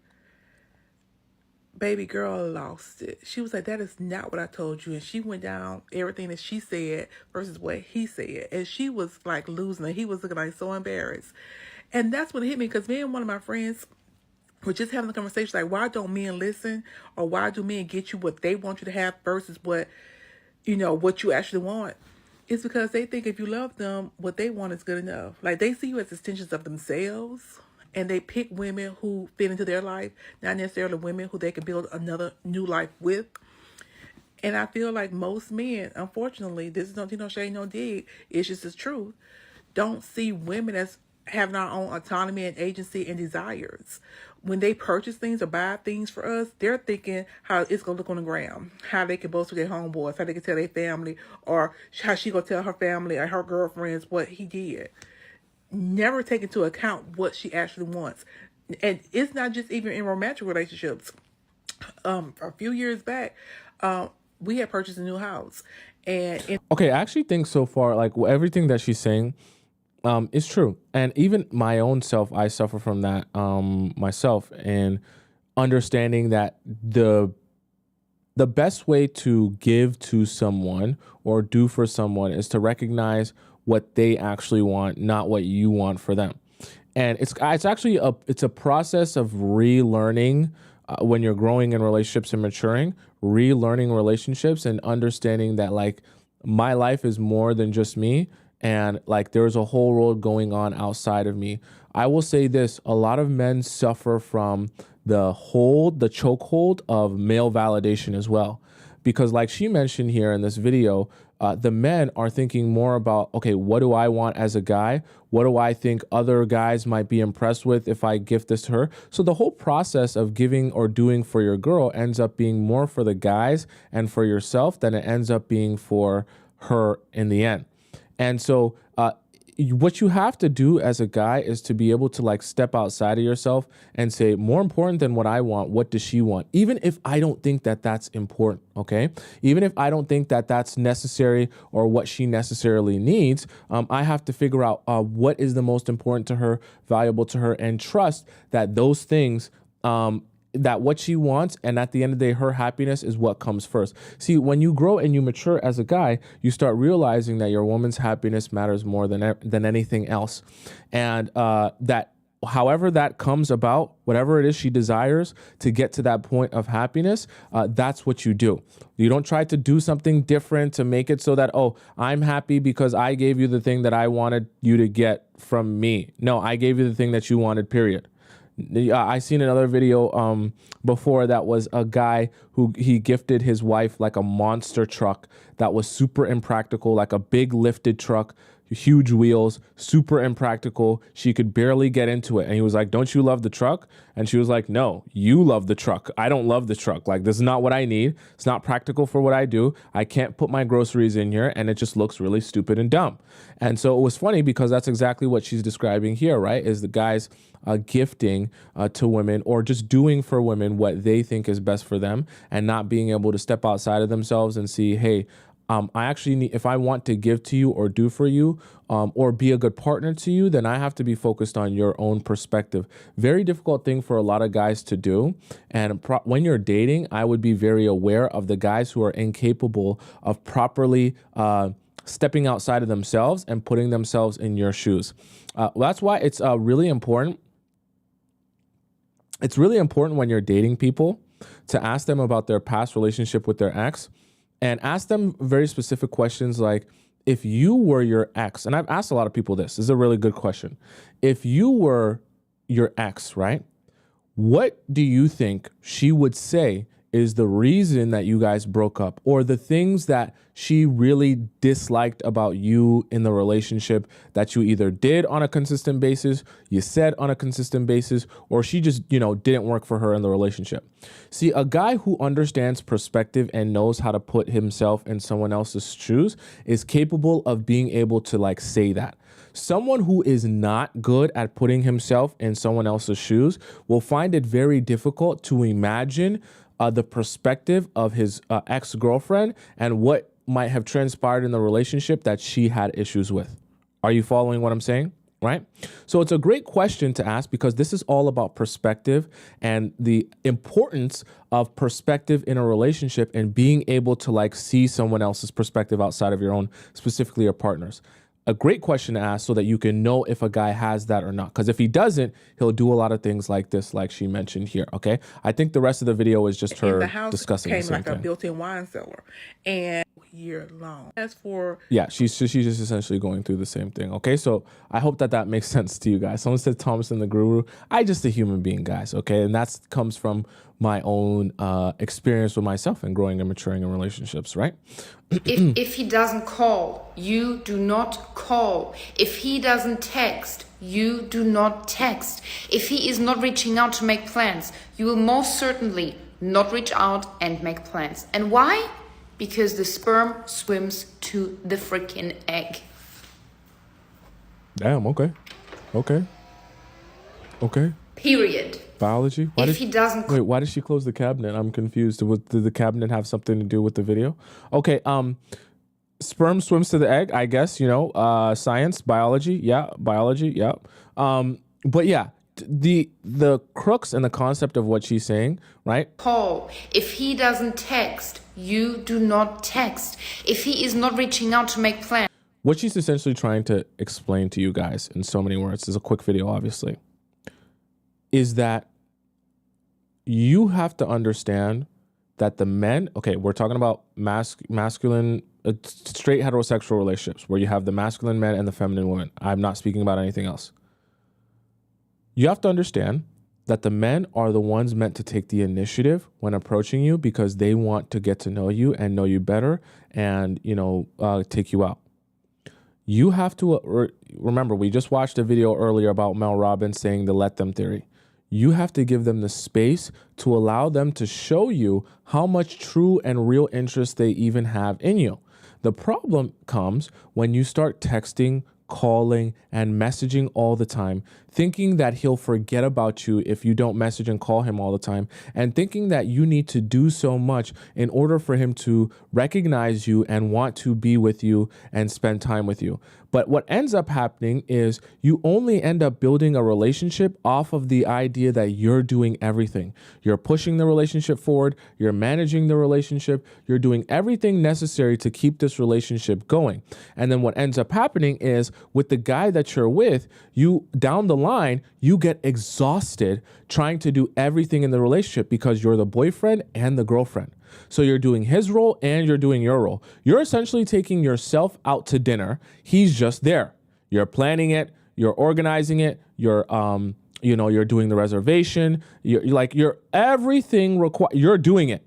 Baby girl lost it. She was like, that is not what I told you. And she went down everything that she said versus what he said. And she was like losing it. He was looking like so embarrassed. And that's what hit me, because me and one of my friends were just having a conversation like, why don't men listen? Or why do men get you what they want you to have versus what you actually want? It's because they think if you love them, what they want is good enough. Like, they see you as extensions of themselves. And they pick women who fit into their life, not necessarily women who they can build another new life with. And I feel like most men, unfortunately, this is no shade, no dig, it's just the truth, don't see women as having our own autonomy and agency and desires. When they purchase things or buy things for us, they're thinking how it's going to look on the ground, how they can boast to their homeboys, how they can tell their family, or how she going to tell her family or her girlfriends what he did. Never take into account what she actually wants. And it's not just even in romantic relationships. A few years back, we had purchased a new house. Okay, I actually think so far, like everything that she's saying is true. And even my own self, I suffer from that myself, and understanding that the best way to give to someone or do for someone is to recognize what they actually want, not what you want for them. And it's actually a process of relearning when you're growing in relationships and maturing, relearning relationships and understanding that like my life is more than just me, and like there's a whole world going on outside of me. I will say this, a lot of men suffer from the chokehold of male validation as well. Because like she mentioned here in this video, the men are thinking more about, okay, what do I want as a guy? What do I think other guys might be impressed with if I gift this to her? So the whole process of giving or doing for your girl ends up being more for the guys and for yourself than it ends up being for her in the end. And so what you have to do as a guy is to be able to like step outside of yourself and say, more important than what I want, what does she want? Even if I don't think that that's important, okay? Even if I don't think that that's necessary or what she necessarily needs, I have to figure out what is the most important to her, valuable to her, and trust that those things that what she wants, and at the end of the day, her happiness is what comes first. See, when you grow and you mature as a guy, you start realizing that your woman's happiness matters more than anything else, and that however that comes about, whatever it is she desires to get to that point of happiness, that's what you do. You don't try to do something different to make it so that, oh, I'm happy because I gave you the thing that I wanted you to get from me. No, I gave you the thing that you wanted, period. I seen another video before that was a guy who he gifted his wife like a monster truck that was super impractical, like a big lifted truck, huge wheels, super impractical. She could barely get into it. And he was like, don't you love the truck? And she was like, no, you love the truck. I don't love the truck. Like, this is not what I need. It's not practical for what I do. I can't put my groceries in here, and it just looks really stupid and dumb. And so it was funny because that's exactly what she's describing here, right? Is the guys gifting to women, or just doing for women what they think is best for them, and not being able to step outside of themselves and see, hey, I actually need, if I want to give to you or do for you, or be a good partner to you, then I have to be focused on your own perspective. Very difficult thing for a lot of guys to do. And when you're dating, I would be very aware of the guys who are incapable of properly stepping outside of themselves and putting themselves in your shoes. That's why it's really important. It's really important when you're dating people to ask them about their past relationship with their ex, and ask them very specific questions like, if you were your ex, and I've asked a lot of people this is a really good question. If you were your ex, right, what do you think she would say is the reason that you guys broke up, or the things that she really disliked about you in the relationship that you either did on a consistent basis, you said on a consistent basis, or she just, didn't work for her in the relationship. See, a guy who understands perspective and knows how to put himself in someone else's shoes is capable of being able to say that. Someone who is not good at putting himself in someone else's shoes will find it very difficult to imagine the perspective of his ex-girlfriend and what might have transpired in the relationship that she had issues with. Are you following what I'm saying? Right? So it's a great question to ask, because this is all about perspective and the importance of perspective in a relationship, and being able to see someone else's perspective outside of your own, specifically your partner's. A great question to ask so that you can know if a guy has that or not. Because if he doesn't, he'll do a lot of things like this, like she mentioned here. Okay. I think the rest of the video is just her discussing the same thing. A built-in wine cellar, and year long. As for she's just essentially going through the same thing. Okay, so I hope that makes sense to you guys. Someone said Tomisin the guru. I just a human being, guys. Okay, and that comes from my own experience with myself and growing and maturing in relationships. Right. If he doesn't call, you do not call. If he doesn't text, you do not text. If he is not reaching out to make plans, you will most certainly not reach out and make plans. And why? Because the sperm swims to the freaking egg. Damn, okay. Period. Biology? Why did she close the cabinet? I'm confused. Did the cabinet have something to do with the video? Okay, sperm swims to the egg, I guess, science, biology, yeah. But yeah, the crux and the concept of what she's saying, right? Call. If he doesn't text, you do not text. If he is not reaching out to make plans. What she's essentially trying to explain to you guys in so many words, is a quick video, obviously, is that you have to understand that the men, okay, we're talking about masculine, straight heterosexual relationships where you have the masculine men and the feminine women. I'm not speaking about anything else. You have to understand that the men are the ones meant to take the initiative when approaching you, because they want to get to know you and know you better and, take you out. You have to remember, we just watched a video earlier about Mel Robbins saying the let them theory. You have to give them the space to allow them to show you how much true and real interest they even have in you. The problem comes when you start texting, calling, and messaging all the time, thinking that he'll forget about you if you don't message and call him all the time, and thinking that you need to do so much in order for him to recognize you and want to be with you and spend time with you. But what ends up happening is you only end up building a relationship off of the idea that you're doing everything. You're pushing the relationship forward, you're managing the relationship, you're doing everything necessary to keep this relationship going. And then what ends up happening is with the guy that you're with, you down the line, you get exhausted trying to do everything in the relationship because you're the boyfriend and the girlfriend. So you're doing his role and you're doing your role. You're essentially taking yourself out to dinner. He's just there. You're planning it. You're organizing it. You're doing the reservation. You're everything required. You're doing it.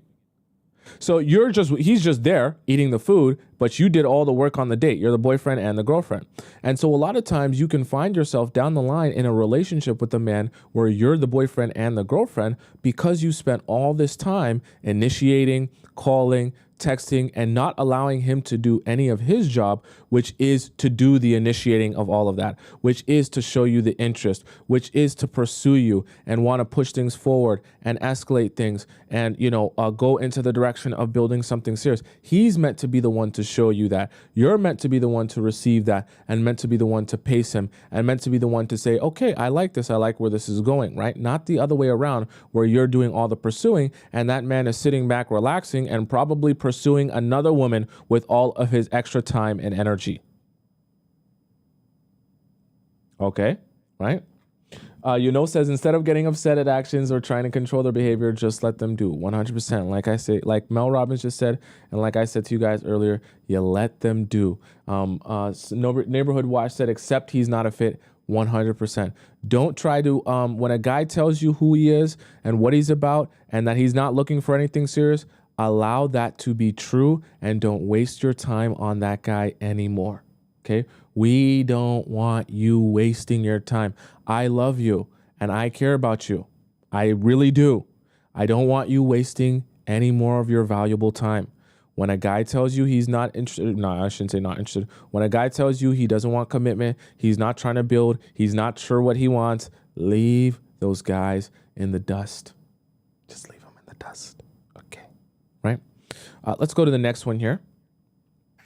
So he's just there eating the food, but you did all the work on the date. You're the boyfriend and the girlfriend. And so a lot of times you can find yourself down the line in a relationship with a man where you're the boyfriend and the girlfriend because you spent all this time initiating, calling, texting, and not allowing him to do any of his job, which is to do the initiating of all of that, which is to show you the interest, which is to pursue you and want to push things forward and escalate things and, go into the direction of building something serious. He's meant to be the one to show you that. You're meant to be the one to receive that and meant to be the one to pace him and meant to be the one to say, okay, I like this. I like where this is going, right? Not the other way around where you're doing all the pursuing and that man is sitting back relaxing and probably pursuing another woman with all of his extra time and energy. Okay, right? Says instead of getting upset at actions or trying to control their behavior, just let them do 100%. Like I say, like Mel Robbins just said, and like I said to you guys earlier, you let them do. Neighborhood Watch said, except he's not a fit. 100%. Don't try to, when a guy tells you who he is and what he's about and that he's not looking for anything serious, allow that to be true and don't waste your time on that guy anymore. Okay? We don't want you wasting your time. I love you and I care about you. I really do. I don't want you wasting any more of your valuable time. When a guy tells you he's not interested, no, I shouldn't say not interested. When a guy tells you he doesn't want commitment, he's not trying to build, he's not sure what he wants, leave those guys in the dust. Just leave them in the dust. Okay. Right? Let's go to the next one here.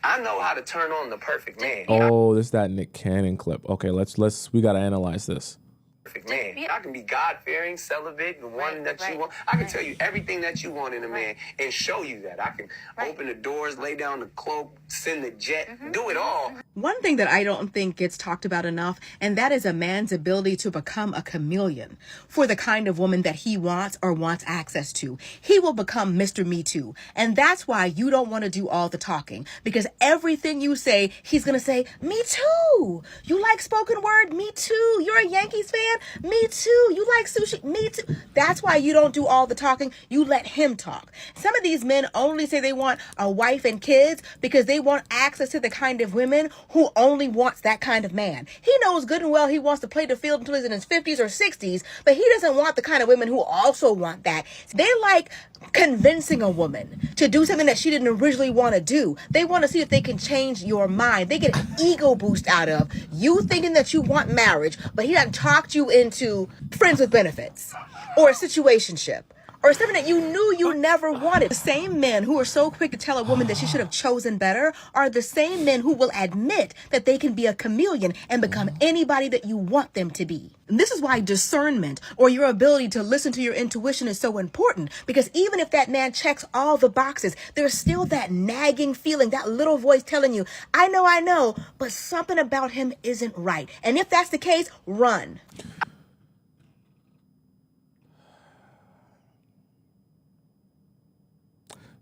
I know how to turn on the perfect man. Oh, this is that Nick Cannon clip. Okay, we got to analyze this. Perfect man. I can be God-fearing, celibate, the one that you want. I can tell you everything that you want in a man and show you that. I can open the doors, lay down the cloak, send the jet, do it all. One thing that I don't think gets talked about enough, and that is a man's ability to become a chameleon for the kind of woman that he wants or wants access to. He will become Mr. Me Too. And that's why you don't want to do all the talking, because everything you say, he's going to say, me too. You like spoken word? Me too. You're a Yankees fan? Me too. You like sushi? Me too. That's why you don't do all the talking. You let him talk. Some of these men only say they want a wife and kids because they want access to the kind of women who only wants that kind of man. He knows good and well he wants to play the field until he's in his 50s or 60s, but he doesn't want the kind of women who also want that. They like convincing a woman to do something that she didn't originally want to do. They want to see if they can change your mind. They get an ego boost out of you thinking that you want marriage, but he done talked you into friends with benefits or a situationship or something that you knew you never wanted. The same men who are so quick to tell a woman that she should have chosen better are the same men who will admit that they can be a chameleon and become anybody that you want them to be. And this is why discernment, or your ability to listen to your intuition, is so important, because even if that man checks all the boxes, there's still that nagging feeling, that little voice telling you, I know, but something about him isn't right. And if that's the case, run.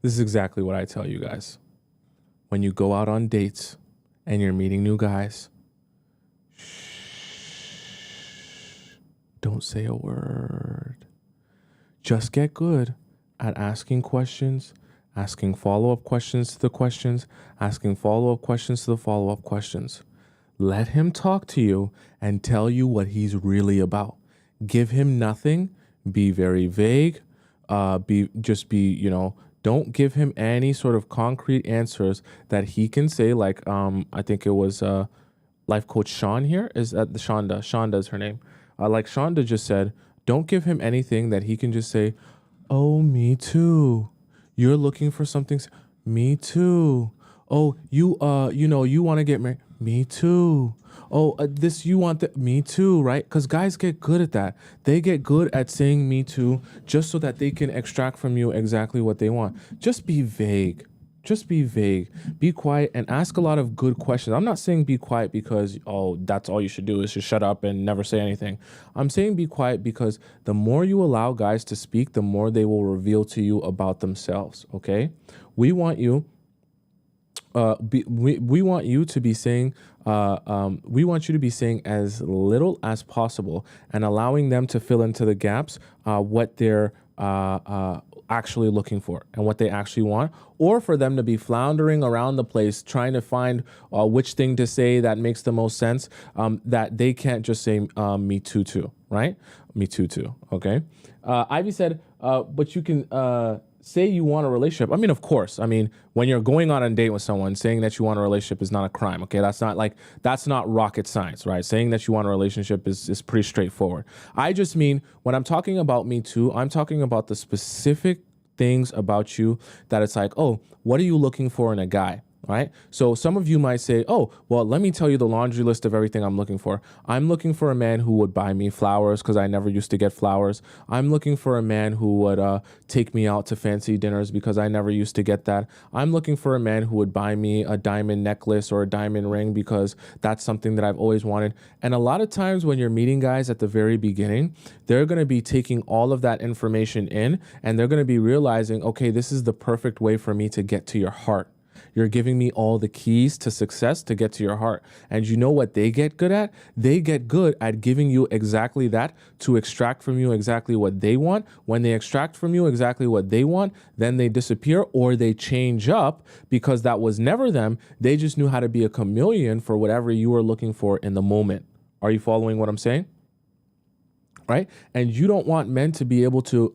This is exactly what I tell you guys. When you go out on dates and you're meeting new guys, don't say a word. Just get good at asking questions, asking follow-up questions to the questions, asking follow-up questions to the follow-up questions. Let him talk to you and tell you what he's really about. Give him nothing. Be very vague. Don't give him any sort of concrete answers that he can say, like, I think it was life coach Sean here is at the Shonda. Shonda is her name. Like Shonda just said, don't give him anything that he can just say, oh, me too. You're looking for something. Me too. Oh, you want to get married. Me too. Oh, this, you want that. Me too, right? Because guys get good at that. They get good at saying me too just so that they can extract from you exactly what they want. Just be vague. Just be vague. Be quiet and ask a lot of good questions. I'm not saying be quiet because, oh, that's all you should do is just shut up and never say anything. I'm saying be quiet because the more you allow guys to speak, the more they will reveal to you about themselves, okay? We want you we want you to be saying as little as possible and allowing them to fill into the gaps what they're actually looking for and what they actually want, or for them to be floundering around the place trying to find which thing to say that makes the most sense, that they can't just say me too, right? Me too, okay? Ivy said, but you can say you want a relationship. I mean, of course. I mean, when you're going on a date with someone, saying that you want a relationship is not a crime. Okay, that's not rocket science, right? Saying that you want a relationship is pretty straightforward. I just mean when I'm talking about me too, I'm talking about the specific things about you that it's like, oh, what are you looking for in a guy? Right? So some of you might say, oh, well, let me tell you the laundry list of everything I'm looking for. I'm looking for a man who would buy me flowers because I never used to get flowers. I'm looking for a man who would take me out to fancy dinners because I never used to get that. I'm looking for a man who would buy me a diamond necklace or a diamond ring because that's something that I've always wanted. And a lot of times when you're meeting guys at the very beginning, they're going to be taking all of that information in and they're going to be realizing, okay, this is the perfect way for me to get to your heart. You're giving me all the keys to success to get to your heart. And you know what they get good at? They get good at giving you exactly that to extract from you exactly what they want. When they extract from you exactly what they want, then they disappear or they change up because that was never them. They just knew how to be a chameleon for whatever you were looking for in the moment. Are you following what I'm saying? Right? And you don't want men to be able to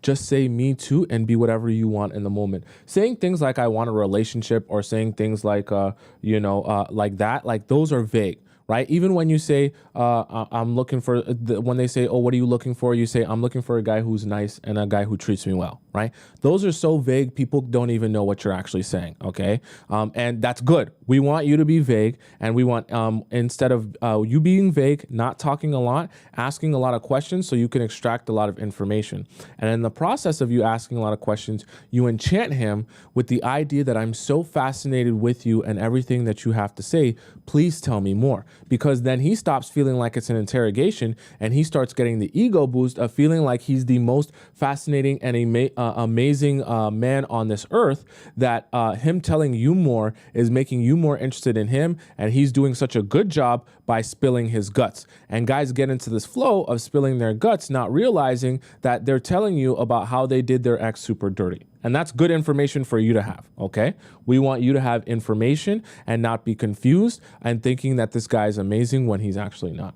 just say me too and be whatever you want in the moment. Saying things like I want a relationship or saying things like, like that, like those are vague. Right? Even when you say, I'm looking for, when they say, oh, what are you looking for? You say, I'm looking for a guy who's nice and a guy who treats me well. Right? Those are so vague, people don't even know what you're actually saying. Okay? And that's good. We want you to be vague, and we want, instead of you being vague, not talking a lot, asking a lot of questions so you can extract a lot of information. And in the process of you asking a lot of questions, you enchant him with the idea that I'm so fascinated with you and everything that you have to say. Please tell me more. Because then he stops feeling like it's an interrogation and he starts getting the ego boost of feeling like he's the most fascinating and amazing man on this earth, that him telling you more is making you more interested in him, and he's doing such a good job by spilling his guts. And guys get into this flow of spilling their guts, not realizing that they're telling you about how they did their ex super dirty. And that's good information for you to have, okay? We want you to have information and not be confused and thinking that this guy is amazing when he's actually not,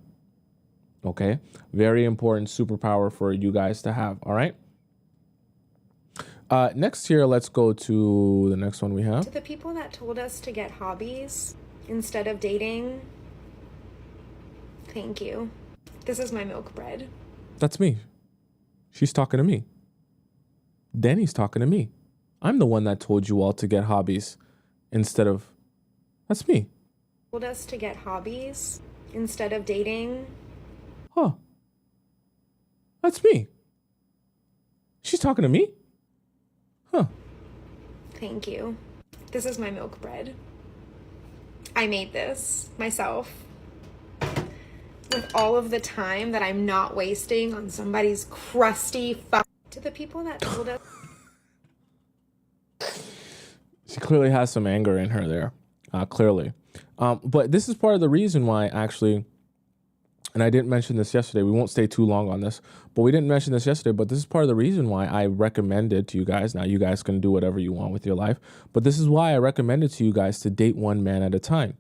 okay? Very important superpower for you guys to have, all right? Next here, let's go to the next one we have. To the people that told us to get hobbies instead of dating, thank you. This is my milk bread. That's me. She's talking to me. Danny's talking to me. I'm the one that told you all to get hobbies instead of... That's me. Told us to get hobbies instead of dating. Huh. That's me. She's talking to me? Huh. Thank you. This is my milk bread. I made this myself. With all of the time that I'm not wasting on somebody's crusty fuck. To the people that told us. She clearly has some anger in her there. Clearly. But this is part of the reason why, actually, and I didn't mention this yesterday. We won't stay too long on this, but we didn't mention this yesterday. But this is part of the reason why I recommended to you guys. Now, you guys can do whatever you want with your life, but this is why I recommended to you guys to date one man at a time.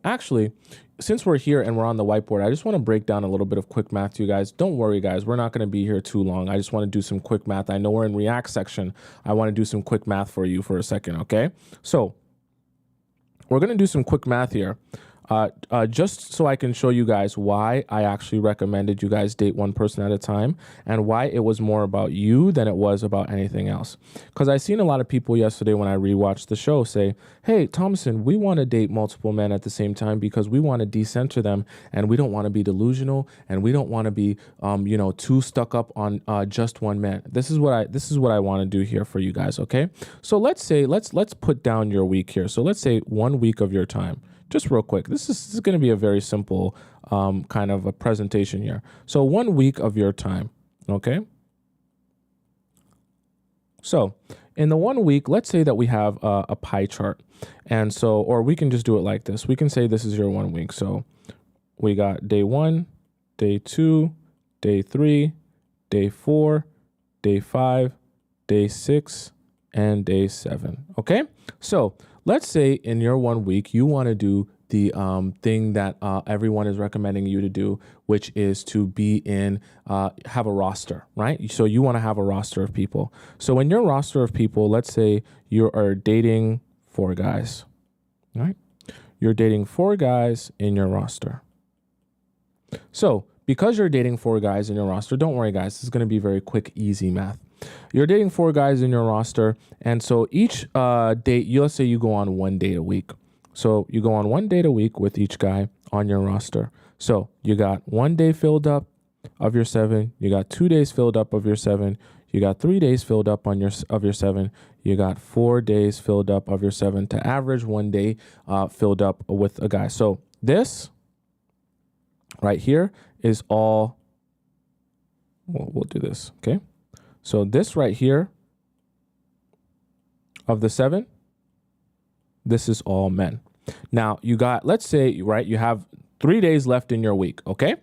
Actually, since we're here and we're on the whiteboard, I just want to break down a little bit of quick math to you guys. Don't worry, guys. We're not going to be here too long. I just want to do some quick math. I know we're in React section. I want to do some quick math for you for a second, okay? So we're going to do some quick math here. just so I can show you guys why I actually recommended you guys date one person at a time and why it was more about you than it was about anything else. Because I seen a lot of people yesterday when I rewatched the show say, hey, Tomisin, we want to date multiple men at the same time because we want to decenter them and we don't want to be delusional and we don't want to be, too stuck up on just one man. This is what I want to do here for you guys. Okay. So let's put down your week here. So let's say 1 week of your time. Just real quick, this is going to be a very simple kind of a presentation here. So 1 week of your time, okay? So in the 1 week, let's say that we have a pie chart. And so, or we can just do it like this. We can say this is your 1 week. So we got day 1, day 2, day 3, day 4, day 5, day 6, and day 7, okay? So let's say in your 1 week, you want to do the thing that everyone is recommending you to do, which is to have a roster, right? So you want to have a roster of people. So in your roster of people, let's say you are dating 4 guys, right? You're dating 4 guys in your roster. So because you're dating 4 guys in your roster, don't worry, guys, this is going to be very quick, easy math. You're dating 4 guys in your roster. And so each date, let's say you go on 1 date a week. So you go on 1 date a week with each guy on your roster. So you got 1 day filled up of your 7. You got 2 days filled up of your 7. You got 3 days filled up of your 7. You got 4 days filled up of your 7 to average 1 day filled up with a guy. So this right here is all, we'll do this, okay? So this right here of the 7, this is all men. Now you got, let's say, right, you have 3 days left in your week, okay?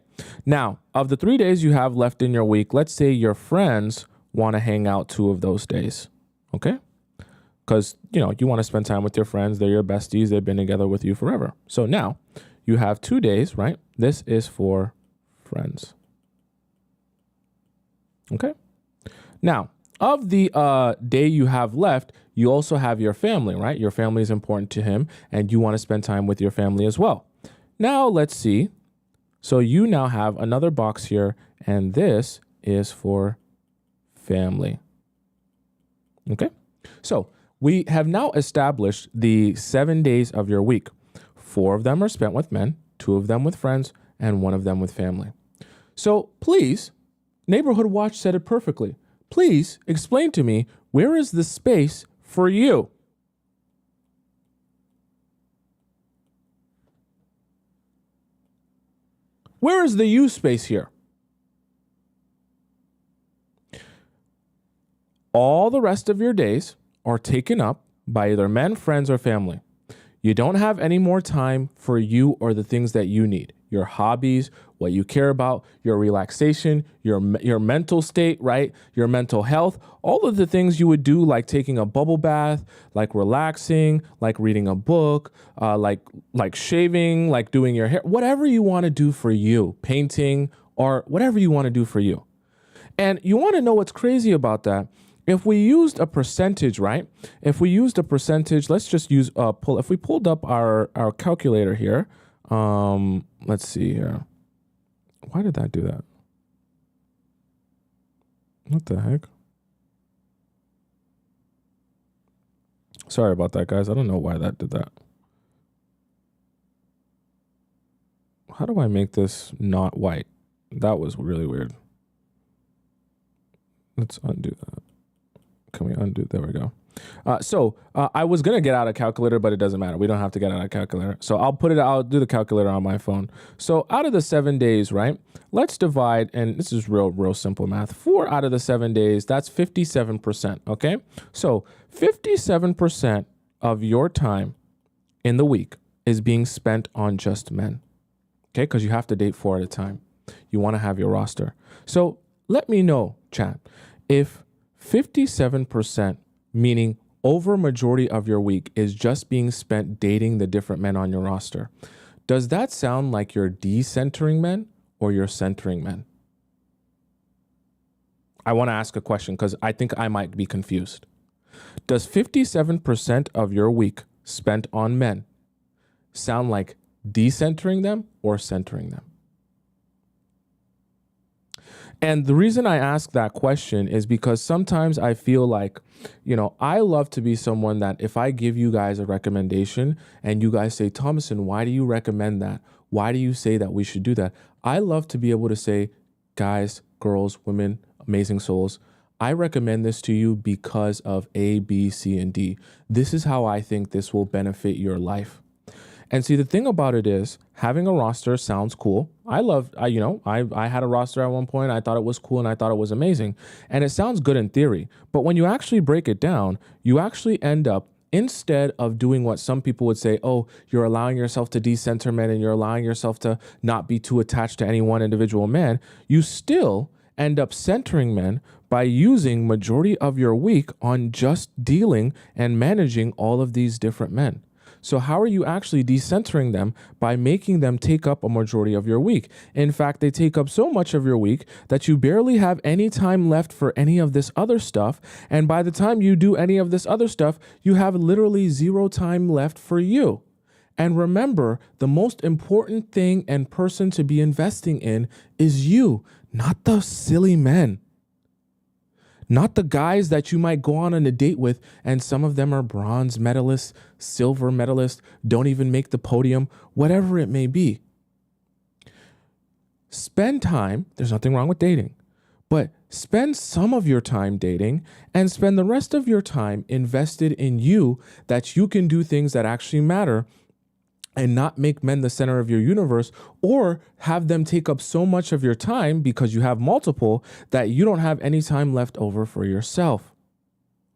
Now, of the 3 days you have left in your week, let's say your friends want to hang out 2 of those days, okay? Because, you want to spend time with your friends. They're your besties. They've been together with you forever. So now you have 2 days, right? This is for friends, okay? Now, of the day you have left, you also have your family, right? Your family is important to him, and you want to spend time with your family as well. Now, let's see. So you now have another box here, and this is for family. Okay? So we have now established the 7 days of your week. 4 of them are spent with men, 2 of them with friends, and 1 of them with family. So please, Neighborhood Watch said it perfectly. Please explain to me, where is the space for you? Where is the you space here? All the rest of your days are taken up by either men, friends, or family. You don't have any more time for you or the things that you need. Your hobbies, what you care about, your relaxation, your mental state, right? Your mental health, all of the things you would do, like taking a bubble bath, like relaxing, like reading a book, like shaving, like doing your hair, whatever you want to do for you, painting, or whatever you want to do for you. And you want to know what's crazy about that? If we used a percentage, right? If we used a percentage, let's just use if we pulled up our calculator here. Let's see here. Why did that do that? What the heck? Sorry about that, guys. I don't know why that did that. How do I make this not white? That was really weird. Let's undo that. Can we undo? There we go. So I was going to get out a calculator, but it doesn't matter. We don't have to get out a calculator. So I'll do the calculator on my phone. So out of the 7 days, right, let's divide, and this is real simple math. 4 out of the 7 days, that's 57%, okay? So 57% of your time in the week is being spent on just men, okay? Because you have to date 4 at a time. You want to have your roster. So let me know, chat, if 57%, meaning over a majority of your week, is just being spent dating the different men on your roster, does that sound like you're decentering men or you're centering men? I want to ask a question because I think I might be confused. Does 57% of your week spent on men sound like decentering them or centering them? And the reason I ask that question is because sometimes I feel like, I love to be someone that if I give you guys a recommendation and you guys say, Tomisin, why do you recommend that? Why do you say that we should do that? I love to be able to say, guys, girls, women, amazing souls, I recommend this to you because of A, B, C, and D. This is how I think this will benefit your life. And see, the thing about it is having a roster sounds cool. I had a roster at one point. I thought it was cool and I thought it was amazing. And it sounds good in theory. But when you actually break it down, you actually end up, instead of doing what some people would say, oh, you're allowing yourself to decenter men and you're allowing yourself to not be too attached to any one individual man, you still end up centering men by using majority of your week on just dealing and managing all of these different men. So how are you actually decentering them? By making them take up a majority of your week. In fact, they take up so much of your week that you barely have any time left for any of this other stuff. And by the time you do any of this other stuff, you have literally zero time left for you. And remember, the most important thing and person to be investing in is you, not the silly men. Not the guys that you might go on a date with, and some of them are bronze medalists, silver medalists, don't even make the podium, whatever it may be. Spend time, there's nothing wrong with dating, but spend some of your time dating and spend the rest of your time invested in you, that you can do things that actually matter and not make men the center of your universe, or have them take up so much of your time because you have multiple that you don't have any time left over for yourself.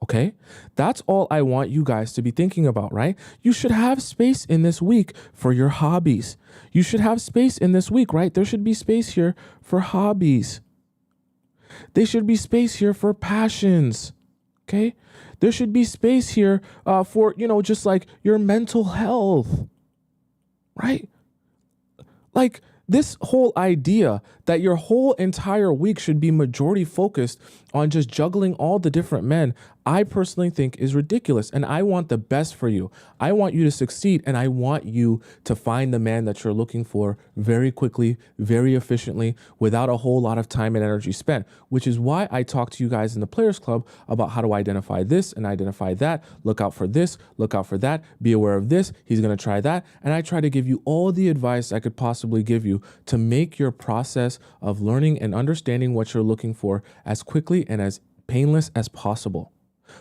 Okay? That's all I want you guys to be thinking about, right? You should have space in this week for your hobbies. You should have space in this week, right? There should be space here for hobbies. There should be space here for passions. Okay? There should be space here for, just like your mental health. Right? Like this whole idea that your whole entire week should be majority focused on just juggling all the different men, I personally think is ridiculous. And I want the best for you. I want you to succeed. And I want you to find the man that you're looking for very quickly, very efficiently, without a whole lot of time and energy spent, which is why I talk to you guys in the Players Club about how to identify this and identify that. Look out for this, look out for that, be aware of this. He's going to try that. And I try to give you all the advice I could possibly give you to make your process of learning and understanding what you're looking for as quickly and as painless as possible.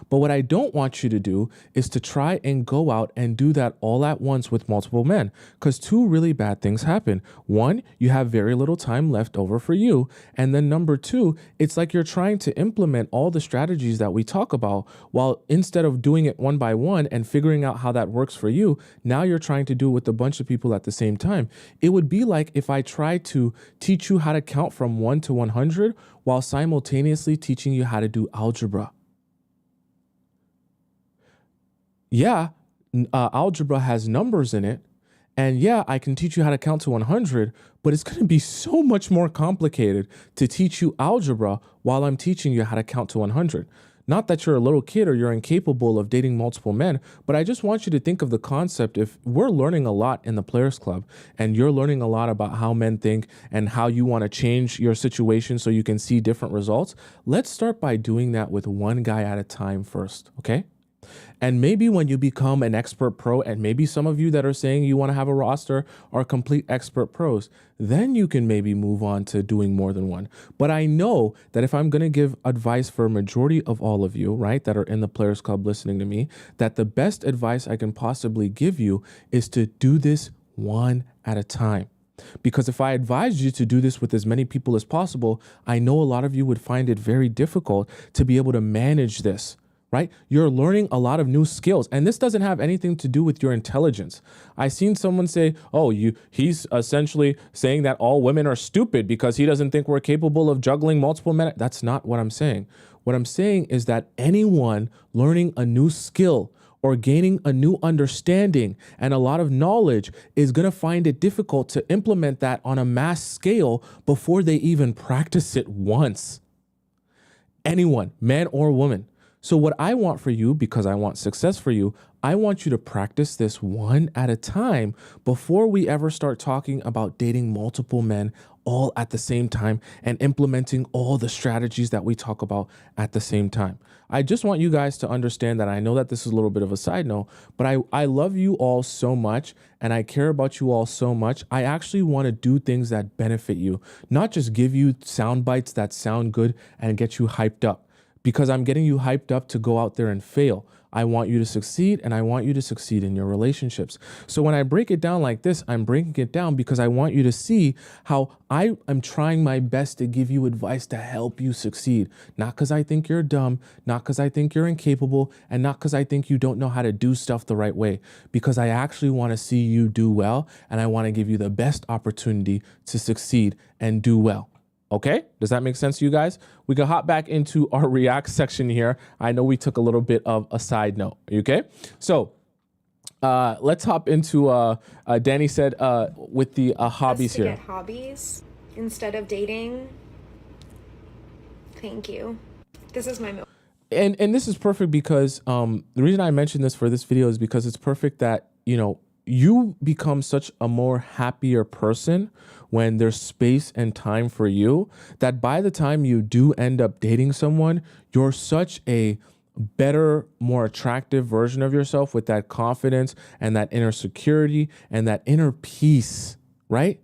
But what I don't want you to do is to try and go out and do that all at once with multiple men, because two really bad things happen. One, you have very little time left over for you. And then number two, it's like you're trying to implement all the strategies that we talk about, while instead of doing it one by one and figuring out how that works for you, now you're trying to do it with a bunch of people at the same time. It would be like if I tried to teach you how to count from 1 to 100 while simultaneously teaching you how to do algebra. Yeah, algebra has numbers in it. And yeah, I can teach you how to count to 100, but it's going to be so much more complicated to teach you algebra while I'm teaching you how to count to 100. Not that you're a little kid or you're incapable of dating multiple men, but I just want you to think of the concept. If we're learning a lot in the Players Club and you're learning a lot about how men think and how you want to change your situation so you can see different results, let's start by doing that with one guy at a time first, okay? And maybe when you become an expert pro, and maybe some of you that are saying you want to have a roster are complete expert pros, then you can maybe move on to doing more than one. But I know that if I'm going to give advice for a majority of all of you, right, that are in the Players Club listening to me, that the best advice I can possibly give you is to do this one at a time. Because if I advised you to do this with as many people as possible, I know a lot of you would find it very difficult to be able to manage this. Right? You're learning a lot of new skills, and this doesn't have anything to do with your intelligence. I seen someone say, oh, he's essentially saying that all women are stupid because he doesn't think we're capable of juggling multiple men. That's not what I'm saying. What I'm saying is that anyone learning a new skill or gaining a new understanding and a lot of knowledge is going to find it difficult to implement that on a mass scale before they even practice it once. Anyone, man or woman. So what I want for you, because I want success for you, I want you to practice this one at a time before we ever start talking about dating multiple men all at the same time and implementing all the strategies that we talk about at the same time. I just want you guys to understand that I know that this is a little bit of a side note, but I love you all so much and I care about you all so much. I actually want to do things that benefit you, not just give you sound bites that sound good and get you hyped up, because I'm getting you hyped up to go out there and fail. I want you to succeed, and I want you to succeed in your relationships. So when I break it down like this, I'm breaking it down because I want you to see how I am trying my best to give you advice to help you succeed. Not because I think you're dumb, not because I think you're incapable, and not because I think you don't know how to do stuff the right way. Because I actually want to see you do well, and I want to give you the best opportunity to succeed and do well. Okay, does that make sense to you guys? We can hop back into our React section here. I know we took a little bit of a side note, okay? So let's hop into, Danny said with the hobbies to here. Get hobbies instead of dating. Thank you. This is my milk. And this is perfect because the reason I mentioned this for this video is because it's perfect that, you know, you become such a more happier person when there's space and time for you, that by the time you do end up dating someone, you're such a better, more attractive version of yourself with that confidence and that inner security and that inner peace, right?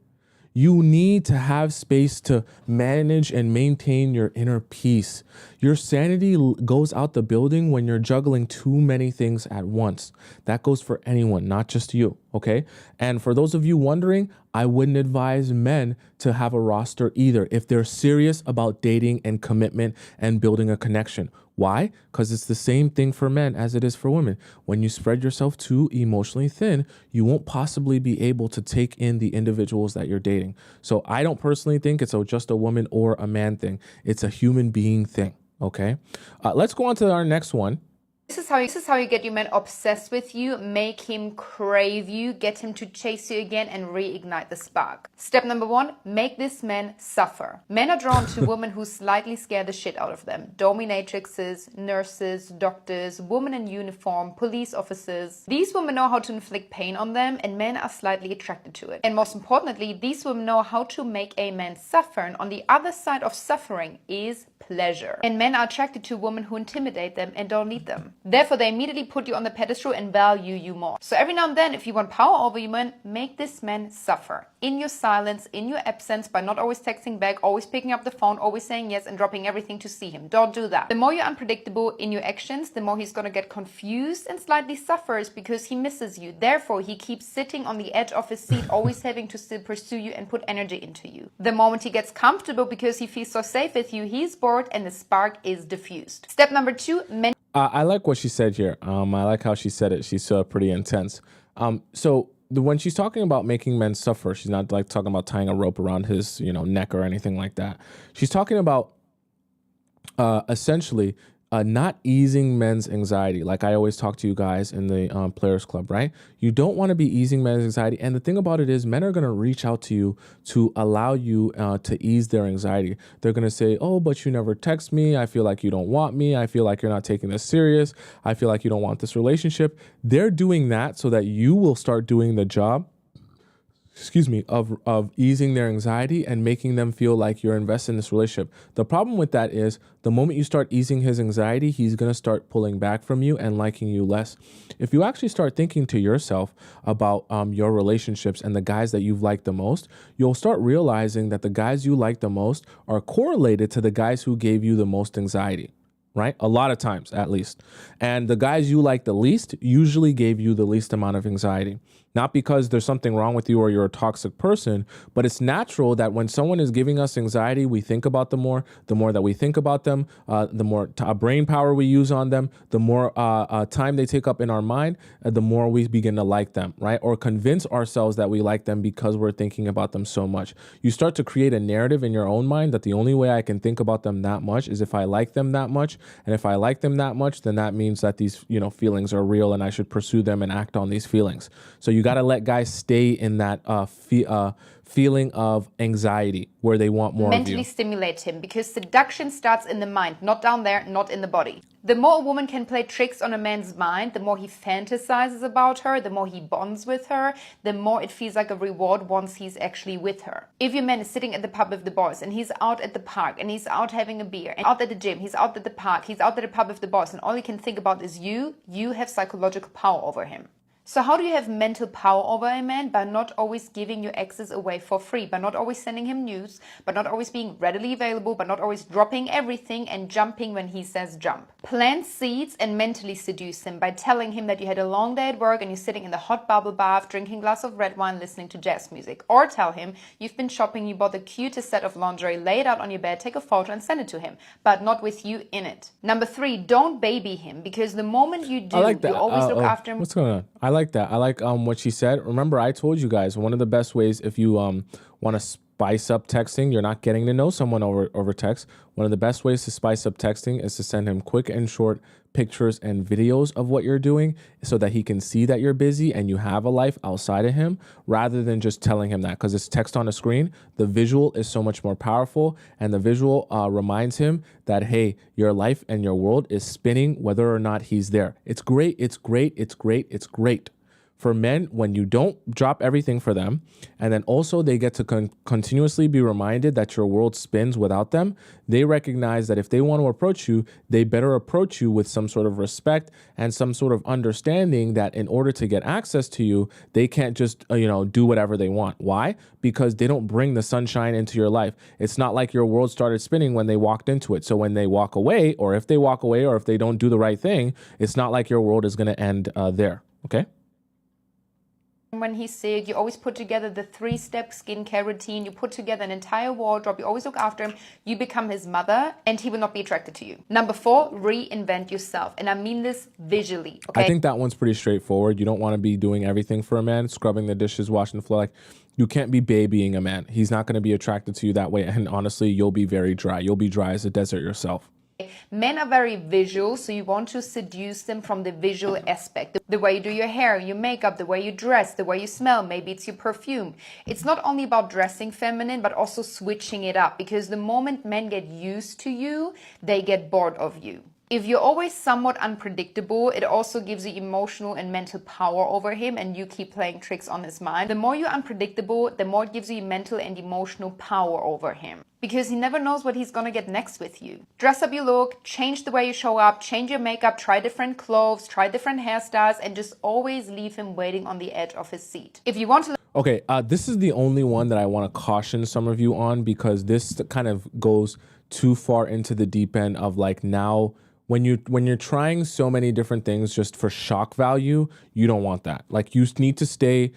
You need to have space to manage and maintain your inner peace. Your sanity goes out the building when you're juggling too many things at once. That goes for anyone, not just you, okay? And for those of you wondering, I wouldn't advise men to have a roster either if they're serious about dating and commitment and building a connection. Why? Because it's the same thing for men as it is for women. When you spread yourself too emotionally thin, you won't possibly be able to take in the individuals that you're dating. So I don't personally think it's just a woman or a man thing. It's a human being thing, okay? Let's go on to our next one. This is how you get your man obsessed with you, make him crave you, get him to chase you again and reignite the spark. Step number 1, make this man suffer. Men are drawn to women who slightly scare the shit out of them. Dominatrixes, nurses, doctors, women in uniform, police officers. These women know how to inflict pain on them and men are slightly attracted to it. And most importantly, these women know how to make a man suffer, and on the other side of suffering is pleasure. And men are attracted to women who intimidate them and don't need them. Therefore, they immediately put you on the pedestal and value you more. So every now and then, if you want power over your man, make this man suffer. In your silence, in your absence, by not always texting back, always picking up the phone, always saying yes and dropping everything to see him. Don't do that. The more you're unpredictable in your actions, the more he's gonna get confused and slightly suffers because he misses you. Therefore, he keeps sitting on the edge of his seat, always having to still pursue you and put energy into you. The moment he gets comfortable because he feels so safe with you, he's bored and the spark is diffused. Step number 2, men. I like what she said here. I like how she said it. She's pretty intense. When she's talking about making men suffer, she's not like talking about tying a rope around his, neck or anything like that. She's talking about essentially not easing men's anxiety. Like I always talk to you guys in the Players Club, right? You don't want to be easing men's anxiety. And the thing about it is men are going to reach out to you to allow you to ease their anxiety. They're going to say, oh, but you never text me. I feel like you don't want me. I feel like you're not taking this serious. I feel like you don't want this relationship. They're doing that so that you will start doing the job of easing their anxiety and making them feel like you're invested in this relationship. The problem with that is the moment you start easing his anxiety, he's going to start pulling back from you and liking you less. If you actually start thinking to yourself about your relationships and the guys that you've liked the most, you'll start realizing that the guys you like the most are correlated to the guys who gave you the most anxiety. Right? A lot of times, at least. And the guys you like the least usually gave you the least amount of anxiety. Not because there's something wrong with you or you're a toxic person, but it's natural that when someone is giving us anxiety, we think about them more. The more that we think about them, the more brain power we use on them, the more time they take up in our mind, the more we begin to like them, right? Or convince ourselves that we like them because we're thinking about them so much. You start to create a narrative in your own mind that the only way I can think about them that much is if I like them that much. And if I like them that much, then that means that these, feelings are real and I should pursue them and act on these feelings. So you you got to let guys stay in that feeling of anxiety where they want more of Mentally you. stimulate him, because seduction starts in the mind, not down there, not in the body. The more a woman can play tricks on a man's mind, the more he fantasizes about her, the more he bonds with her, the more it feels like a reward once he's actually with her. If your man is sitting at the pub with the boys and he's out at the park and he's out having a beer and out at the gym, he's out at the park, he's out at the pub with the boys, and all he can think about is you have psychological power over him. So how do you have mental power over a man? By not always giving your exes away for free, by not always sending him news, by not always being readily available, by not always dropping everything and jumping when he says jump. Plant seeds and mentally seduce him by telling him that you had a long day at work and you're sitting in the hot bubble bath, drinking a glass of red wine, listening to jazz music. Or tell him you've been shopping, you bought the cutest set of lingerie, lay it out on your bed, take a photo and send it to him, but not with you in it. Number 3, don't baby him, because the moment you do, you always look after him. What's going on? I like that. I like what she said. Remember, I told you guys one of the best ways if you want to spice up texting, you're not getting to know someone over text. One of the best ways to spice up texting is to send him quick and short pictures and videos of what you're doing so that he can see that you're busy and you have a life outside of him, rather than just telling him that, because it's text on a screen. The visual is so much more powerful, and the visual reminds him that, hey, your life and your world is spinning whether or not he's there. It's great. It's great. It's great. It's great. For men, when you don't drop everything for them, and then also they get to continuously be reminded that your world spins without them, they recognize that if they want to approach you, they better approach you with some sort of respect and some sort of understanding that in order to get access to you, they can't just, do whatever they want. Why? Because they don't bring the sunshine into your life. It's not like your world started spinning when they walked into it. So when they walk away, or if they walk away, or if they don't do the right thing, it's not like your world is going to end there. Okay? When he's sick, you always put together the 3-step skincare routine. You put together an entire wardrobe. You always look after him. You become his mother, and he will not be attracted to you. Number 4, reinvent yourself. And I mean this visually. Okay? I think that one's pretty straightforward. You don't want to be doing everything for a man, scrubbing the dishes, washing the floor. Like, you can't be babying a man. He's not going to be attracted to you that way. And honestly, you'll be very dry. You'll be dry as a desert yourself. Men are very visual, so you want to seduce them from the visual aspect. The way you do your hair, your makeup, the way you dress, the way you smell, maybe it's your perfume. It's not only about dressing feminine, but also switching it up, because the moment men get used to you, they get bored of you. If you're always somewhat unpredictable, it also gives you emotional and mental power over him, and you keep playing tricks on his mind. The more you're unpredictable, the more it gives you mental and emotional power over him, because he never knows what he's gonna get next with you. Dress up your look, change the way you show up, change your makeup, try different clothes, try different hairstyles, and just always leave him waiting on the edge of his seat. If you want to... Okay, this is the only one that I want to caution some of you on, because this kind of goes too far into the deep end of like now... When you're trying so many different things just for shock value, you don't want that. Like, you need to stay,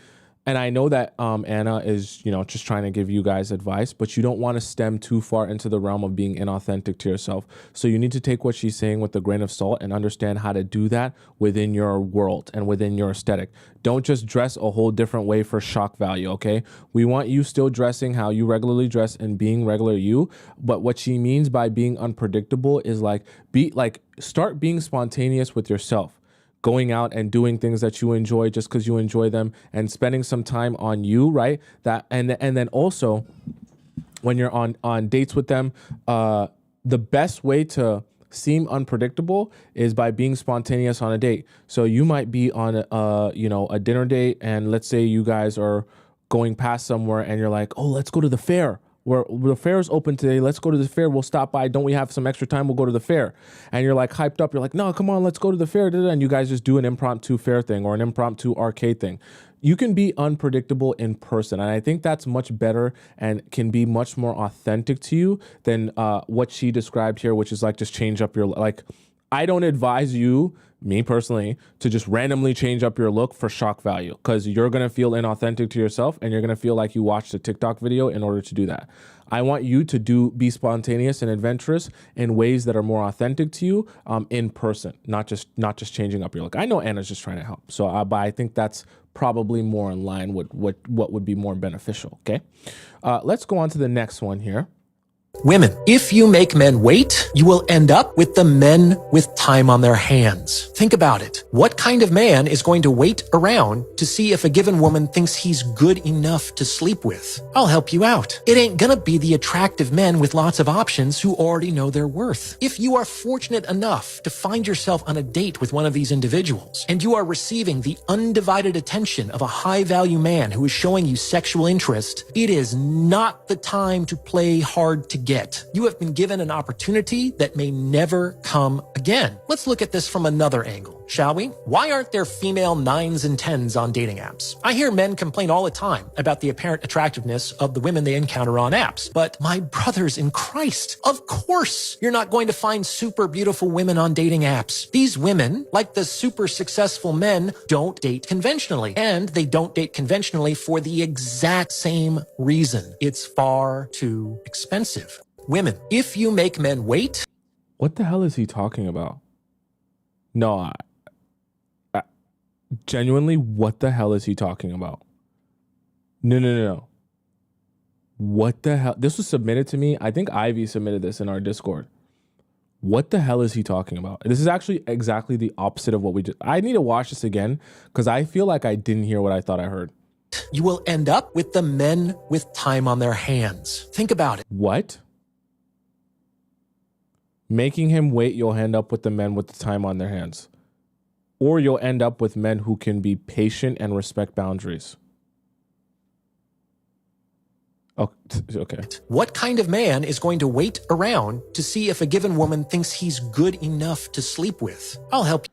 and I know that Anna is, just trying to give you guys advice, but you don't want to stem too far into the realm of being inauthentic to yourself. So you need to take what she's saying with a grain of salt and understand how to do that within your world and within your aesthetic. Don't just dress a whole different way for shock value, okay? We want you still dressing how you regularly dress and being regular you, but what she means by being unpredictable is start being spontaneous with yourself. Going out and doing things that you enjoy just because you enjoy them, and spending some time on you, right? That and then also when you're on dates with them, the best way to seem unpredictable is by being spontaneous on a date. So you might be on a dinner date, and let's say you guys are going past somewhere and you're like, oh, let's go to the fair. Where the fair is open today. Let's go to the fair. We'll stop by. Don't we have some extra time? We'll go to the fair. And you're like hyped up. You're like, no, come on, let's go to the fair. And you guys just do an impromptu fair thing or an impromptu arcade thing. You can be unpredictable in person. And I think that's much better and can be much more authentic to you than what she described here, which is like just change up your, like, I don't advise you, me personally, to just randomly change up your look for shock value, because you're going to feel inauthentic to yourself and you're going to feel like you watched a TikTok video in order to do that. I want you to be spontaneous and adventurous in ways that are more authentic to you in person, not just changing up your look. I know Anna's just trying to help. So but I think that's probably more in line with what would be more beneficial. Okay. Let's go on to the next one here. Women, if you make men wait, you will end up with the men with time on their hands. Think about it. What kind of man is going to wait around to see if a given woman thinks he's good enough to sleep with? I'll help you out. It ain't gonna be the attractive men with lots of options who already know their worth. If you are fortunate enough to find yourself on a date with one of these individuals, and you are receiving the undivided attention of a high-value man who is showing you sexual interest, it is not the time to play hard to get. You have been given an opportunity that may never come again. Let's look at this from another angle, shall we? Why aren't there female 9s and 10s on dating apps? I hear men complain all the time about the apparent attractiveness of the women they encounter on apps. But my brothers in Christ, of course you're not going to find super beautiful women on dating apps. These women, like the super successful men, don't date conventionally. And they don't date conventionally for the exact same reason. It's far too expensive. Women, if you make men wait. What the hell is he talking about? No, genuinely, what the hell is he talking about? No. What the hell? This was submitted to me. I think Ivy submitted this in our Discord. What the hell is he talking about? This is actually exactly the opposite of what we just... I need to watch this again because I feel like I didn't hear what I thought I heard. You will end up with the men with time on their hands. Think about it. What? Making him wait, you'll end up with the men with the time on their hands. Or you'll end up with men who can be patient and respect boundaries. Oh, okay. What kind of man is going to wait around to see if a given woman thinks he's good enough to sleep with? I'll help you.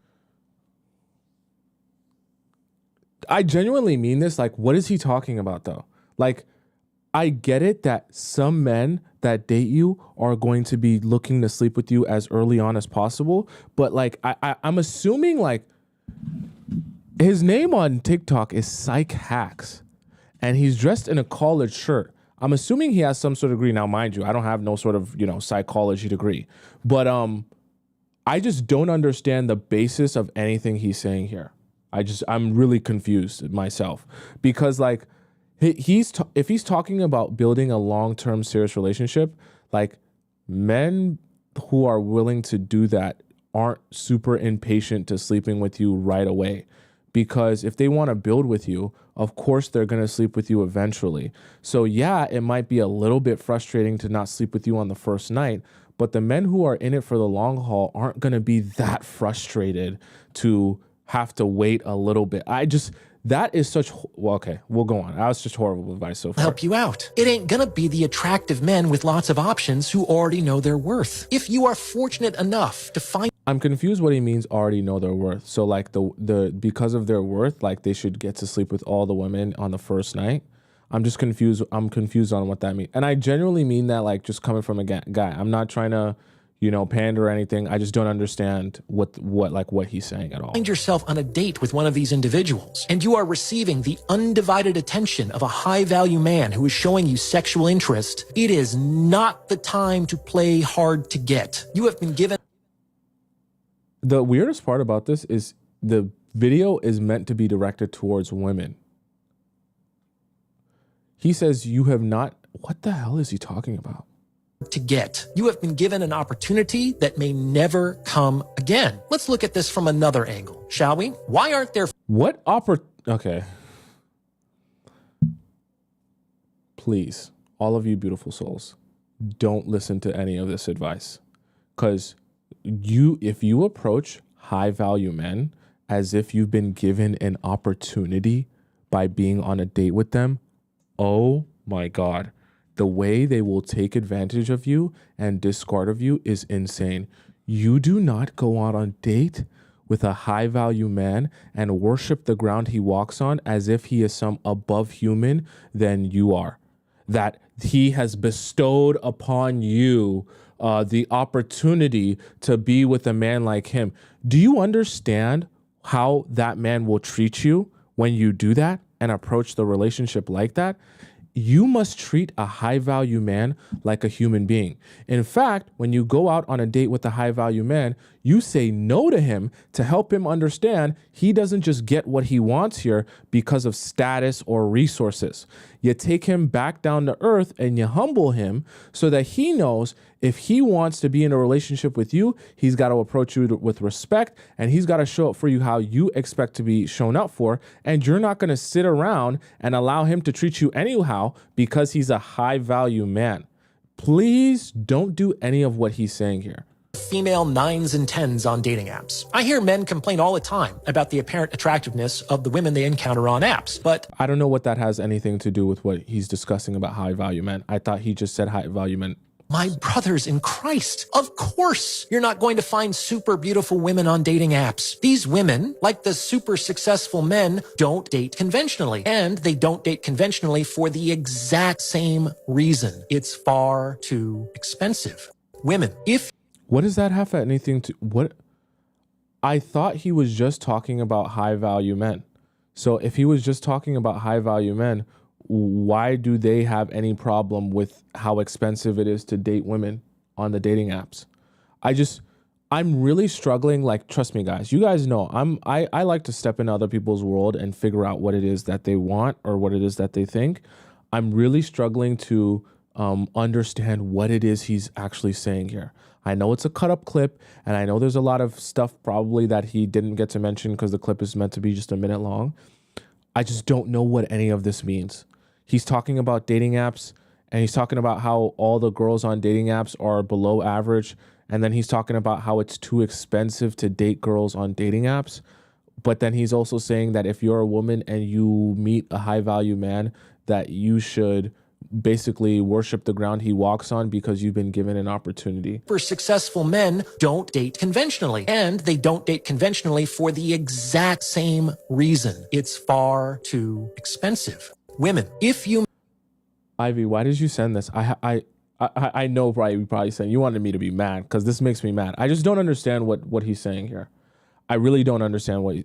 I genuinely mean this. Like, what is he talking about, though? Like, I get it that some men that date you are going to be looking to sleep with you as early on as possible. But, like, I'm assuming, like, his name on TikTok is Psych Hacks. And he's dressed in a collared shirt. I'm assuming he has some sort of degree. Now, mind you, I don't have no sort of, psychology degree. But I just don't understand the basis of anything he's saying here. I'm really confused myself. Because, like, if he's talking about building a long-term serious relationship, like, men who are willing to do that aren't super impatient to sleeping with you right away. Because if they want to build with you, of course they're going to sleep with you eventually. So yeah, it might be a little bit frustrating to not sleep with you on the first night, but the men who are in it for the long haul aren't going to be that frustrated to have to wait a little bit. That is such... Well, okay, we'll go on. That was just horrible advice so far. Help you out. It ain't gonna be the attractive men with lots of options who already know their worth. If you are fortunate enough to find... I'm confused what he means already know their worth. So, like, the because of their worth, like, they should get to sleep with all the women on the first night. I'm just confused. I'm confused on what that means. And I genuinely mean that, like, just coming from a guy. I'm not trying to... pander or anything. I just don't understand what he's saying at all. Find yourself on a date with one of these individuals, and you are receiving the undivided attention of a high-value man who is showing you sexual interest. It is not the time to play hard to get. You have been given... The weirdest part about this is the video is meant to be directed towards women. He says you have not... What the hell is he talking about? To get. You have been given an opportunity that may never come again. Let's look at this from another angle, shall we? Why aren't there... Okay. Please, all of you beautiful souls, don't listen to any of this advice. Because if you approach high-value men as if you've been given an opportunity by being on a date with them, oh my God. The way they will take advantage of you and discard of you is insane. You do not go out on a date with a high-value man and worship the ground he walks on as if he is some above human than you are. That he has bestowed upon you the opportunity to be with a man like him. Do you understand how that man will treat you when you do that and approach the relationship like that? You must treat a high-value man like a human being. In fact, when you go out on a date with a high-value man, You say no to him to help him understand he doesn't just get what he wants here because of status or resources. You take him back down to earth and you humble him so that he knows if he wants to be in a relationship with you, he's got to approach you with respect, and he's got to show up for you how you expect to be shown up for. And you're not going to sit around and allow him to treat you anyhow because he's a high value man. Please don't do any of what he's saying here. Female 9s and 10s on dating apps. I hear men complain all the time about the apparent attractiveness of the women they encounter on apps, but I don't know what that has anything to do with what he's discussing about high value men. I thought he just said high value men. my brothers in Christ, of course you're not going to find super beautiful women on dating apps. These women, like the super successful men, don't date conventionally. And they don't date conventionally for the exact same reason. It's far too expensive. Women, what does that have anything to... What? I thought he was just talking about high value men. So if he was just talking about high value men, why do they have any problem with how expensive it is to date women on the dating apps? I'm really struggling. Like, trust me, guys, you guys know I like to step into other people's world and figure out what it is that they want or what it is that they think. I'm really struggling to understand what it is he's actually saying here. I know it's a cut up clip, and I know there's a lot of stuff probably that he didn't get to mention because the clip is meant to be just a minute long. I just don't know what any of this means. He's talking about dating apps, and he's talking about how all the girls on dating apps are below average, and then he's talking about how it's too expensive to date girls on dating apps. But then he's also saying that if you're a woman and you meet a high value man, that you should basically worship the ground he walks on because you've been given an opportunity. For successful men don't date conventionally, and they don't date conventionally for the exact same reason. It's far too expensive. Women, if you... Ivy, why did you send this? I know you probably saying you wanted me to be mad because this makes me mad. I just don't understand what he's saying here. I really don't understand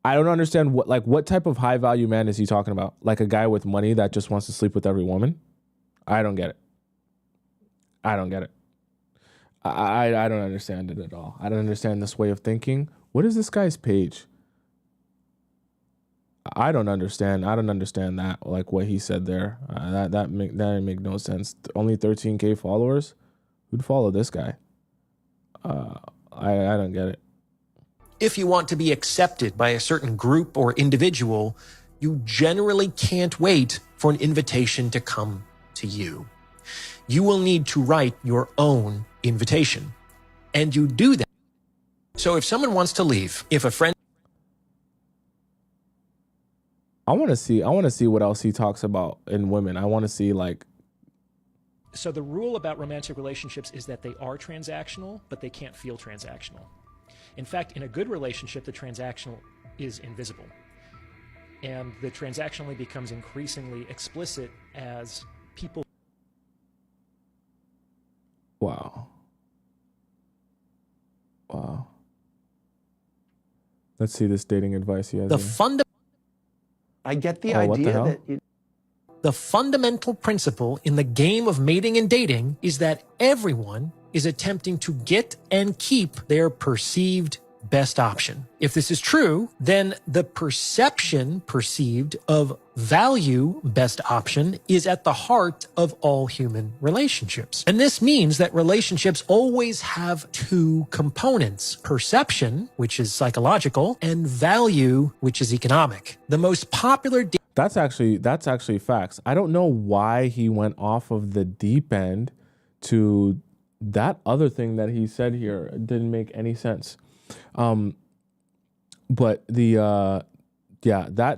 I don't understand what type of high value man is he talking about? Like a guy with money that just wants to sleep with every woman? I don't get it. I don't get it. I don't understand it at all. I don't understand this way of thinking. What is this guy's page? I don't understand. I don't understand that. Like what he said there. That didn't make no sense. Only 13K followers? Who'd follow this guy? I don't get it. If you want to be accepted by a certain group or individual, you generally can't wait for an invitation to come to you. You will need to write your own invitation. And you do that. So if someone wants to leave, if a friend... I want to see what else he talks about in women. I want to see So the rule about romantic relationships is that they are transactional, but they can't feel transactional. In fact, in a good relationship, the transactional is invisible. And the transactionally becomes increasingly explicit as people... Wow. Let's see this dating advice he has. I get the idea that The fundamental principle in the game of mating and dating is that everyone is attempting to get and keep their perceived best option. If this is true, then the perceived of value best option is at the heart of all human relationships. And this means that relationships always have two components: perception, which is psychological, and value, which is economic. The most popular That's actually facts. I don't know why he went off of the deep end to that other thing that he said here. It didn't make any sense. But that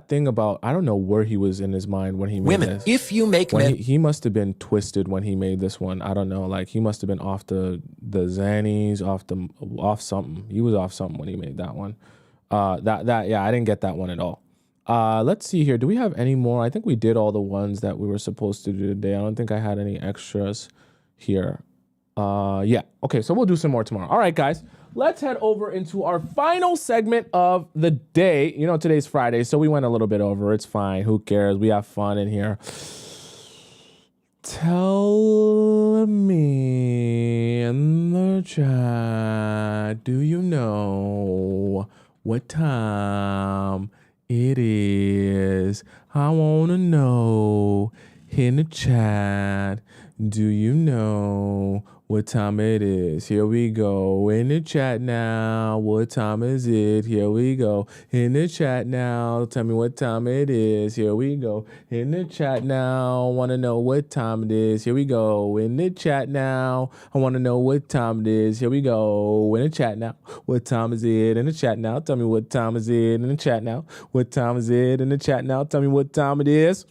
thing about, I don't know where he was in his mind when he made women. this. If you make men, he must have been twisted when he made this one. I don't know. Like he must have been off the Xannies, off something. He was off something when he made that one. I didn't get that one at all. Let's see here. Do we have any more? I think we did all the ones that we were supposed to do today. I don't think I had any extras here. Yeah. Okay, so we'll do some more tomorrow. All right, guys. Let's head over into our final segment of the day. You know, today's Friday, so we went a little bit over. It's fine. Who cares? We have fun in here. Tell me in the chat, do you know what time it is? I want to know in the chat. Do you know what time it is? Here we go. In the chat now. What time is it? Here we go. In the chat now. Tell me what time it is. Here we go. In the chat now. Want to know what time it is. Here we go. In the chat now. I want to know what time it is. Here we go. In the chat now. What time is it? In the chat now. Tell me what time is it. In the chat now. What time is it? In the chat now. Tell me what time it is.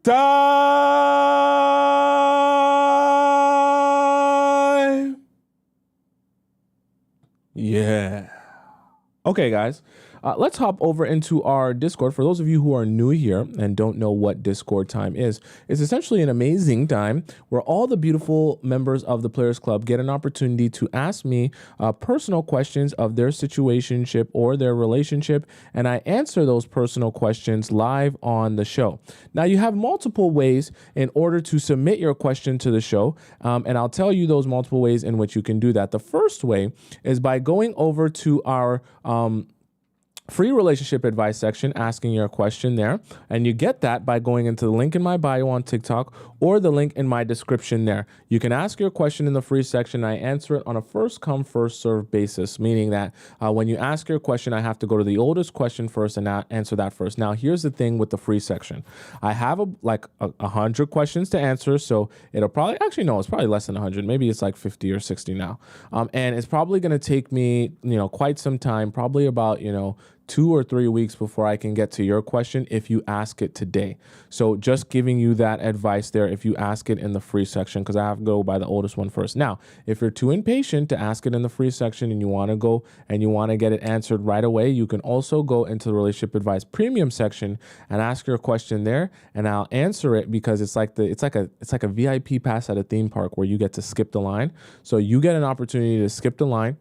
Time. Yeah. Okay, guys. Let's hop over into our Discord. For those of you who are new here and don't know what Discord time is, it's essentially an amazing time where all the beautiful members of the Players Club get an opportunity to ask me personal questions of their situationship or their relationship, and I answer those personal questions live on the show. Now, you have multiple ways in order to submit your question to the show, and I'll tell you those multiple ways in which you can do that. The first way is by going over to our free relationship advice section, asking your question there. And you get that by going into the link in my bio on TikTok or the link in my description there. You can ask your question in the free section. I answer it on a first come, first serve basis, meaning that when you ask your question, I have to go to the oldest question first and answer that first. Now, here's the thing with the free section. I have like 100 questions to answer. So it'll probably, actually, no, it's probably less than 100. Maybe it's like 50 or 60 now. And it's probably going to take me, quite some time, probably about, 2 or 3 weeks before I can get to your question if you ask it today. So just giving you that advice there if you ask it in the free section, because I have to go by the oldest one first. Now, if you're too impatient to ask it in the free section and you want to go and you want to get it answered right away, you can also go into the relationship advice premium section and ask your question there, and I'll answer it, because it's like a VIP pass at a theme park where you get to skip the line. So you get an opportunity to skip the line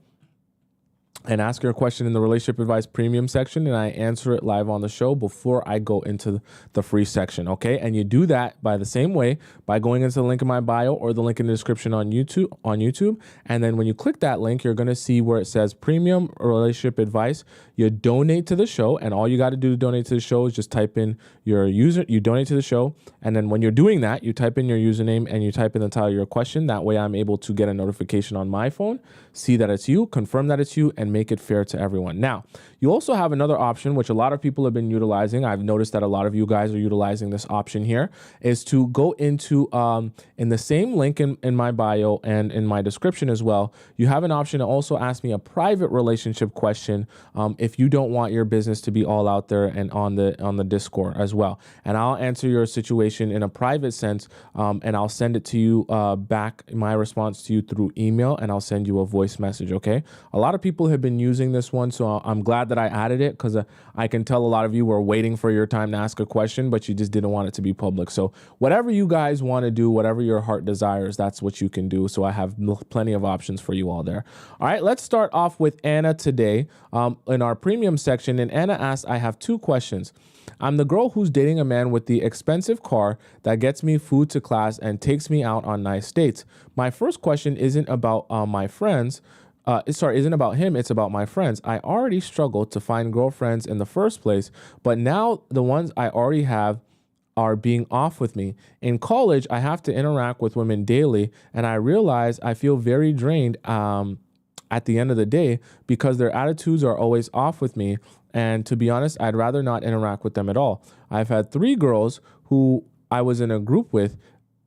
and ask your question in the relationship advice premium section, and I answer it live on the show before I go into the free section, okay? And you do that by the same way, by going into the link in my bio or the link in the description on YouTube. And then when you click that link, you're gonna see where it says premium relationship advice. You donate to the show, and all you gotta do to donate to the show is just type in your user, you donate to the show, and then when you're doing that, you type in your username and you type in the title of your question. That way I'm able to get a notification on my phone, see that it's you, confirm that it's you, and make it fair to everyone. Now, you also have another option, which a lot of people have been utilizing. I've noticed that a lot of you guys are utilizing this option here, is to go into, in the same link in my bio and in my description as well, you have an option to also ask me a private relationship question if you don't want your business to be all out there and on the Discord as well. And I'll answer your situation in a private sense, and I'll send it to you back, my response to you through email, and I'll send you a voice message, okay? A lot of people have been using this one, so I'm glad that I added it, because I can tell a lot of you were waiting for your time to ask a question, but you just didn't want it to be public. So whatever you guys want to do, whatever your heart desires, that's what you can do. So I have plenty of options for you all there. All right, let's start off with Anna today in our premium section. And Anna asked, I have 2 questions. I'm the girl who's dating a man with the expensive car that gets me food to class and takes me out on nice dates. My first question isn't about my friends. Isn't about him, it's about my friends. I already struggled to find girlfriends in the first place, but now the ones I already have are being off with me. In college, I have to interact with women daily, and I realize I feel very drained at the end of the day because their attitudes are always off with me, and to be honest, I'd rather not interact with them at all. I've had 3 girls who I was in a group with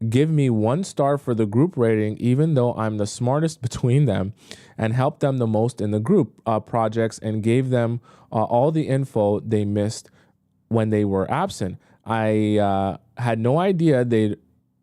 give me 1 star for the group rating, even though I'm the smartest between them and helped them the most in the group projects and gave them all the info they missed when they were absent. I had no idea they'd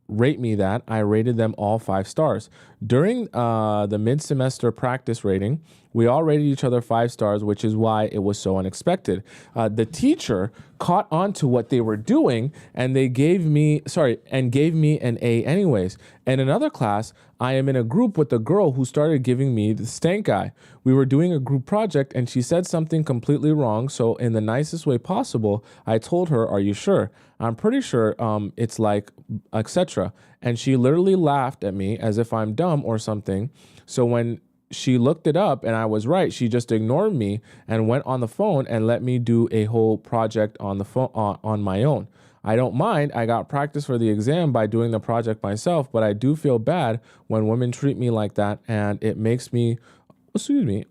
rate me that. I rated them all 5 stars. During the mid-semester practice rating, we all rated each other 5 stars, which is why it was so unexpected. The teacher caught on to what they were doing, and they gave me an A anyways. In another class, I am in a group with a girl who started giving me the stank eye. We were doing a group project, and she said something completely wrong, so in the nicest way possible, I told her, "Are you sure? I'm pretty sure it's like, etc." And she literally laughed at me as if I'm dumb or something. So when she looked it up and I was right, she just ignored me and went on the phone and let me do a whole project on the phone on my own. I don't mind. I got practice for the exam by doing the project myself, but I do feel bad when women treat me like that, and it makes me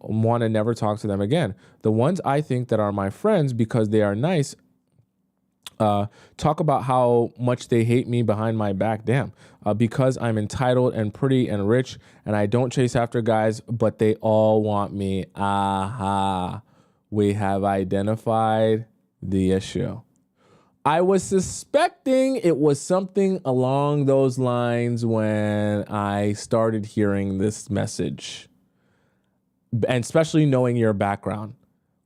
want to never talk to them again. The ones I think that are my friends because they are nice talk about how much they hate me behind my back. Damn. Because I'm entitled and pretty and rich and I don't chase after guys, but they all want me. Aha. We have identified the issue. I was suspecting it was something along those lines when I started hearing this message, and especially knowing your background.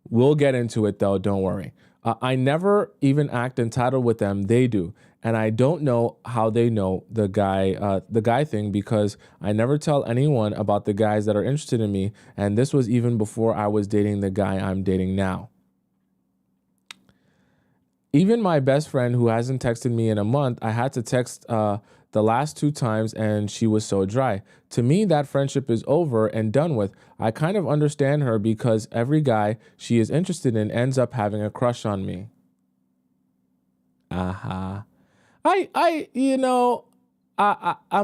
We'll get into it though, don't worry. I never even act entitled with them. They do. And I don't know how they know the guy thing, because I never tell anyone about the guys that are interested in me. And this was even before I was dating the guy I'm dating now. Even my best friend who hasn't texted me in a month, I had to text the last 2 times and she was so dry. To me, that friendship is over and done with. I kind of understand her because every guy she is interested in ends up having a crush on me. Aha. I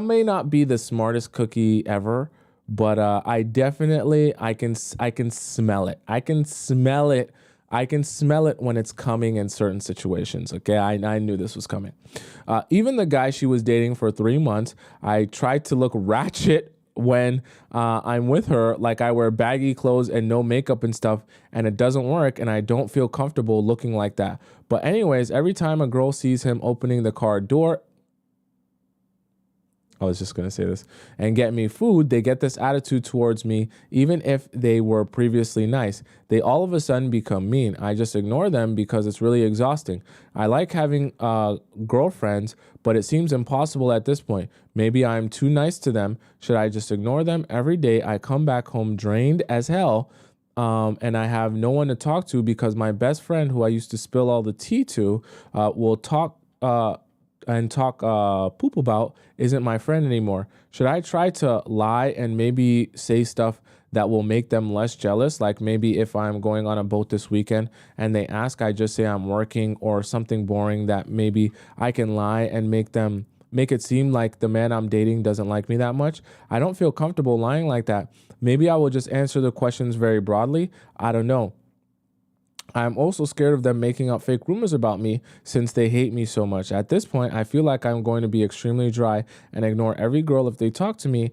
may not be the smartest cookie ever, but I can smell it. I can smell it. I can smell it when it's coming in certain situations. Okay, I knew this was coming. Even the guy she was dating for 3 months, I tried to look ratchet when I'm with her, like I wear baggy clothes and no makeup and stuff, and it doesn't work, and I don't feel comfortable looking like that. But anyways, every time a girl sees him opening the car door, I was just going to say this, and get me food, they get this attitude towards me, even if they were previously nice. They all of a sudden become mean. I just ignore them because it's really exhausting. I like having girlfriends, but it seems impossible at this point. Maybe I'm too nice to them. Should I just ignore them? Every day I come back home drained as hell, and I have no one to talk to because my best friend, who I used to spill all the tea to, will talk poop about, isn't my friend anymore. Should I try to lie and maybe say stuff that will make them less jealous? Like maybe if I'm going on a boat this weekend and they ask, I just say I'm working or something boring that maybe I can lie and make it seem like the man I'm dating doesn't like me that much. I don't feel comfortable lying like that. Maybe I will just answer the questions very broadly. I don't know. I'm also scared of them making up fake rumors about me since they hate me so much. At this point, I feel like I'm going to be extremely dry and ignore every girl if they talk to me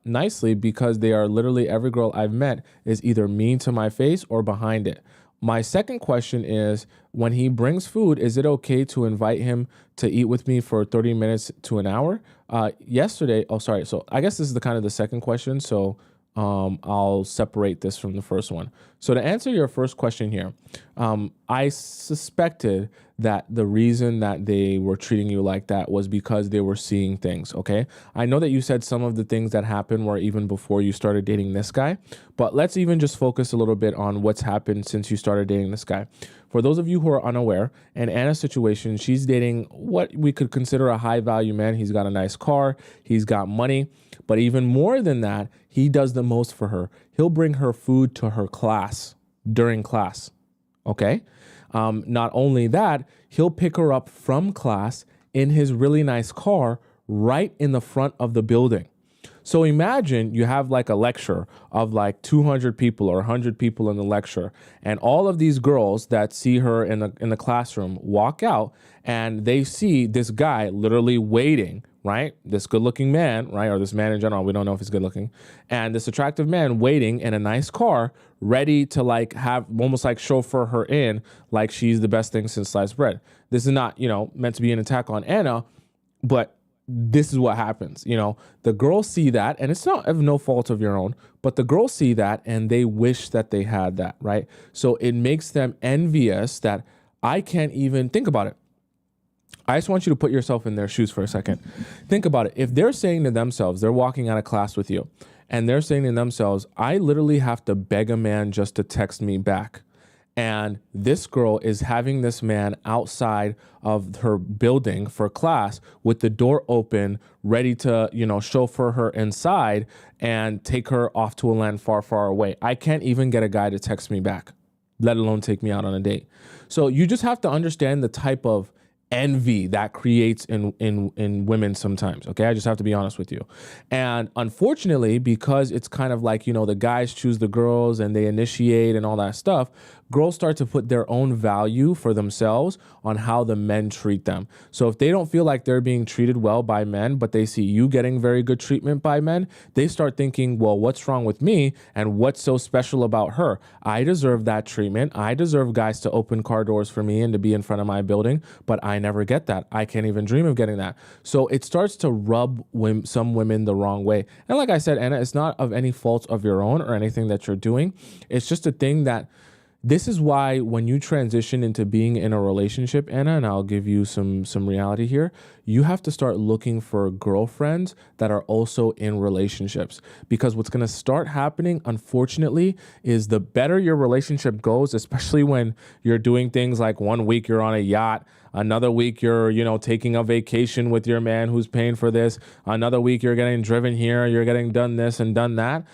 nicely, because they are literally every girl I've met is either mean to my face or behind it. My second question is, when he brings food, is it okay to invite him to eat with me for 30 minutes to an hour? So I guess this is the second question. So I'll separate this from the first one. So to answer your first question here, I suspected that the reason that they were treating you like that was because they were seeing things, okay? I know that you said some of the things that happened were even before you started dating this guy, but let's even just focus a little bit on what's happened since you started dating this guy. For those of you who are unaware, in Anna's situation, she's dating what we could consider a high-value man. He's got a nice car, he's got money, but even more than that, he does the most for her. He'll bring her food to her class during class, okay? Not only that, he'll pick her up from class in his really nice car right in the front of the building. So imagine you have like a lecture of like 200 people or 100 people in the lecture, and all of these girls that see her in the classroom walk out and they see this guy literally waiting, right? This good looking man, right? Or this man in general, we don't know if he's good looking. And this attractive man waiting in a nice car, ready to like have almost like chauffeur her in like she's the best thing since sliced bread. This is not, meant to be an attack on Anna, but this is what happens. The girls see that, and it's not of no fault of your own, but the girls see that and they wish that they had that, right? So it makes them envious that I can't even think about it. I just want you to put yourself in their shoes for a second. Think about it. If they're saying to themselves, they're walking out of class with you, and they're saying to themselves, I literally have to beg a man just to text me back. And this girl is having this man outside of her building for class with the door open, ready to, chauffeur her inside and take her off to a land far, far away. I can't even get a guy to text me back, let alone take me out on a date. So you just have to understand the type of envy that creates in women sometimes. Okay, I just have to be honest with you. And unfortunately, because it's kind of like, the guys choose the girls and they initiate and all that stuff, girls start to put their own value for themselves on how the men treat them. So if they don't feel like they're being treated well by men, but they see you getting very good treatment by men, they start thinking, well, what's wrong with me and what's so special about her? I deserve that treatment. I deserve guys to open car doors for me and to be in front of my building, but I never get that. I can't even dream of getting that. So it starts to rub some women the wrong way. And like I said, Anna, it's not of any fault of your own or anything that you're doing. It's just a thing that this is why when you transition into being in a relationship, Anna, and I'll give you some reality here, you have to start looking for girlfriends that are also in relationships. Because what's going to start happening, unfortunately, is the better your relationship goes, especially when you're doing things like 1 week you're on a yacht, another week you're, taking a vacation with your man who's paying for this, another week you're getting driven here, you're getting done this and done that,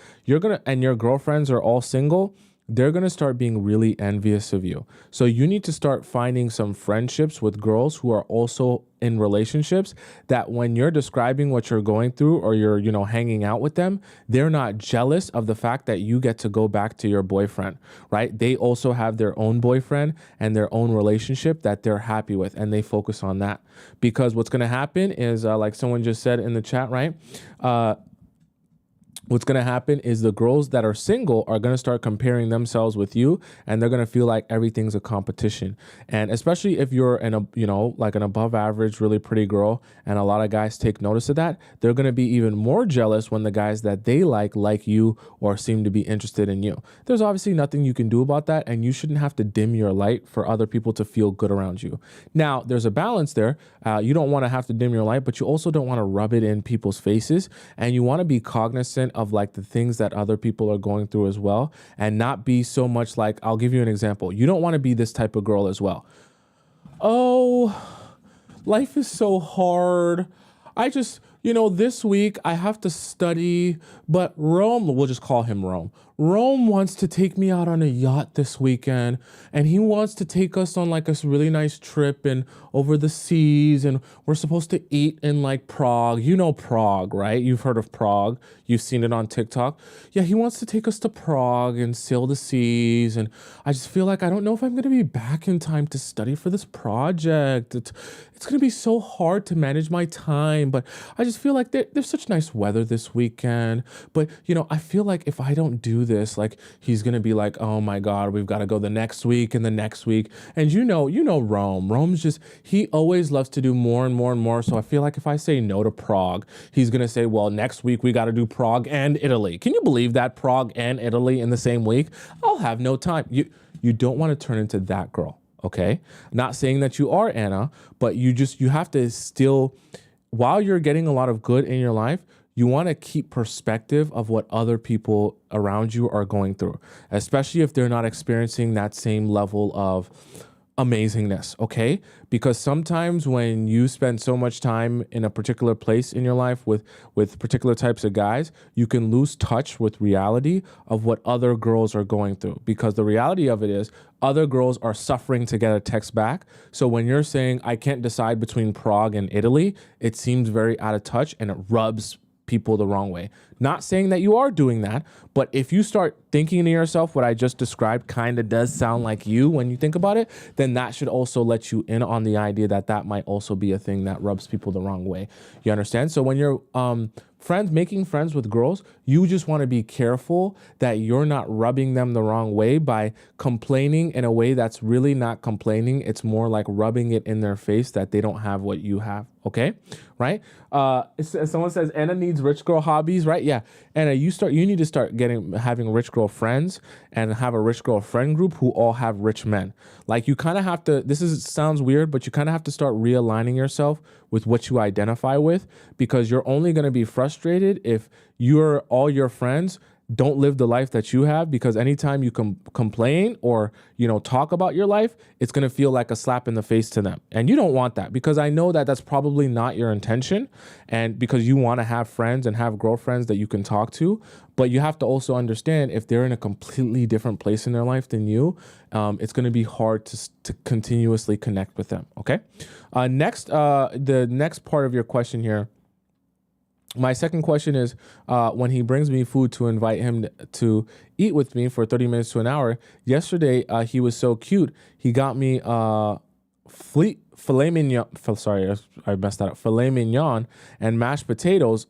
and your girlfriends are all single, they're going to start being really envious of you. So you need to start finding some friendships with girls who are also in relationships that when you're describing what you're going through or you're, hanging out with them, they're not jealous of the fact that you get to go back to your boyfriend, right? They also have their own boyfriend and their own relationship that they're happy with, and they focus on that. Because what's going to happen is, like someone just said in the chat, right? What's going to happen is the girls that are single are going to start comparing themselves with you, and they're going to feel like everything's a competition. And especially if you're like an above average, really pretty girl, and a lot of guys take notice of that, they're going to be even more jealous when the guys that they like you or seem to be interested in you. There's obviously nothing you can do about that, and you shouldn't have to dim your light for other people to feel good around you. Now, there's a balance there. You don't want to have to dim your light, but you also don't want to rub it in people's faces, and you want to be cognizant of like the things that other people are going through as well, and not be so much like, I'll give you an example. You don't want to be this type of girl as well. Oh, life is so hard. I just, this week I have to study, but Rome, we'll just call him Rome. Rome wants to take me out on a yacht this weekend, and he wants to take us on like a really nice trip and over the seas, and we're supposed to eat in like Prague. You know Prague, right? You've heard of Prague. You've seen it on TikTok. Yeah, he wants to take us to Prague and sail the seas, and I just feel like I don't know if I'm going to be back in time to study for this project. It's going to be so hard to manage my time, but I just feel like there's such nice weather this weekend. But, I feel like if I don't do this, like he's going to be like, oh my God, we've got to go the next week and the next week. And Rome. Rome's just, he always loves to do more and more and more. So I feel like if I say no to Prague, he's going to say, well, next week we got to do Prague and Italy. Can you believe that? Prague and Italy in the same week? I'll have no time. You don't want to turn into that girl. Okay. Not saying that you are, Anna, but you have to still, while you're getting a lot of good in your life, you want to keep perspective of what other people around you are going through, especially if they're not experiencing that same level of amazingness, okay? Because sometimes when you spend so much time in a particular place in your life with particular types of guys, you can lose touch with reality of what other girls are going through. Because the reality of it is other girls are suffering to get a text back. So when you're saying, I can't decide between Prague and Italy, it seems very out of touch and it rubs people the wrong way. Not saying that you are doing that, but if you start thinking to yourself, what I just described kind of does sound like you when you think about it, then that should also let you in on the idea that that might also be a thing that rubs people the wrong way. You understand? So when you're making friends with girls, you just want to be careful that you're not rubbing them the wrong way by complaining in a way that's really not complaining. It's more like rubbing it in their face that they don't have what you have. Okay, right? Someone says Anna needs rich girl hobbies, right? Yeah, Anna, you need to start having rich girl friends and have a rich girl friend group who all have rich men. Like you kind of have to. Sounds weird, but you kind of have to start realigning yourself with what you identify with, because you're only going to be frustrated if all your friends don't live the life that you have, because anytime you complain or, talk about your life, it's going to feel like a slap in the face to them. And you don't want that, because I know that that's probably not your intention, and because you want to have friends and have girlfriends that you can talk to. But you have to also understand, if they're in a completely different place in their life than you, it's going to be hard to continuously connect with them. Okay. Next, the next part of your question here. My second question is, when he brings me food to invite him to eat with me for 30 minutes to an hour. Yesterday, he was so cute. He got me filet mignon. Sorry, I messed that up. Filet mignon and mashed potatoes.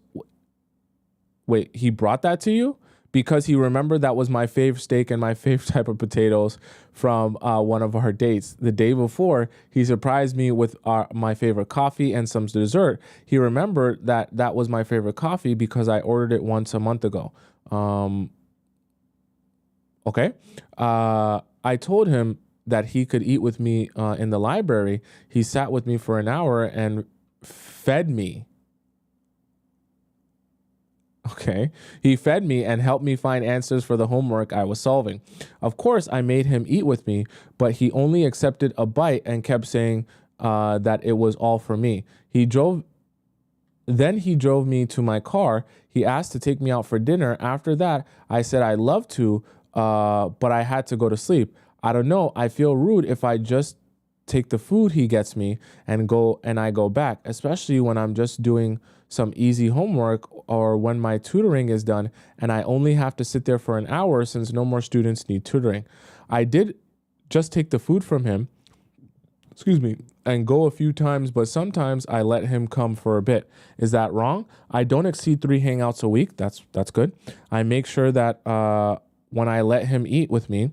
Wait, he brought that to you? Because he remembered that was my favorite steak and my favorite type of potatoes from one of our dates. The day before, he surprised me with my favorite coffee and some dessert. He remembered that was my favorite coffee because I ordered it once a month ago. Okay. I told him that he could eat with me in the library. He sat with me for an hour and fed me. Okay. He fed me and helped me find answers for the homework I was solving. Of course, I made him eat with me, but he only accepted a bite and kept saying that it was all for me. Then he drove me to my car. He asked to take me out for dinner. After that, I said I'd love to, but I had to go to sleep. I don't know. I feel rude if I just take the food he gets me and I go back, especially when I'm just doing some easy homework or when my tutoring is done and I only have to sit there for an hour since no more students need tutoring. I did just take the food from him, and go a few times, but sometimes I let him come for a bit. Is that wrong? I don't exceed 3 hangouts a week. That's good. I make sure that when I let him eat with me,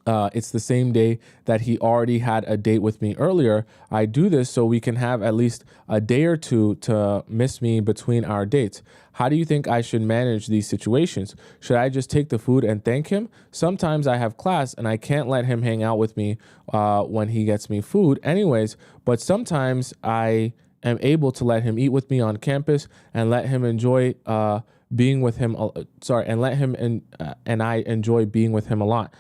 it's the same day that he already had a date with me earlier. I do this so we can have at least a day or two to miss me between our dates. How do you think I should manage these situations? Should I just take the food and thank him? Sometimes I have class and I can't let him hang out with me when he gets me food anyways, but sometimes I am able to let him eat with me on campus and let him enjoy being with him. And I enjoy being with him a lot.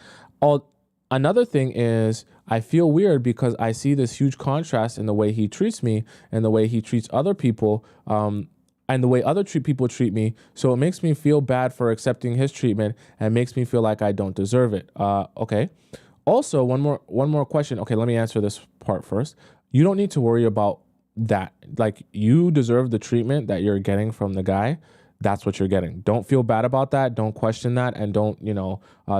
Another thing is, I feel weird because I see this huge contrast in the way he treats me and the way he treats other people, and the way other people treat me. So it makes me feel bad for accepting his treatment and makes me feel like I don't deserve it. Okay. Also, one more question. Okay, let me answer this part first. You don't need to worry about that. Like, you deserve the treatment that you're getting from the guy. That's what you're getting. Don't feel bad about that. Don't question that. And don't,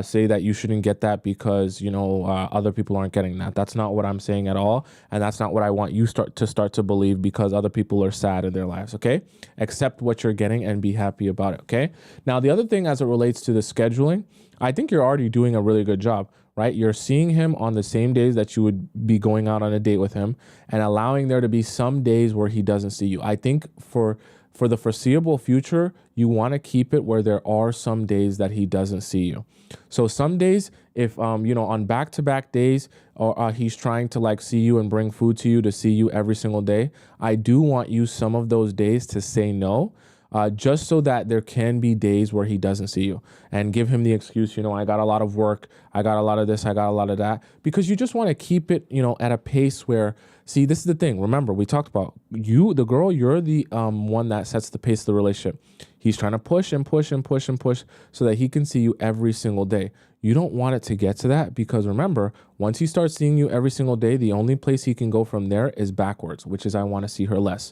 say that you shouldn't get that because, other people aren't getting that. That's not what I'm saying at all. And that's not what I want you start to believe because other people are sad in their lives. Okay. Accept what you're getting and be happy about it. Okay. Now, the other thing as it relates to the scheduling, I think you're already doing a really good job, right? You're seeing him on the same days that you would be going out on a date with him and allowing there to be some days where he doesn't see you. I think for the foreseeable future, you want to keep it where there are some days that he doesn't see you. So some days, if, on back-to-back days, or he's trying to see you and bring food to you to see you every single day, I do want you some of those days to say no, just so that there can be days where he doesn't see you and give him the excuse, I got a lot of work, I got a lot of this, I got a lot of that, because you just want to keep it, at a pace where, see, this is the thing. Remember, we talked about the girl, you're the one that sets the pace of the relationship. He's trying to push and push and push and push so that he can see you every single day. You don't want it to get to that because remember, once he starts seeing you every single day, the only place he can go from there is backwards, which is I want to see her less.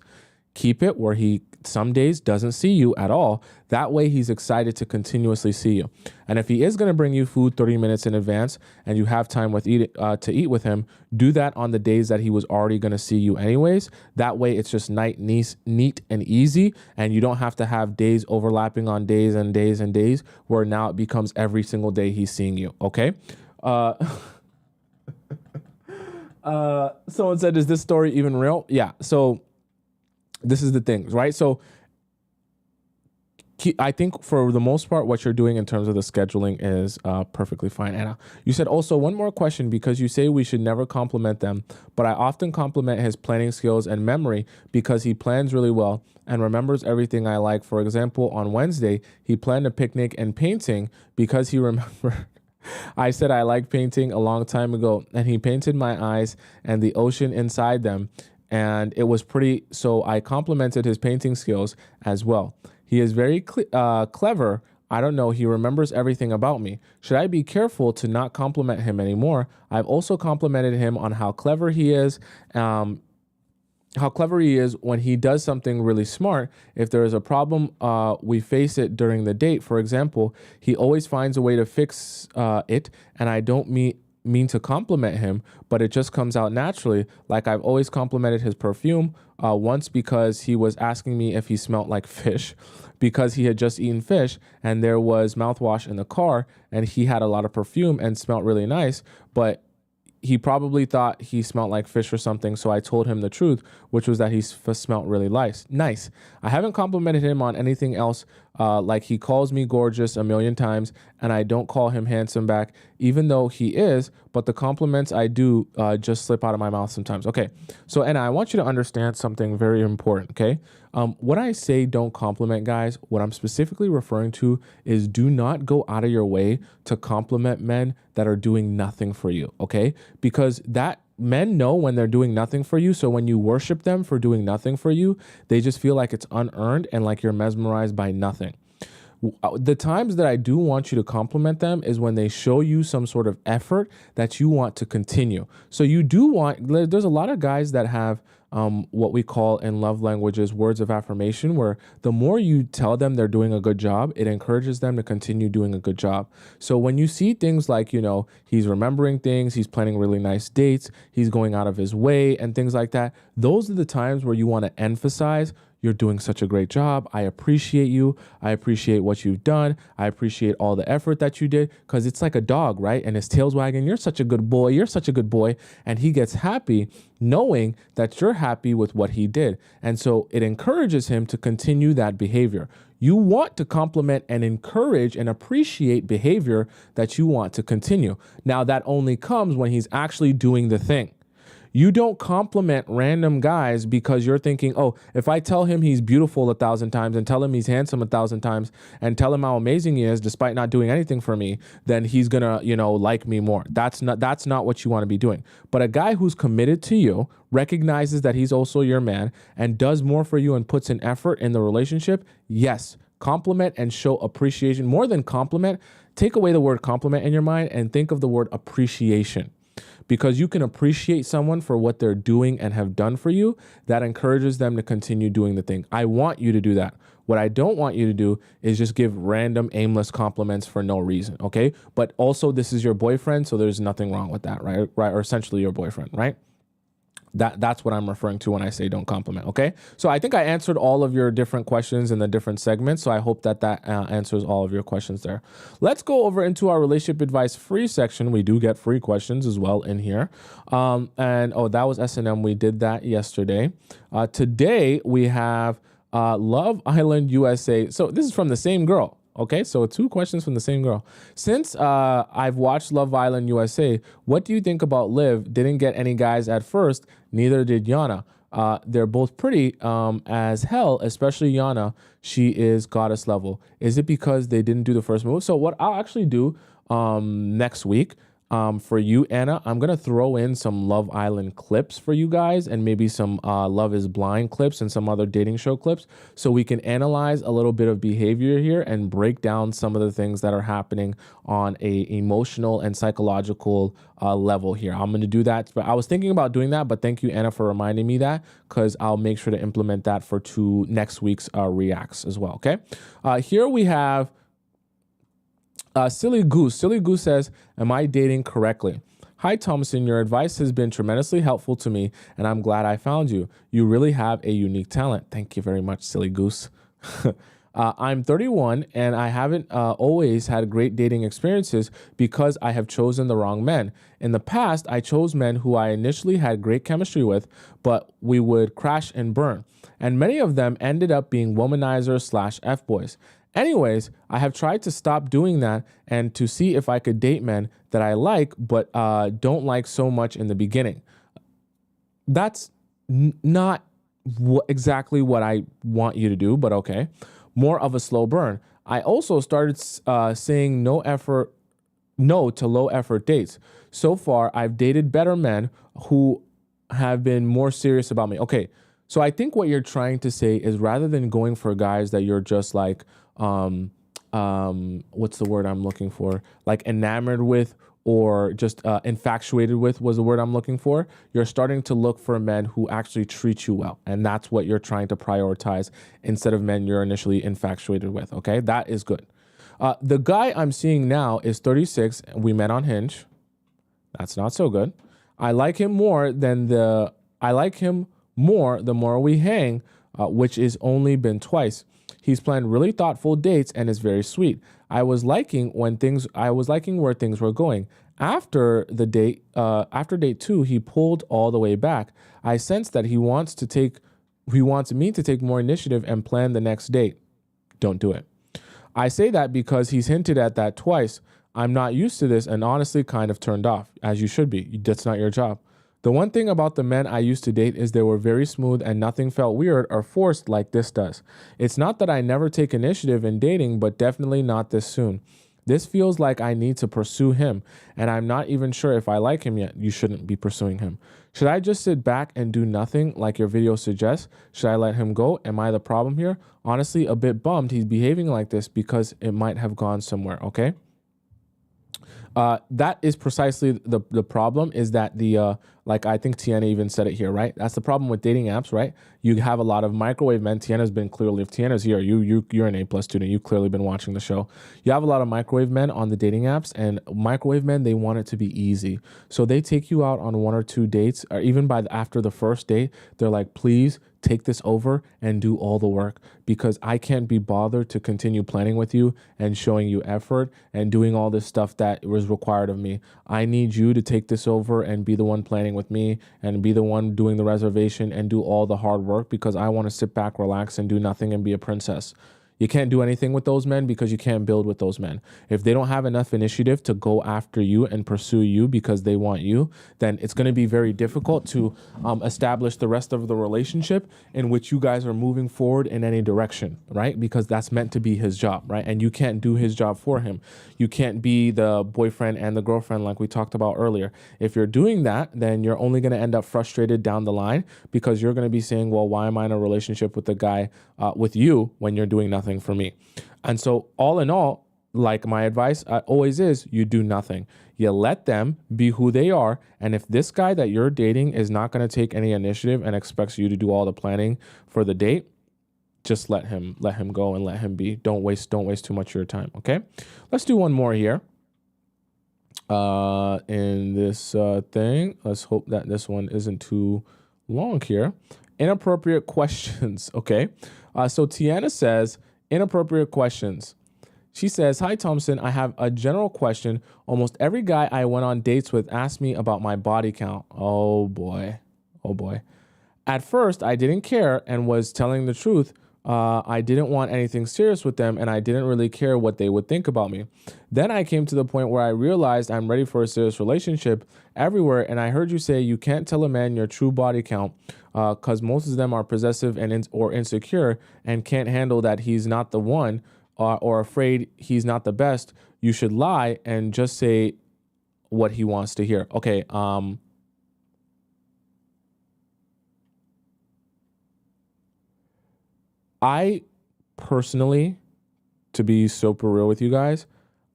Keep it where he some days doesn't see you at all. That way he's excited to continuously see you. And if he is going to bring you food 30 minutes in advance and you have time to eat with him, do that on the days that he was already going to see you anyways. That way it's just neat and easy, and you don't have to have days overlapping on days and days and days where now it becomes every single day he's seeing you. Okay. Someone said, is this story even real? Yeah. So this is the thing, right? So I think for the most part, what you're doing in terms of the scheduling is perfectly fine. Anna, you said also one more question, because you say we should never compliment them, but I often compliment his planning skills and memory because he plans really well and remembers everything I like. For example, on Wednesday, he planned a picnic and painting because he remembered I said I like painting a long time ago, and he painted my eyes and the ocean inside them. And it was pretty, so I complimented his painting skills as well. He is very clever. I don't know, he remembers everything about me. Should I be careful to not compliment him anymore? I've also complimented him on how clever he is when he does something really smart. If there is a problem, we face it during the date. For example, he always finds a way to fix it, and I don't mean to compliment him, but it just comes out naturally. Like I've always complimented his perfume once because he was asking me if he smelled like fish because he had just eaten fish and there was mouthwash in the car and he had a lot of perfume and smelled really nice, but he probably thought he smelled like fish or something, so I told him the truth, which was that he smelled really nice. I haven't complimented him on anything else, like he calls me gorgeous a million times, and I don't call him handsome back, even though he is, but the compliments I do just slip out of my mouth sometimes. Okay, so Anna, I want you to understand something very important, okay? When I say don't compliment guys, what I'm specifically referring to is do not go out of your way to compliment men that are doing nothing for you, okay? Because that men know when they're doing nothing for you. So when you worship them for doing nothing for you, they just feel like it's unearned and like you're mesmerized by nothing. The times that I do want you to compliment them is when they show you some sort of effort that you want to continue. So you do want, there's a lot of guys that have what we call in love languages words of affirmation, where the more you tell them they're doing a good job, it encourages them to continue doing a good job. So when you see things like, you know, he's remembering things, he's planning really nice dates, he's going out of his way and things like that, those are the times where you want to emphasize, you're doing such a great job. I appreciate you. I appreciate what you've done. I appreciate all the effort that you did, because it's like a dog, right? And his tail's wagging. You're such a good boy. You're such a good boy. And he gets happy knowing that you're happy with what he did. And so it encourages him to continue that behavior. You want to compliment and encourage and appreciate behavior that you want to continue. Now, that only comes when he's actually doing the thing. You don't compliment random guys because you're thinking, oh, if I tell him he's beautiful 1,000 times and tell him he's handsome 1,000 times and tell him how amazing he is despite not doing anything for me, then he's gonna, like me more. That's not what you want to be doing. But a guy who's committed to you, recognizes that he's also your man, and does more for you and puts an effort in the relationship, yes, compliment and show appreciation. More than compliment, take away the word compliment in your mind and think of the word appreciation. Because you can appreciate someone for what they're doing and have done for you, that encourages them to continue doing the thing. I want you to do that. What I don't want you to do is just give random aimless compliments for no reason, okay? But also, this is your boyfriend, so there's nothing wrong with that, right? Or essentially your boyfriend, right? That's what I'm referring to when I say don't compliment, okay? So I think I answered all of your different questions in the different segments, so I hope that answers all of your questions there. Let's go over into our relationship advice free section. We do get free questions as well in here. That was S&M. We did that yesterday. Today, we have Love Island USA. So this is from the same girl. Okay, so 2 questions from the same girl. Since I've watched Love Island USA, what do you think about Liv? Didn't get any guys at first, neither did Yana. They're both pretty as hell, especially Yana. She is goddess level. Is it because they didn't do the first move? So what I'll actually do next week, For you, Anna, I'm going to throw in some Love Island clips for you guys and maybe some Love is Blind clips and some other dating show clips so we can analyze a little bit of behavior here and break down some of the things that are happening on a emotional and psychological level here. I'm going to do that. But I was thinking about doing that, but thank you, Anna, for reminding me that, because I'll make sure to implement that for next week's reacts as well. Okay. Here we have Silly Goose. Silly Goose says, am I dating correctly? Hi, Tomisin. Your advice has been tremendously helpful to me, and I'm glad I found you. You really have a unique talent. Thank you very much, Silly Goose. I'm 31, and I haven't always had great dating experiences because I have chosen the wrong men. In the past, I chose men who I initially had great chemistry with, but we would crash and burn. And many of them ended up being womanizers/F-boys. Anyways, I have tried to stop doing that and to see if I could date men that I like but don't like so much in the beginning. That's not exactly what I want you to do, but okay. More of a slow burn. I also started saying no to low effort dates. So far, I've dated better men who have been more serious about me. Okay, so I think what you're trying to say is rather than going for guys that you're just like, what's the word I'm looking for? Like enamored with or just infatuated with was the word I'm looking for. You're starting to look for men who actually treat you well. And that's what you're trying to prioritize instead of men you're initially infatuated with. Okay, that is good. The guy I'm seeing now is 36. We met on Hinge. That's not so good. I like him more the more we hang, which is only been twice. He's planned really thoughtful dates and is very sweet. I was liking where things were going. After date 2, he pulled all the way back. I sense that he wants me to take more initiative and plan the next date. Don't do it. I say that because he's hinted at that twice. I'm not used to this and honestly kind of turned off, as you should be. That's not your job. The one thing about the men I used to date is they were very smooth and nothing felt weird or forced like this does. It's not that I never take initiative in dating, but definitely not this soon. This feels like I need to pursue him, and I'm not even sure if I like him yet. You shouldn't be pursuing him. Should I just sit back and do nothing like your video suggests? Should I let him go? Am I the problem here? Honestly, a bit bummed he's behaving like this because it might have gone somewhere, okay? That is precisely the problem, is that like I think Tiana even said it here, right? That's the problem with dating apps, right? You have a lot of microwave men. Tiana's been clearly, if Tiana's here, you're an A+ student. You've clearly been watching the show. You have a lot of microwave men on the dating apps, and microwave men, they want it to be easy. So they take you out on 1 or 2 dates, or even after the first date, they're like, please take this over and do all the work, because I can't be bothered to continue planning with you and showing you effort and doing all this stuff that was required of me. I need you to take this over and be the one planning with me and be the one doing the reservation and do all the hard work, because I want to sit back, relax, and do nothing and be a princess. You can't do anything with those men because you can't build with those men. If they don't have enough initiative to go after you and pursue you because they want you, then it's going to be very difficult to establish the rest of the relationship in which you guys are moving forward in any direction, right? Because that's meant to be his job, right? And you can't do his job for him. You can't be the boyfriend and the girlfriend like we talked about earlier. If you're doing that, then you're only going to end up frustrated down the line, because you're going to be saying, well, why am I in a relationship with the guy, with you, when you're doing nothing for me? And so all in all, like my advice always is, you do nothing. You let them be who they are. And if this guy that you're dating is not going to take any initiative and expects you to do all the planning for the date, just let him go and let him be. Don't waste too much of your time. Okay. Let's do one more here. In this thing, let's hope that this one isn't too long here. Inappropriate questions. Okay. So Tiana says, inappropriate questions. She says, hi, Tomisin. I have a general question. Almost every guy I went on dates with asked me about my body count. Oh boy. Oh boy. At first, I didn't care and was telling the truth. I didn't want anything serious with them, and I didn't really care what they would think about me. Then I came to the point where I realized I'm ready for a serious relationship everywhere, and I heard you say you can't tell a man your true body count because most of them are possessive or insecure and can't handle that he's not the one or afraid he's not the best. You should lie and just say what he wants to hear. Okay. I personally, to be super real with you guys,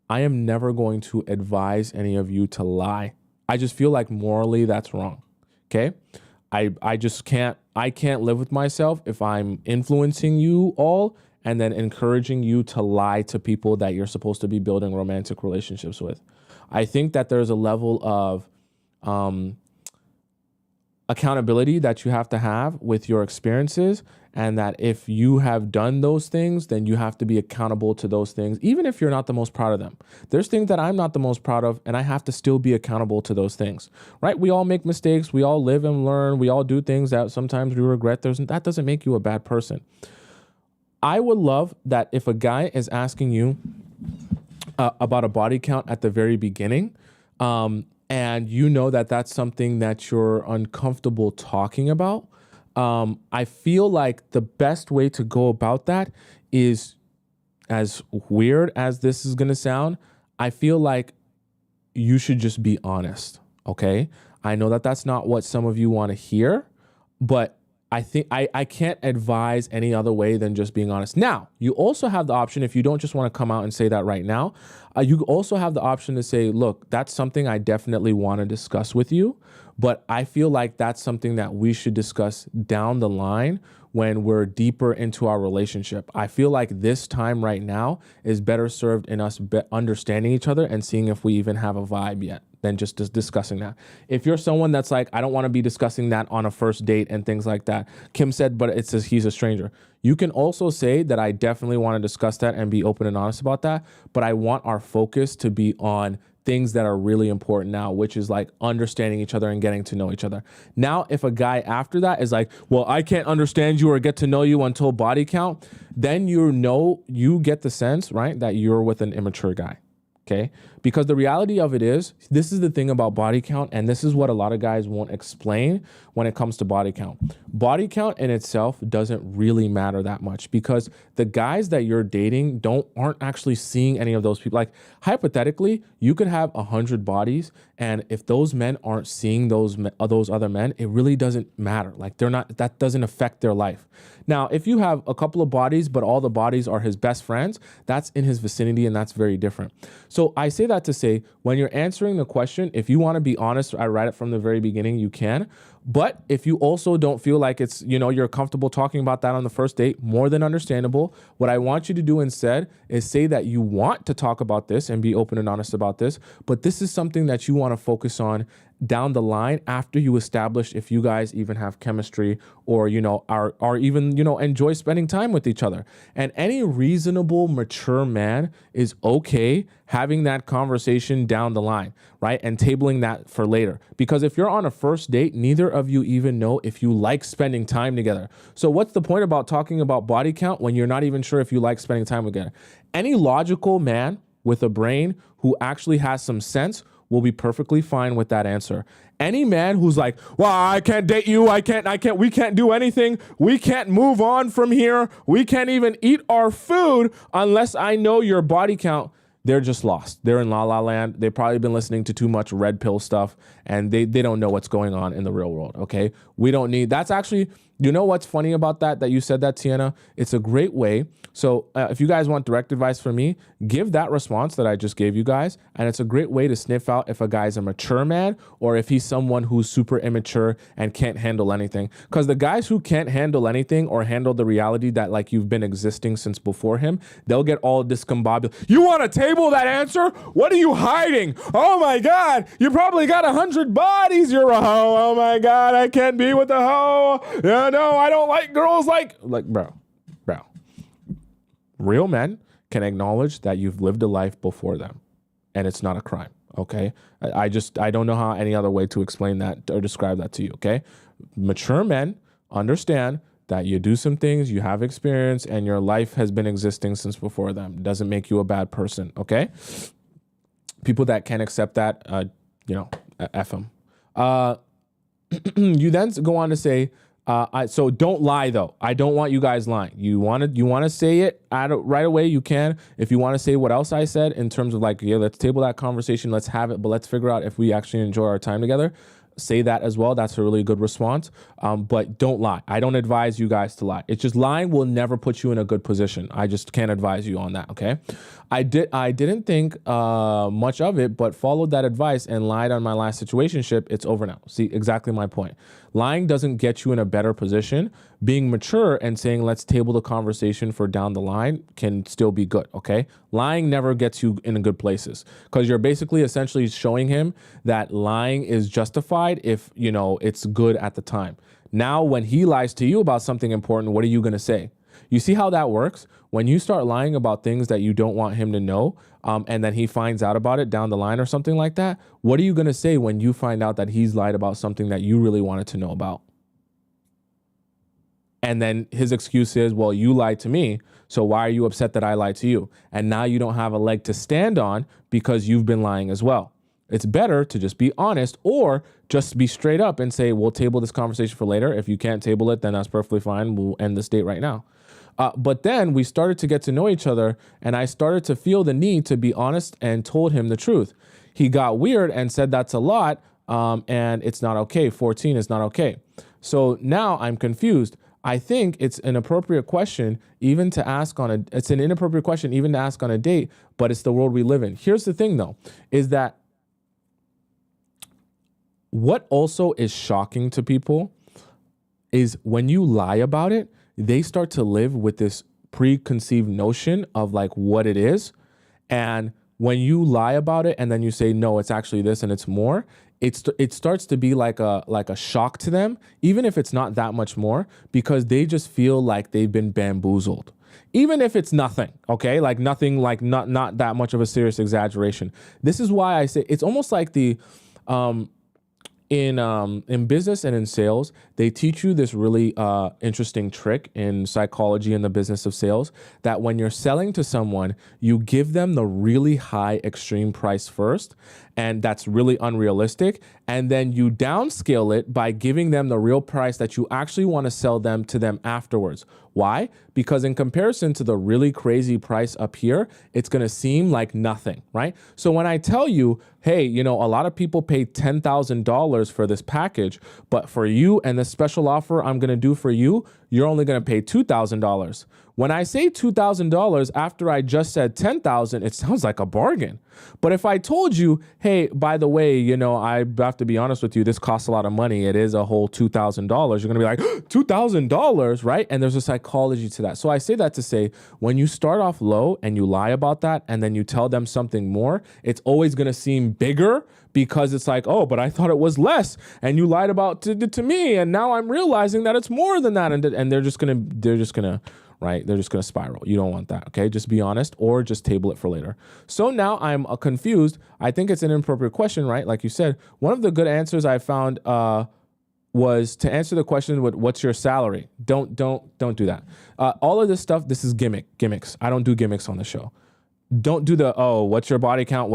I am never going to advise any of you to lie. I just feel like morally that's wrong. Okay. I just can't live with myself if I'm influencing you all and then encouraging you to lie to people that you're supposed to be building romantic relationships with. I think that there's a level of accountability that you have to have with your experiences, and that if you have done those things, then you have to be accountable to those things, even if you're not the most proud of them. There's things that I'm not the most proud of, and I have to still be accountable to those things, right? We all make mistakes. We all live and learn. We all do things that sometimes we regret. That doesn't make you a bad person. I would love that if a guy is asking you about a body count at the very beginning, and you know that that's something that you're uncomfortable talking about, I feel like the best way to go about that is, as weird as this is going to sound, I feel like you should just be honest, okay? I know that that's not what some of you want to hear, but I think I can't advise any other way than just being honest. Now, you also have the option, if you don't just want to come out and say that right now, you also have the option to say, look, that's something I definitely want to discuss with you, but I feel like that's something that we should discuss down the line when we're deeper into our relationship. I feel like this time right now is better served in us understanding each other and seeing if we even have a vibe yet than just discussing that. If you're someone that's like, I don't want to be discussing that on a first date and things like that. Kim said, but it says he's a stranger. You can also say that I definitely want to discuss that and be open and honest about that, but I want our focus to be on things that are really important now, which is like understanding each other and getting to know each other. Now, if a guy after that is like, well, I can't understand you or get to know you until body count, then you get the sense, right, that you're with an immature guy. Okay. Because the reality of it is, this is the thing about body count, and this is what a lot of guys won't explain when it comes to body count. Body count in itself doesn't really matter that much, because the guys that you're dating aren't actually seeing any of those people. Like, hypothetically, you could have 100 bodies, and if those men aren't seeing those other men, it really doesn't matter. Like, that doesn't affect their life. Now, if you have a couple of bodies, but all the bodies are his best friends, that's in his vicinity, and that's very different. So I say that to say, when you're answering the question, if you want to be honest, I write it from the very beginning, you can. But if you also don't feel like it's, you're comfortable talking about that on the first date, more than understandable. What I want you to do instead is say that you want to talk about this and be open and honest about this, but this is something that you want to focus on down the line after you establish if you guys even have chemistry or, are even, enjoy spending time with each other. And any reasonable, mature man is okay having that conversation down the line, right? And tabling that for later. Because if you're on a first date, neither of you even know if you like spending time together. So what's the point about talking about body count when you're not even sure if you like spending time together? Any logical man with a brain who actually has some sense will be perfectly fine with that answer. Any man who's like, well, I can't date you, we can't do anything, we can't move on from here, we can't even eat our food unless I know your body count, they're just lost. They're in la la land. They've probably been listening to too much red pill stuff, and they don't know what's going on in the real world, okay? We don't need, that's actually, you know what's funny about that you said that, Tiana? It's a great way. So if you guys want direct advice from me, give that response that I just gave you guys, and it's a great way to sniff out if a guy's a mature man or if he's someone who's super immature and can't handle anything. Because the guys who can't handle anything or handle the reality that like you've been existing since before him, they'll get all discombobulated. You want to table that answer? What are you hiding? Oh my God, you probably got 100 bodies. You're a hoe. Oh my God, I can't be with a hoe. Yeah, no, I don't like girls like bro. Real men can acknowledge that you've lived a life before them, and it's not a crime, okay? I don't know how any other way to explain that or describe that to you, okay? Mature men understand that you do some things, you have experience, and your life has been existing since before them. It doesn't make you a bad person, okay? People that can't accept that, F them. You then go on to say, So don't lie though. I don't want you guys lying. You want to say it right away. You can. If you want to say what else I said in terms of like, yeah, let's table that conversation. Let's have it, but let's figure out if we actually enjoy our time together. Say that as well. That's a really good response. But don't lie. I don't advise you guys to lie. It's just lying will never put you in a good position. I just can't advise you on that. Okay. I didn't think much of it, but followed that advice and lied on my last situationship. It's over now. See, exactly my point. Lying doesn't get you in a better position. Being mature and saying, let's table the conversation for down the line can still be good. Okay. Lying never gets you in good places because you're basically essentially showing him that lying is justified if, you know, it's good at the time. Now, when he lies to you about something important, what are you going to say? You see how that works? When you start lying about things that you don't want him to know, and then he finds out about it down the line or something like that, what are you going to say when you find out that he's lied about something that you really wanted to know about? And then his excuse is, well, you lied to me, so why are you upset that I lied to you? And now you don't have a leg to stand on because you've been lying as well. It's better to just be honest or just be straight up and say, we'll table this conversation for later. If you can't table it, then that's perfectly fine. We'll end this date right now. But then we started to get to know each other, and I started to feel the need to be honest and told him the truth. He got weird and said that's a lot, and it's not okay. 14 is not okay. So now I'm confused. I think it's an appropriate question even to ask it's an inappropriate question even to ask on a date, but it's the world we live in. Here's the thing though, is that what also is shocking to people is when you lie about it, they start to live with this preconceived notion of like what it is. And when you lie about it and then you say, no, it's actually this and it's more, it starts to be like a shock to them, even if it's not that much more, because they just feel like they've been bamboozled. Even if it's nothing, okay? Like nothing, like not that much of a serious exaggeration. This is why I say it's almost like the in business and in sales, they teach you this really interesting trick in psychology in the business of sales, that when you're selling to someone, you give them the really high extreme price first, and that's really unrealistic. And then you downscale it by giving them the real price that you actually want to sell them to them afterwards. Why? Because in comparison to the really crazy price up here, it's going to seem like nothing, right? So when I tell you, hey, you know, a lot of people pay $10,000 for this package, but for you and the special offer I'm going to do for you, you're only going to pay $2,000. When I say $2,000 after I just said $10,000, it sounds like a bargain. But if I told you, hey, by the way, you know, I have to be honest with you, this costs a lot of money. It is a whole $2,000. You're going to be like, $2,000, right? And there's a psychology to that. So I say that to say, when you start off low and you lie about that and then you tell them something more, it's always going to seem bigger because it's like, oh, but I thought it was less and you lied about to me. And now I'm realizing that it's more than that. And they're just going to, right? They're just going to spiral. You don't want that. Okay. Just be honest or just table it for later. So now I'm confused. I think it's an inappropriate question, right? Like you said, one of the good answers I found, was to answer the question with what's your salary? Don't do that. All of this stuff, this is gimmicks. I don't do gimmicks on the show. Don't do the, oh, what's your body count?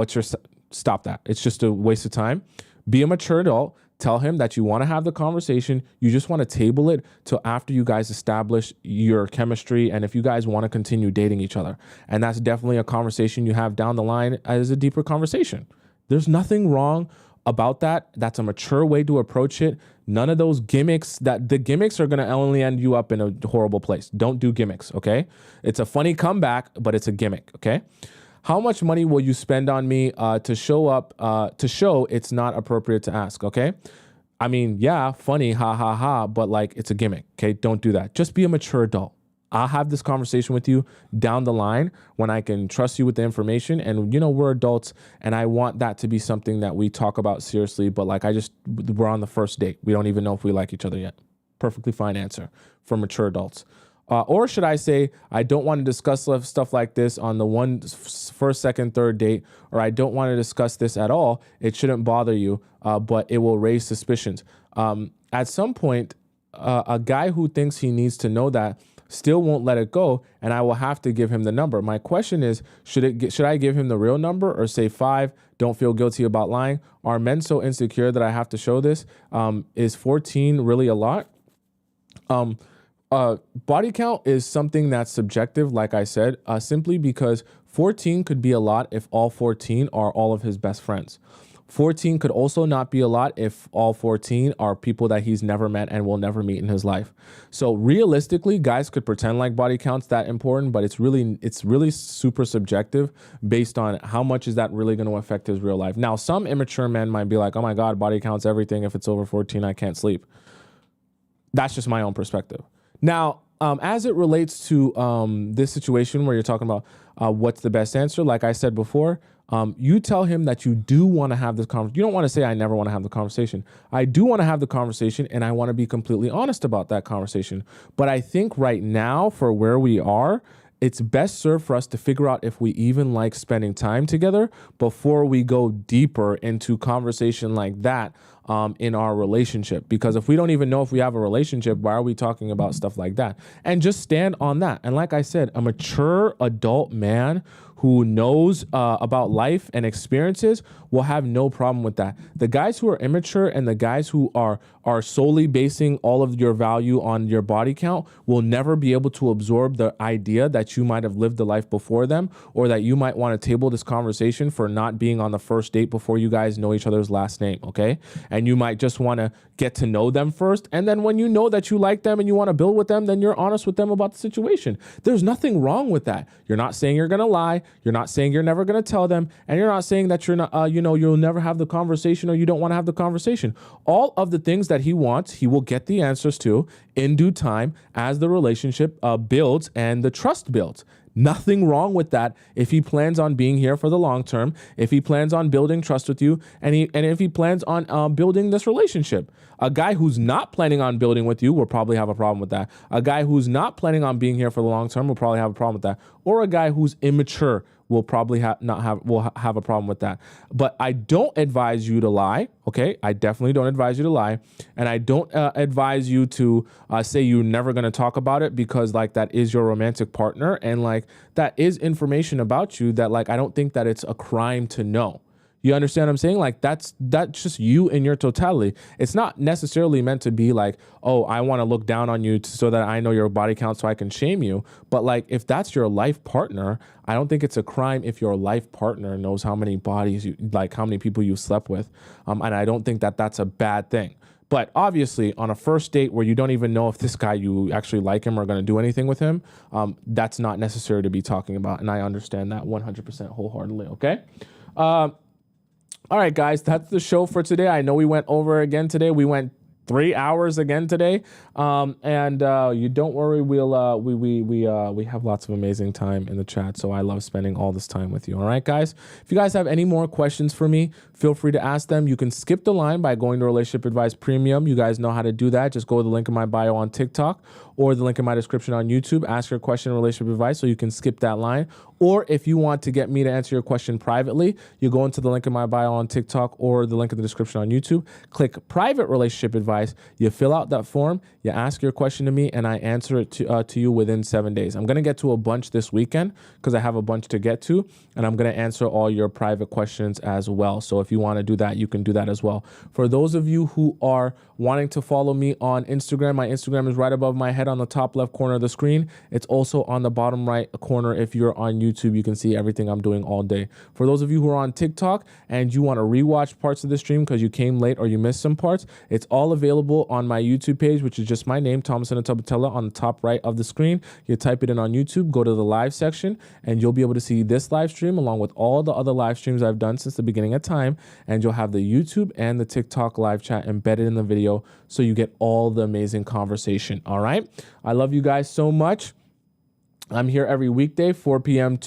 Stop that. It's just a waste of time. Be a mature adult. Tell him that you want to have the conversation. You just want to table it till after you guys establish your chemistry and if you guys want to continue dating each other. And that's definitely a conversation you have down the line as a deeper conversation. There's nothing wrong about that. That's a mature way to approach it. None of those gimmicks, that the gimmicks are going to only end you up in a horrible place. Don't do gimmicks, okay? It's a funny comeback, but it's a gimmick, okay? How much money will you spend on me to show it's not appropriate to ask, okay? I mean, yeah, funny, ha, ha, ha, but like it's a gimmick, okay? Don't do that. Just be a mature adult. I'll have this conversation with you down the line when I can trust you with the information. And, you know, we're adults and I want that to be something that we talk about seriously. But like, we're on the first date. We don't even know if we like each other yet. Perfectly fine answer for mature adults. Or should I say, I don't want to discuss stuff like this on the first, second, third date, or I don't want to discuss this at all. It shouldn't bother you, but it will raise suspicions. At some point, a guy who thinks he needs to know that still won't let it go, and I will have to give him the number. My question is, should I give him the real number or say 5? Don't feel guilty about lying. Are men so insecure that I have to show this? Is 14 really a lot? Body count is something that's subjective, like I said, simply because 14 could be a lot if all 14 are all of his best friends. 14 could also not be a lot if all 14 are people that he's never met and will never meet in his life. So realistically, guys could pretend like body count's that important, but it's really super subjective based on how much is that really going to affect his real life. Now, some immature men might be like, oh my God, body count's everything. If it's over 14, I can't sleep. That's just my own perspective. Now, as it relates to this situation where you're talking about what's the best answer, like I said before, you tell him that you do want to have this conversation. You don't want to say, I never want to have the conversation. I do want to have the conversation, and I want to be completely honest about that conversation. But I think right now, for where we are, it's best served for us to figure out if we even like spending time together before we go deeper into conversation like that in our relationship. Because if we don't even know if we have a relationship, why are we talking about stuff like that? And just stand on that. And like I said, a mature adult man who knows about life and experiences will have no problem with that. The guys who are immature and the guys who are solely basing all of your value on your body count will never be able to absorb the idea that you might have lived a life before them, or that you might want to table this conversation for not being on the first date before you guys know each other's last name, okay? And you might just want to get to know them first. And then when you know that you like them and you want to build with them, then you're honest with them about the situation. There's nothing wrong with that. You're not saying you're going to lie. You're not saying you're never going to tell them. And you're not saying that you're not, you'll never have the conversation or you don't want to have the conversation. All of the things that he wants, he will get the answers to in due time as the relationship builds and the trust builds. Nothing wrong with that if he plans on being here for the long term, if he plans on building trust with you, and if he plans on building this relationship. A guy who's not planning on building with you will probably have a problem with that. A guy who's not planning on being here for the long term will probably have a problem with that. Or a guy who's immature will probably have a problem with that. But I don't advise you to lie, okay? I definitely don't advise you to lie. And I don't advise you to say you're never going to talk about it, because like that is your romantic partner. And like that is information about you that like I don't think that it's a crime to know. You understand what I'm saying? Like that's just you in your totality. It's not necessarily meant to be like, oh, I want to look down on you so that I know your body count so I can shame you. But like if that's your life partner, I don't think it's a crime if your life partner knows how many bodies you like, how many people you slept with. And I don't think that that's a bad thing. But obviously on a first date where you don't even know if this guy, you actually like him or going to do anything with him, that's not necessary to be talking about. And I understand that 100% wholeheartedly. Okay. All right, guys, that's the show for today. I know we went over again today. We went 3 hours again today. And you don't worry, we have lots of amazing time in the chat. So I love spending all this time with you. All right, guys. If you guys have any more questions for me, feel free to ask them. You can skip the line by going to Relationship Advice Premium. You guys know how to do that. Just go to the link in my bio on TikTok or the link in my description on YouTube. Ask your question in Relationship Advice so you can skip that line. Or if you want to get me to answer your question privately, you go into the link in my bio on TikTok or the link in the description on YouTube. Click Private Relationship Advice. You fill out that form. You ask your question to me, and I answer it to you within 7 days. I'm going to get to a bunch this weekend because I have a bunch to get to, and I'm going to answer all your private questions as well. So if you want to do that, you can do that as well. For those of you who are wanting to follow me on Instagram, my Instagram is right above my head on the top left corner of the screen. It's also on the bottom right corner. If you're on YouTube, you can see everything I'm doing all day. For those of you who are on TikTok and you want to rewatch parts of the stream because you came late or you missed some parts, it's all available on my YouTube page, which is just my name, Tomisin Atobatele, on the top right of the screen. You type it in on YouTube, go to the live section, and you'll be able to see this live stream along with all the other live streams I've done since the beginning of time. And you'll have the YouTube and the TikTok live chat embedded in the video, so you get all the amazing conversation. All right. I love you guys so much. I'm here every weekday, 4 p.m.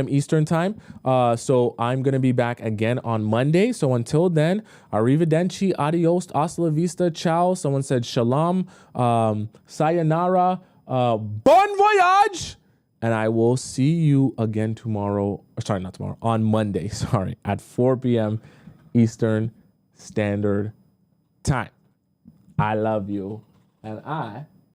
Eastern time. So I'm going to be back again on Monday. So until then, arrivederci, adios, hasta la vista, ciao. Someone said shalom, sayonara, bon voyage. And I will see you again tomorrow. Sorry, not tomorrow, on Monday. Sorry, at 4 p.m. Eastern Standard Time. I love you, and I